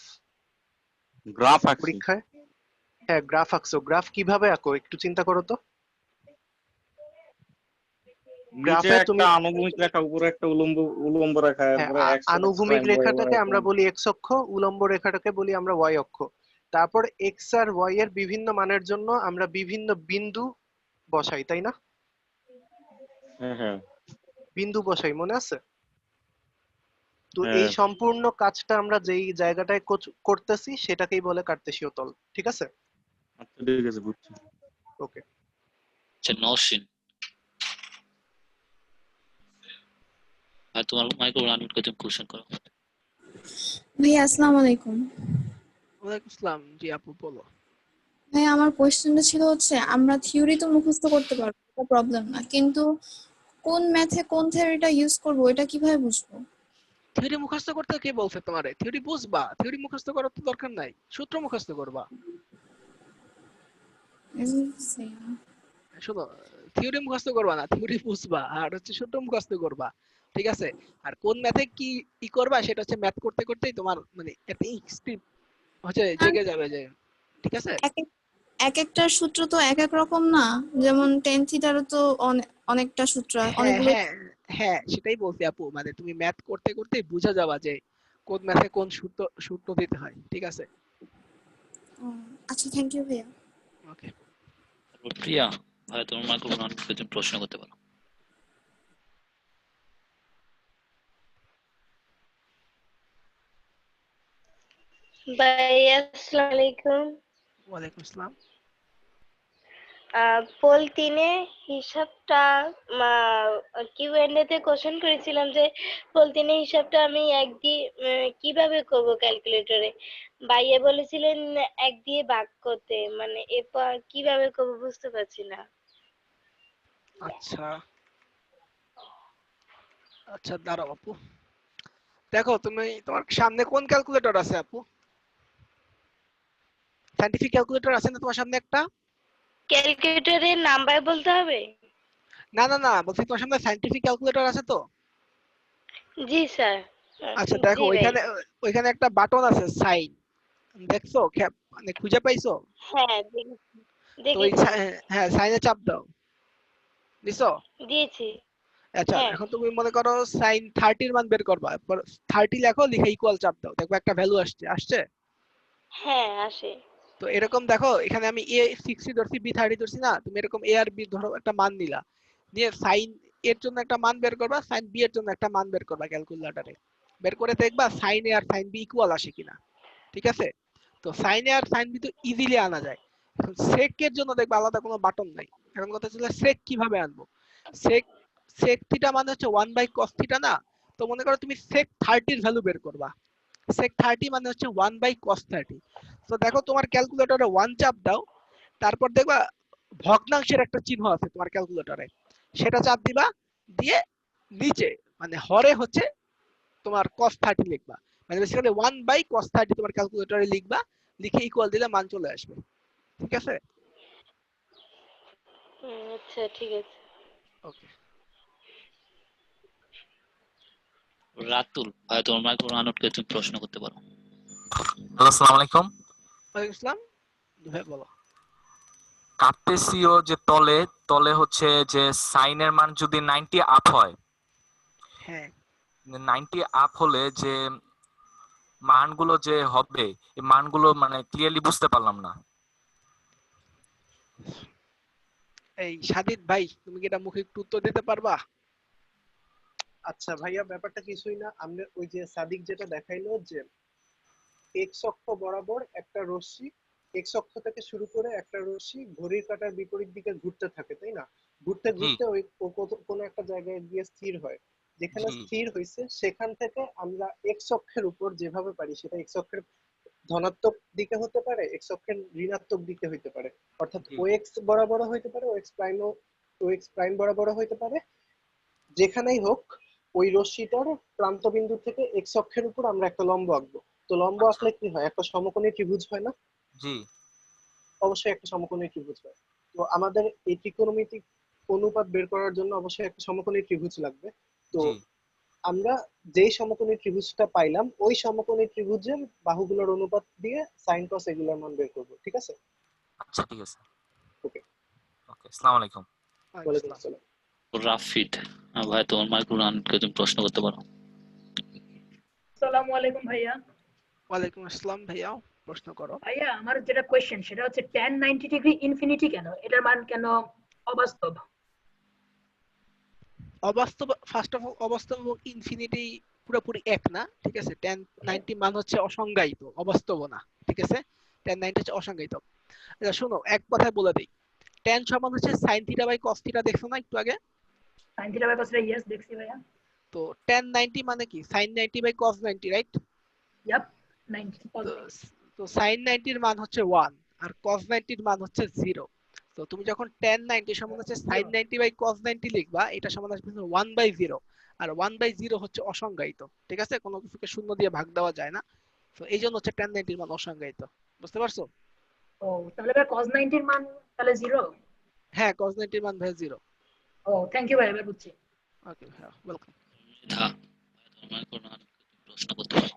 গ্রাফ আঁকছি। পরীক্ষায়, হ্যাঁ গ্রাফ আঁকছো। গ্রাফ কিভাবে আঁকো একটু চিন্তা করো তো। নিচে গ্রাফে তুমি একটা আনুভূমিক রেখা, উপরে একটা উলম্ব উলম্ব রেখা, হ্যাঁ, এরপরে এক্স এক্স আনুভূমিক প্রাইম ওয়াই ওয়াই রেখাটাকে আমরা প্রাইম। বলি এক্স অক্ষ, উলম্ব রেখাটাকে বলি আমরা ওয়াই অক্ষ। তারপর এক্স আর ওয়াই এর বিভিন্ন মানের জন্য আমরা বিভিন্ন বিন্দু বসাই, তাই না? হ্যাঁ হ্যাঁ বিন্দু বসাই, মনে আছে? তো এই হ্যাঁ। সম্পূর্ণ কাজটা আমরা যেই জায়গাটায় করতেছি সেটাকেই বলে কার্তেশীয় তল। ঠিক আছে, আচ্ছা ঠিক আছে, বুঝছি। ওকে। হচ্ছে নওশিন। আর তোমার মাইক্রো আনমিউট করে তুমি কোশ্চেন করো। ভাইয়া আসসালামু আলাইকুম। ওয়ালাইকুম আসসালাম। জি আপু বলো। ভাইয়া আমার কোয়েশ্চেনটা ছিল হচ্ছে, আমরা থিওরি তো মুখস্থ করতে পারবো, এটা প্রবলেম না, কিন্তু কোন ম্যাথে কোন থিওরিটা ইউজ করব এটা কিভাবে বুঝবো? থিওরি মুখস্থ করতে কে বলছে তোমারে? থিওরি বুঝবা, থিওরি মুখস্থ করার তো দরকার নাই, সূত্র মুখস্থ করবা। শোনো, থিওরি মুখস্থ করবা না, থিওরি বুঝবা আর হচ্ছে সূত্র মুখস্থ করবা। ঠিক আছে? আর কোন ম্যাথে কি ই করবা সেটা হচ্ছে ম্যাথ করতে করতেই তোমার মানে একটা ইনস্টিংক্ট হচ্ছে জেগে যাবে যে। ঠিক আছে? এক এক একটা সূত্র তো এক এক রকম না, যেমন টেন থিটারও তো অনেকটা সূত্র, হ্যাঁ অনেকগুলো। হ্যাঁ হ্যাঁ, সেটাই বলছি আপু, মানে তুমি ম্যাথ করতে করতেই বুঝা যাবা যে কোন ম্যাথে কোন সূত্র সূত্র দিতে হয়। ঠিক আছে? আচ্ছা, থ্যাংক ইউ ভাইয়া। ওকে। তারপর প্রিয়া, ভাই তোমার মাইক্রো আনমিউট করে তুমি প্রশ্ন করতে পারো। ভাইয়া আসসালামু আলাইকুম। ওয়ালাইকুম আসসালাম। পোল 3-এ হিসাবটা কিউএনএ তে কোশ্চেন করেছিলাম যে পোল 3-এ হিসাবটা আমি এক দিয়ে কিভাবে করব ক্যালকুলেটরে। ভাইয়া বলেছিলেন এক দিয়ে ভাগ করতে, মানে এরপর কিভাবে করব বুঝতে পারছি না। আচ্ছা আচ্ছা দাঁড়াও আপু, দেখো তুমি তোমার সামনে কোন ক্যালকুলেটর আছে আপু? সায়েন্টিফিক ক্যালকুলেটর আছে না তোমার সামনে একটা? ক্যালকুলেটরের নাম্বার বলতে হবে? না না না, বলছি তোমার সামনে সায়েন্টিফিক ক্যালকুলেটর আছে তো? জি স্যার। আচ্ছা দেখো, জি ভাই। ওইখানে ওইখানে একটা বাটন আছে সাইন, দেখছো মানে খুঁজে পাইছো? হ্যাঁ তো ওই দেখেছি। হ্যাঁ সাইনে চাপ দাও। দিছো? দিয়েছি। আচ্ছা হ্যাঁ এখন তুমি মনে করো সাইন 30 এর মান বের করবা, 30 লেখো, লিখে ইকুয়াল চাপ দাও, দেখো একটা ভ্যালু আসছে। হ্যাঁ আসে। তো এরকম দেখো এখানে আমি a 60 ধরছি, b 30 ধরছি না, তুমি এরকম a আর b ধরো একটা মান নিলা, নিয়ে সাইন এর জন্য একটা মান বের করবা, সাইন b এর জন্য একটা মান বের করবা ক্যালকুলেটরে, বের করে দেখবা সাইন a আর সাইন b ইকুয়াল আসে কিনা। ঠিক আছে? তো সাইন a আর সাইন b তো ইজিলি আনা যায়। এখন সেক এর জন্য দেখবা আলাদা কোনো বাটন নাই। এখন কথা হচ্ছে সেক কিভাবে আনবো? সেক সেক থিটা মানে হচ্ছে 1 বাই cos থিটা না? তো মনে করো তুমি সেক 30 এর ভ্যালু বের করবা, sec 30 মানে হচ্ছে 1 বাই cos 30। তো দেখো তোমার ক্যালকুলেটরে 1 চাপ দাও, তারপর দেখবা ভগ্নাংশের একটা চিহ্ন আছে তোমার ক্যালকুলেটরে, সেটা চাপ দিবা, দিয়ে নিচে মানে হরে হচ্ছে তোমার cos 30 লিখবা, মানে বেসিক্যালি 1 বাই cos 30 তোমার ক্যালকুলেটরে লিখবা, লিখে ইকুয়াল দিলে মান চলে আসবে। ঠিক আছে? আচ্ছা ঠিক আছে। ওকে। রাতুল ভাই তোমার মাইক্রো আনটকে তুমি প্রশ্ন করতে পারো। হ্যালো, আসসালামু আলাইকুম। ওয়ালাইকুম আসসালাম। ভাই বলো। কার্তেসীয় যে তলে তলে হচ্ছে যে সাইনের মান যদি 90 আপ হয়, হ্যাঁ 90 আপ হলে যে মানগুলো যে হবে, এই মানগুলো মানে ক্লিয়ারলি বুঝতে পারলাম না। এই সাদিদ ভাই তুমি কি এটা মুখে একটু উত্তর দিতে পারবা? আচ্ছা ভাইয়া, ব্যাপারটা কিছুই না। আমরা ওই যে সাদিক যেটা দেখাইলো যে এক্স অক্ষ বরাবর একটা রশ্মি, এক্স অক্ষ থেকে শুরু করে একটা রশ্মি ঘড়ির কাঁটার বিপরীত দিকে ঘুরতে থাকে, তাই না? ঘুরতে জি ঘুরতে ওই কোনো একটা জায়গায় গিয়ে স্থির হয়। যেখানে জি স্থির হয়েছে সেখান থেকে আমরা এক্স অক্ষের উপর যেভাবে পারি, সেটা এক্স অক্ষের ধনাত্মক দিকে হতে পারে, এক্স অক্ষের ঋণাত্মক দিকে হইতে পারে। অর্থাৎ জি ও এক্স বরাবরও হইতে পারে, ও এক্স প্রাইম বরাবরও হইতে পারে। যেখানেই হোক ওই রশ্মিটার প্রান্ত বিন্দু থেকে এক্স অক্ষের উপর আমরা একটা লম্ব আঁকবো। তো লম্ব আচ্ছা আঁকলে কি হয়? একটা সমকোণী ত্রিভুজ হয় না? জি অবশ্যই একটা সমকোণী ত্রিভুজ হয়। তো আমাদের এই ত্রিকোণমিতিক অনুপাত বের করার জন্য অবশ্যই একটা সমকোণী ত্রিভুজ লাগবে। তো জি আমরা যেই সমকোণী ত্রিভুজটা পাইলাম, ওই সমকোণী ত্রিভুজের বাহুগুলোর অনুপাত দিয়ে সাইন কস এগুলোর মান বের করবো। ঠিক আছে? আচ্ছা ঠিক আছে। ওকে। ওকে, আসসালামু আলাইকুম। ওয়ালাইকুম ওয়ালাইকুম আসসালাম। আসসালাম। রাফিদ ভাই তোমার মাইক্রো আনটকে তুমি প্রশ্ন করতে পারো। আসসালামু আলাইকুম ভাইয়া। ওয়ালাইকুম আসসালাম ভাইয়া, প্রশ্ন করো। ভাইয়া আমার যেটা কোয়েশ্চেন সেটা হচ্ছে tan 90 ডিগ্রি ইনফিনিটি কেন? এটার মান কেন অবাস্তব? অবাস্তব, ফার্স্ট অফ অল অবাস্তব এবং ইনফিনিটি পুরোপুরি এক না। ঠিক আছে? tan 90 মান হচ্ছে অসংজ্ঞায়িত, অবাস্তব না। ঠিক আছে? tan 90 হচ্ছে অসংজ্ঞায়িত। আচ্ছা শোনো, এক কথায় বলে দেই, tan সমান হচ্ছে sin theta by cos theta, দেখছো না একটু আগে? sin theta by cos theta, yes দেখছি ভাইয়া। তো tan 90 মানে কি? sin 90 by cos 90, right? Yup 90 cos তো 90। তো sin 90 এর মান হচ্ছে 1 আর cos 90 এর মান হচ্ছে 0। তো তুমি যখন tan 90 সমান হচ্ছে sin 90 বাই cos 90 লিখবা, এটা সমান আসবে 1 বাই 0, আর 1 বাই 0 হচ্ছে অসংজ্ঞায়িত। ঠিক আছে? কোনো কিছুকে শূন্য দিয়ে ভাগ দেওয়া যায় না। তো এই জন্য হচ্ছে tan 90 এর মান অসংজ্ঞায়িত। বুঝতে পারছো? ও তাহলে ভাই cos 90 এর মান তাহলে 0? হ্যাঁ cos 90 এর মান ভাই 0। ও থ্যাংক ইউ ভাই, এবার বুঝছি। ওকে হ্যাঁ ওয়েলকাম। মেধা তোমার মাইক্রো আনটকে তুমি প্রশ্ন করতে পারো।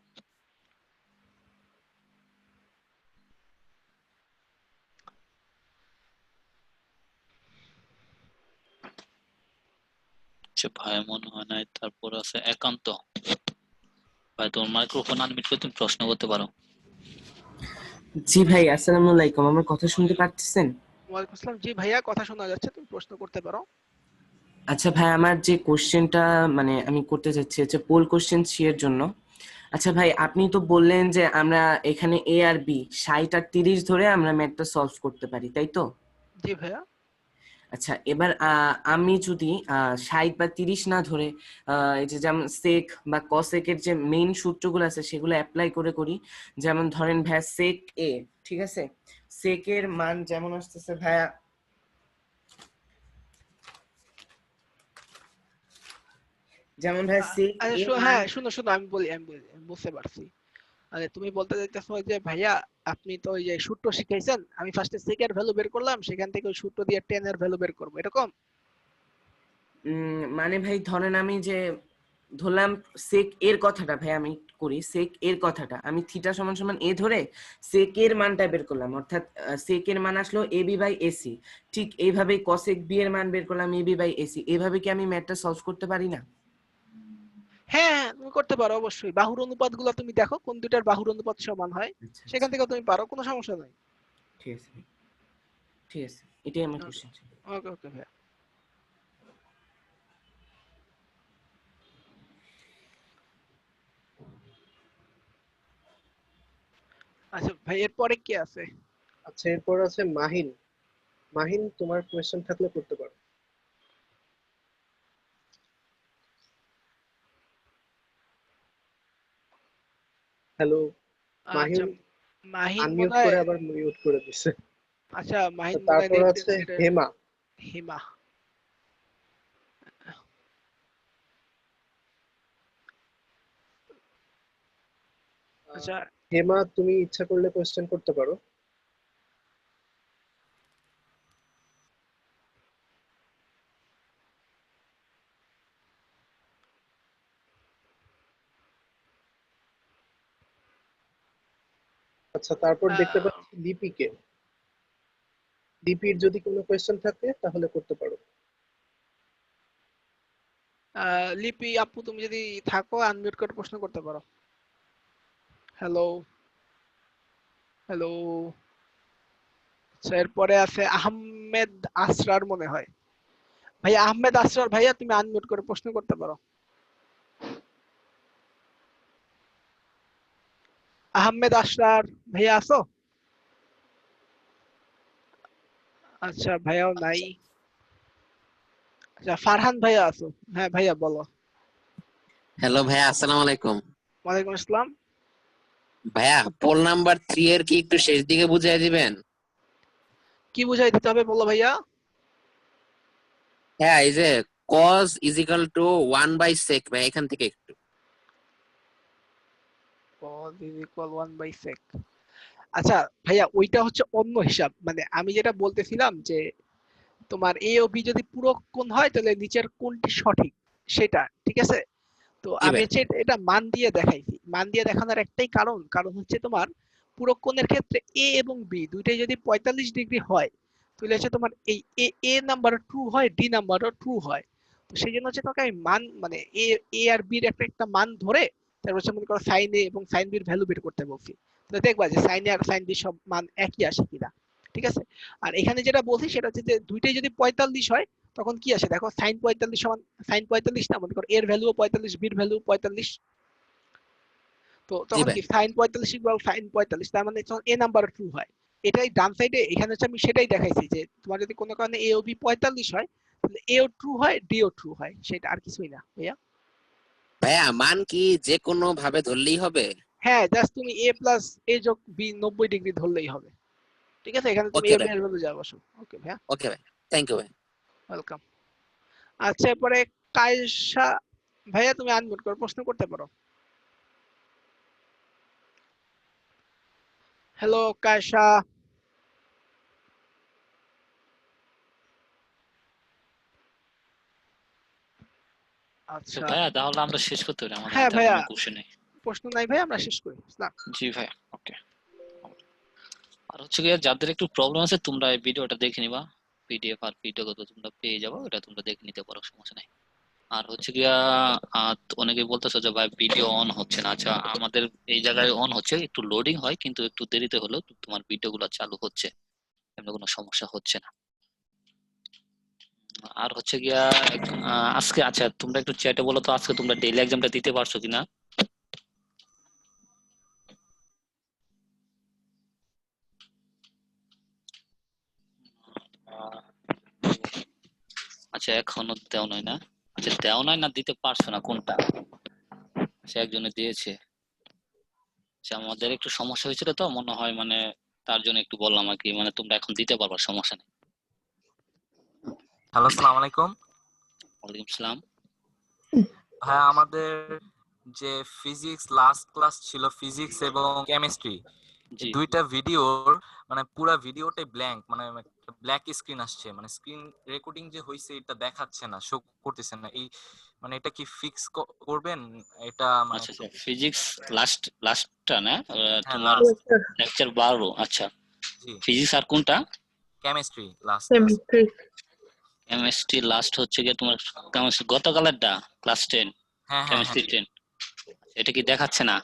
আচ্ছা ভাই মনে হয় নাই। তারপর আছে একান্ত ভাই তোমার মাইক্রোফোন আনমিউট করে তুমি প্রশ্ন করতে পারো। জি ভাই, আসসালামু আলাইকুম। আমার কথা শুনতে পাচ্ছেন? ওয়ালাইকুম আসসালাম। জি ভাইয়া কথা শোনা যাচ্ছে, তুমি প্রশ্ন করতে পারো। আচ্ছা ভাই, আমার যে কোশ্চেনটা মানে আমি করতে চাচ্ছি হচ্ছে পোল কোশ্চেন সি এর জন্য। আচ্ছা ভাই, আপনি তো বললেন যে আমরা এখানে এ আর বি 60 আর 30 ধরে আমরা ম্যাথটা সলভ করতে পারি, তাই তো? জি ভাইয়া। আচ্ছা এবার আমি যদি 60 বা 30 না ধরে এই যে যেমন সেক বা কসেকের যে মেইন সূত্রগুলো আছে সেগুলো অ্যাপ্লাই করে করি, যেমন ধরেন ভাইয়া সেক এ, ঠিক আছে, সেকের মান যেমন আসতেছে ভাইয়া যেমন ভাই সেক আচ্ছা এর মান। হ্যাঁ শুনো শুনো, আমি বুঝতে পারছি। আরে তুমি বলতে চাইতেছো যে ভাইয়া আপনি তো ওই যে সূত্র শিখাইছেন, আমি ফার্স্টে sec এর ভ্যালু বের করলাম, সেখান থেকে ওই সূত্র দিয়ে tan এর ভ্যালু বের করব, এরকম? মানে ভাই ধরেন আমি যে ধরলাম সেক এর কথাটা, ভাই আমি করি সেক এর কথাটা, আমি থিটা সমান সমান এ ধরে সেক এর মানটা বের করলাম, অর্থাৎ সেক এর মান আসলো এবি বাই এসি। ঠিক এইভাবেই কসেক বি এর মান বের করলাম এবি বাই এসি। এইভাবে কি আমি ম্যাথটা সলভ করতে পারি না? হ্যাঁ তুমি করতে পারো অবশ্যই। বাহুর অনুপাতগুলো তুমি দেখো কোন দুইটার বাহুর অনুপাত সমান হয়, আচ্ছা সেখান থেকে তুমি পারো, কোনো সমস্যা নাই। ঠিক আছে ভাই, ঠিক আছে, এটাই আমার কোশ্চেন ছিল। ওকে ওকে ভাইয়া। আচ্ছা ভাই এরপরে কে আছে? আচ্ছা এরপর আছে মাহিন। মাহিন তোমার কোয়েশ্চেন থাকলে করতে পারো। হ্যালো আচ্ছা মাহিন, মাহিন আনমিউট বোধহয়, করে আবার মিউট করে দিছে। আচ্ছা মাহিন বোধহয় তারপর নেট আছে হেমা। হিমা। আচ্ছা হেমা তুমি ইচ্ছা করলে কোয়েশ্চেন করতে পারো। আচ্ছা তারপর দেখতে পাচ্ছি দীপিকে। দীপির যদি কোনো কোয়েশ্চেন থাকে তাহলে করতে পারো। লিপি আপু তুমি যদি থাকো আনমিউট করে প্রশ্ন করতে পারো। Hello hello. আচ্ছা এরপরে আছে আহমেদ আসরার মনে হয়। ভাইয়া আহমেদ আসরার ভাইয়া তুমি আনমিউট করে প্রশ্ন করতে পারো। আহমেদ আসরার ভাইয়া আছো? আচ্ছা ভাইয়াও নাই। আচ্ছা ফারহান ভাইয়া আছো? হ্যাঁ ভাইয়া বলো। হ্যালো ভাইয়া, আসসালামু আলাইকুম। ওয়ালাইকুম আসসালাম। ভাইয়া পোল নাম্বার 3 এর কি একটু শেষ দিকে বুঝিয়ে দিবেন? কি বুঝাই দিতে হবে বলো ভাইয়া। হ্যাঁ, এই যে cos is equal to 1 by sec, ভাই এখান থেকে একটু। cos is equal 1 by sec। আচ্ছা ভাইয়া ওইটা হচ্ছে অন্য হিসাব, মানে আমি যেটা বলতেছিলাম যে তোমার এ ও বি যদি পূরক কোণ হয় তাহলে নিচের কোণটি সঠিক, সেটা ঠিক আছে। তো জি আমি ভাই। হচ্ছে এটা মান দিয়ে দেখাইছি। মান দিয়ে দেখানোর একটাই কারণ হচ্ছে তোমার পূরক কোণের ক্ষেত্রে এ এবং বি দুইটাই যদি 45 ডিগ্রি হয় তাহলে হচ্ছে তোমার এই এ নাম্বার ট্রু হয়, ডি নাম্বারও ট্রু হয়। তো সেই জন্য হচ্ছে তোমাকে আমি মান মানে এ আর বির একটা মান ধরে তারপর হচ্ছে মনে করো সাইন এ এবং সাইন বির ভ্যালু বের করতে বলছি। তো দেখবা যে সাইন এ আর সাইন বি সব মান একই আসে কিনা, ঠিক আছে। আর এখানে যেটা বলছি সেটা হচ্ছে যে দুইটাই যদি 45 হয় তখন কি আসে দেখো, সাইন 45 সমান সাইন 45 না, মনে করো এর ভ্যালুও 45 বির ভ্যালু 45। তো জি তখন ভাই। কি সাইন 45 ইকুয়াল সাইন 45, তার মানে তখন এ নাম্বার ট্রু হয়। এটাই ডান সাইডে এখানে হচ্ছে আমি সেটাই দেখাইছি যে তোমার যদি কোনো কারণে এ ও বি 45 হয় তাহলে এ ও ট্রু হয় ডি ও ট্রু হয়, সেটা আর কিছুই না ভাইয়া। ভাইয়া মান কি যে কোনো ভাবে ধরলেই হবে? হ্যাঁ জাস্ট তুমি এ প্লাস এ যোগ বি 90 ডিগ্রি ধরলেই হবে, ঠিক আছে। এখানে তুমি ওকে এ ভাই, এর ভ্যালু যা বসো। ওকে ভাইয়া, ওকে ভাই, থ্যাংক ইউ ভাই। ওয়েলকাম। আচ্ছা এরপরে কায়সা ভাইয়া তুমি আনমিউট করে প্রশ্ন করতে পারো। হ্যালো কায়সা। তো আচ্ছা ভাইয়া তাহলে আমরা শেষ করতে পারি, আমাদের হ্যাঁ হাতে আর ভাইয়া, কোনো কোশ্চেন নেই। প্রশ্ন নাই ভাই, আমরা শেষ করি না। জি ভাই, ওকে। আর হচ্ছে গিয়ে যাদের একটু প্রবলেম আছে তোমরা এই ভিডিওটা দেখে নিবা, পিডিএফ আর ভিডিও তো তোমরা পেয়ে যাবো, এটা তোমরা দেখে নিতে পারো, সমস্যা নাই। আর হচ্ছে গিয়া অনেকে বলতেছো যে ভাই ভিডিও অন হচ্ছে না। আচ্ছা আমাদের এই জায়গায় অন হচ্ছে, একটু লোডিং হয় কিন্তু একটু দেরিতে হলেও তোমার ভিডিও গুলো চালু হচ্ছে, এমন কোনো সমস্যা হচ্ছে না। আর হচ্ছে গিয়া আজকে আচ্ছা তোমরা একটু চ্যাটে বলো তো আজকে তোমরা ডেইলি এক্সামটা দিতে পারছো কিনা? আহ, আচ্ছা এখনো দেও নাই না? আচ্ছা দেও নাই না দিতে পারছো না কোনটা? আচ্ছা একজনে দিয়েছে। আচ্ছা আমাদের একটু সমস্যা হয়েছিল তো মনে হয়, মানে তার জন্য একটু বললাম আর কি, মানে তোমরা এখন দিতে পারবা, সমস্যা নেই। হ্যালো, আসসালামু আলাইকুম। ওয়ালাইকুম সালাম। হ্যাঁ, আমাদের যে ফিজিক্স লাস্ট ক্লাস ছিল, ফিজিক্স এবং কেমিস্ট্রি, জি দুইটা ভিডিওর মানে পুরা ভিডিওটাই ব্ল্যাঙ্ক, মানে ব্ল্যাক স্ক্রিন আসছে, মানে স্ক্রিন রেকর্ডিং যে হয়েছে এটা দেখাচ্ছে না, শো করতেছে না। এই মানে এটা কি ফিক্স করবেন এটা মানে আচ্ছা আচ্ছা, ফিজিক্স লাস্টটা না হ্যাঁ তোমার লাস্ট লেকচার 12। আচ্ছা, জি ফিজিক্স আর কোনটা? Chemistry last chemistry chemistry last হচ্ছে গিয়ে তোমার কেমিস্ট্রি গতকালেরটা ক্লাস 10, হ্যাঁ হ্যাঁ হ্যাঁ কেমিস্ট্রি 10। এটা কি দেখাচ্ছে না?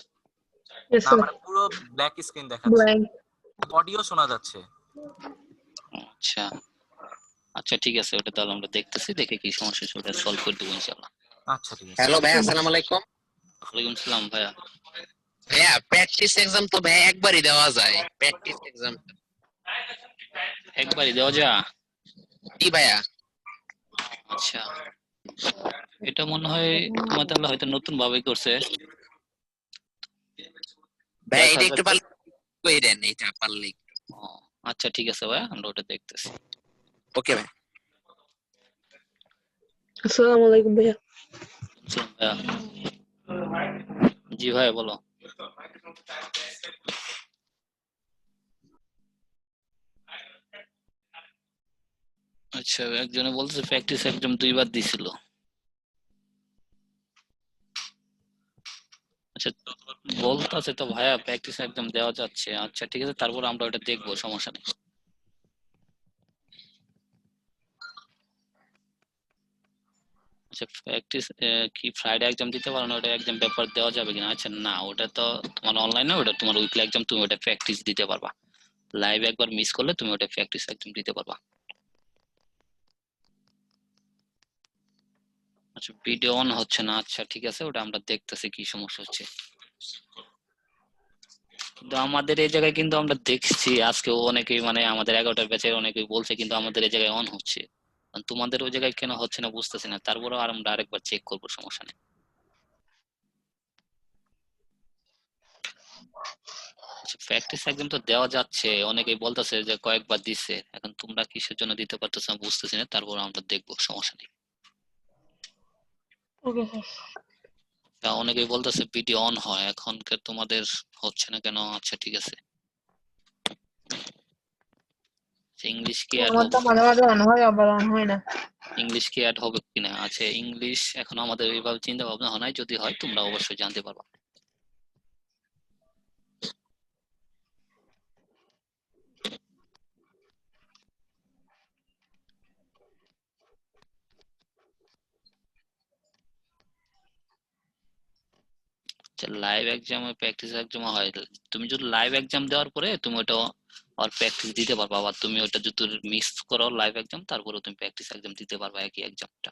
ইয়েস না স্যার মানে পুরো ব্ল্যাক স্ক্রিন দেখাচ্ছে, ব্ল্যাঙ্ক অডিও শোনা যাচ্ছে। আচ্ছা আচ্ছা, ঠিক আছে, ওটা তাহলে আমরা দেখতেছি, দেখে কি সমস্যা হচ্ছে ওটা সলভ করে দেবো ইনশাআল্লাহ। আচ্ছা ঠিক আছে। হ্যালো ভাইয়া, আসসালামু আলাইকুম। ওয়ালাইকুম সালাম ভাইয়া। ভাইয়া প্র্যাকটিস এক্সাম তো ভাইয়া একবারই দেওয়া যায়, প্র্যাকটিস এক্সাম। একবারই দেওয়া যায়? জি ভাইয়া। আচ্ছা, এটা মনে হয় তোমার তাহলে হয়তো নতুন ভাবে করছে। ভাইয়া দেখা এটা একটু যাচ্ছে। পারলে কই দেন, এটা পারলে একটু। ও, আচ্ছা ঠিক আছে ভাইয়া, আমরা ওটা দেখতেছি। ওকে ভাই। আসসালামু আলাইকুম ভাইয়া। চলুন ভাইয়া। জি ভাইয়া বলো। আচ্ছা, একজনে বলতেছে প্র্যাকটিস একদম 2 বার দিছিল। আচ্ছা, বলতেছে তো ভাইয়া প্র্যাকটিস একদম দেওয়া যাচ্ছে। আচ্ছা ঠিক আছে, তারপর আমরা ওটা দেখবো, সমস্যা নেই। আচ্ছা, প্র্যাকটিস কি ফ্রাইডে এক্সাম দিতে পারো না? ওটা এক্সাম পেপার দেওয়া যাবে কিনা? আচ্ছা না, ওটা তো তোমার অনলাইনে, ওটা তোমার উইকলি এক্সাম, তুমি ওটা প্র্যাকটিস দিতে পারবা। লাইভ একবার মিস করলে তুমি ওটা প্র্যাকটিস একদম দিতে পারবা। আচ্ছা, ভিডিও অন হচ্ছে না। আচ্ছা ঠিক আছে, ওটা আমরা দেখতেছি কি সমস্যা হচ্ছে। কিন্তু আমাদের এই জায়গায় কিন্তু আমরা দেখছি আজকে অনেকেই, মানে আমাদের 11টার ব্যাচের অনেকেই বলছে কিন্তু আমাদের এই জায়গায় অন হচ্ছে। তোমাদের ওই জায়গায় কেন হচ্ছে না বুঝতেছি না। তারপরেও আর আমরা আরেকবার চেক করবো, সমস্যা নেই। আচ্ছা, প্র্যাকটিস একদম তো দেওয়া যাচ্ছে, অনেকেই বলতেছে যে কয়েকবার দিচ্ছে। এখন তোমরা কিসের জন্য দিতে পারতেছ না বুঝতেছি না, তারপর আমরা দেখবো, সমস্যা নেই। Okay sir. অনেকেই বলতেছে ভিডিও অন হয়, এখনকার তোমাদের হচ্ছে না কেন? আচ্ছা ঠিক আছে, ইংলিশ কি অ্যাড আমারটা হবে? মাঝে মাঝে অন হয় আবার অন হয় না। ইংলিশ কি অ্যাড হবে কিনা? আচ্ছা, ইংলিশ এখন আমাদের এইভাবে চিন্তা ভাবনা হয় নাই, যদি হয় তোমরা অবশ্যই জানতে পারবা। লাইভ এক্সাম প্র্যাকটিস এক্সাম হয়। তুমি যদি লাইভ এক্সাম দেওয়ার পরে তুমি ওটা আর প্র্যাকটিস দিতে পারবা, আবার তুমি ওটা যদি মিস করো লাইভ এক্সাম, তারপরে তুমি প্র্যাকটিস এক্সাম দিতে পারবা একই এক্সামটা।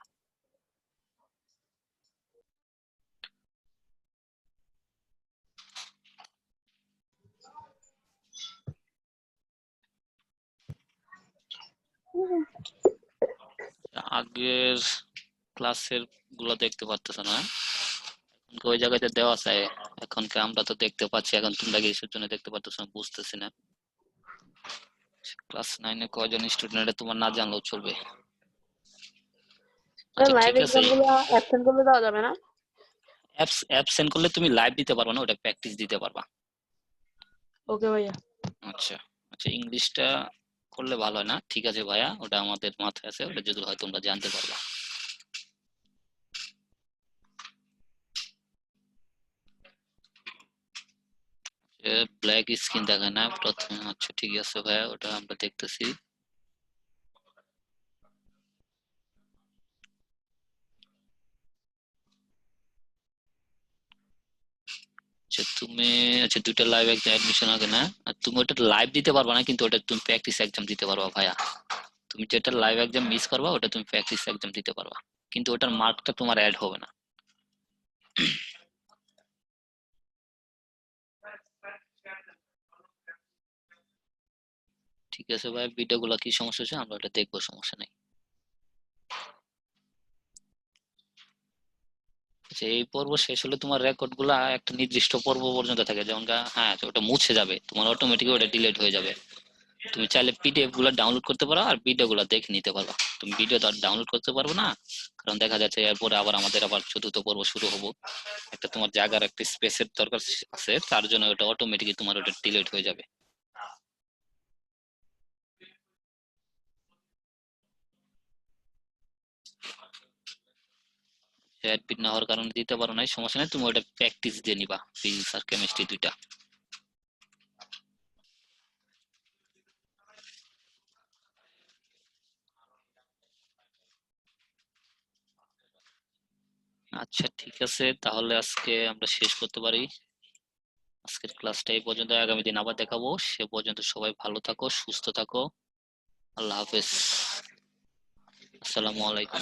আগের ক্লাসের গুলো দেখতে পারতেছ না? ওই জায়গাতে দেওয়া আছে, এখন কি আমরা তো দেখতে পাচ্ছি, এখন তোমরা কিসের জন্য দেখতে পারতেছ না বুঝতেছি না। ক্লাস 9 এ কয়জন স্টুডেন্ট তোমার না জানলেও চলবে। আচ্ছা লাইভ ঠিক আছে, এক্সাম গুলো অ্যাবসেন্ট করলে দেওয়া যাবে না? অ্যাবসেন্ট করলে তুমি লাইভ দিতে পারবা না, ওটা প্র্যাকটিস দিতে পারবা। ওকে ভাইয়া। আচ্ছা আচ্ছা, ইংলিশটা করলে ভালো হয় না? ঠিক আছে ভাইয়া, ওটা আমাদের মাথায় আছে, ওটা যদি হয় তোমরা জানতে পারবা। ব্ল্যাক স্ক্রিন দেখায় না প্রথমে। আচ্ছা ঠিক আছে ভাইয়া, ওটা আমরা দেখতেছি। আচ্ছা তুমি, আচ্ছা দুইটা লাইভ এক্সাম অ্যাডমিশন আগে না, আর তুমি ওটা লাইভ দিতে পারবা না, কিন্তু ওটা তুমি প্র্যাকটিস এক্সাম দিতে পারবা ভাইয়া। তুমি যেটা লাইভ এক্সাম মিস করবা ওটা তুমি প্র্যাকটিস এক্সাম দিতে পারবা, কিন্তু ওটার মার্কটা তোমার অ্যাড হবে না। ঠিক আছে ভাই, ভিডিওগুলো কি সমস্যা হচ্ছে আমরা ওটা দেখবো, সমস্যা নেই। আচ্ছা, এই পর্ব শেষ হলে তোমার রেকর্ড গুলা একটা নির্দিষ্ট পর্ব পর্যন্ত থাকে, যেমন হ্যাঁ ওটা মুছে যাবে, তোমার অটোমেটিক ওটা ডিলিট হয়ে যাবে। তুমি চাইলে পিডিএফ গুলো ডাউনলোড করতে পারো আর ভিডিও গুলো দেখে নিতে পারো। তুমি ভিডিও তো ডাউনলোড করতে পারবো না, কারণ দেখা যাচ্ছে এরপরে আবার আমাদের আবার চতুর্থ পর্ব শুরু হবো। একটা তোমার জায়গার একটা স্পেসের দরকার আছে, তার জন্য ওটা অটোমেটিকলি তোমার ওটা ডিলিট হয়ে যাবে। অ্যাডমিট না হওয়ার কারণে দিতে পারো নাই, সমস্যা নেই, তুমি ওটা প্র্যাকটিস দিয়ে নিবা, ফিজিক্স আর কেমিস্ট্রি দুইটা। আচ্ছা ঠিক আছে, তাহলে আজকে আমরা শেষ করতে পারি। আজকের ক্লাসটা এই পর্যন্ত, আগামী দিন আবার দেখাবো। সে পর্যন্ত সবাই ভালো থাকো, সুস্থ থাকো। আল্লাহ হাফেজ, আসসালামু আলাইকুম।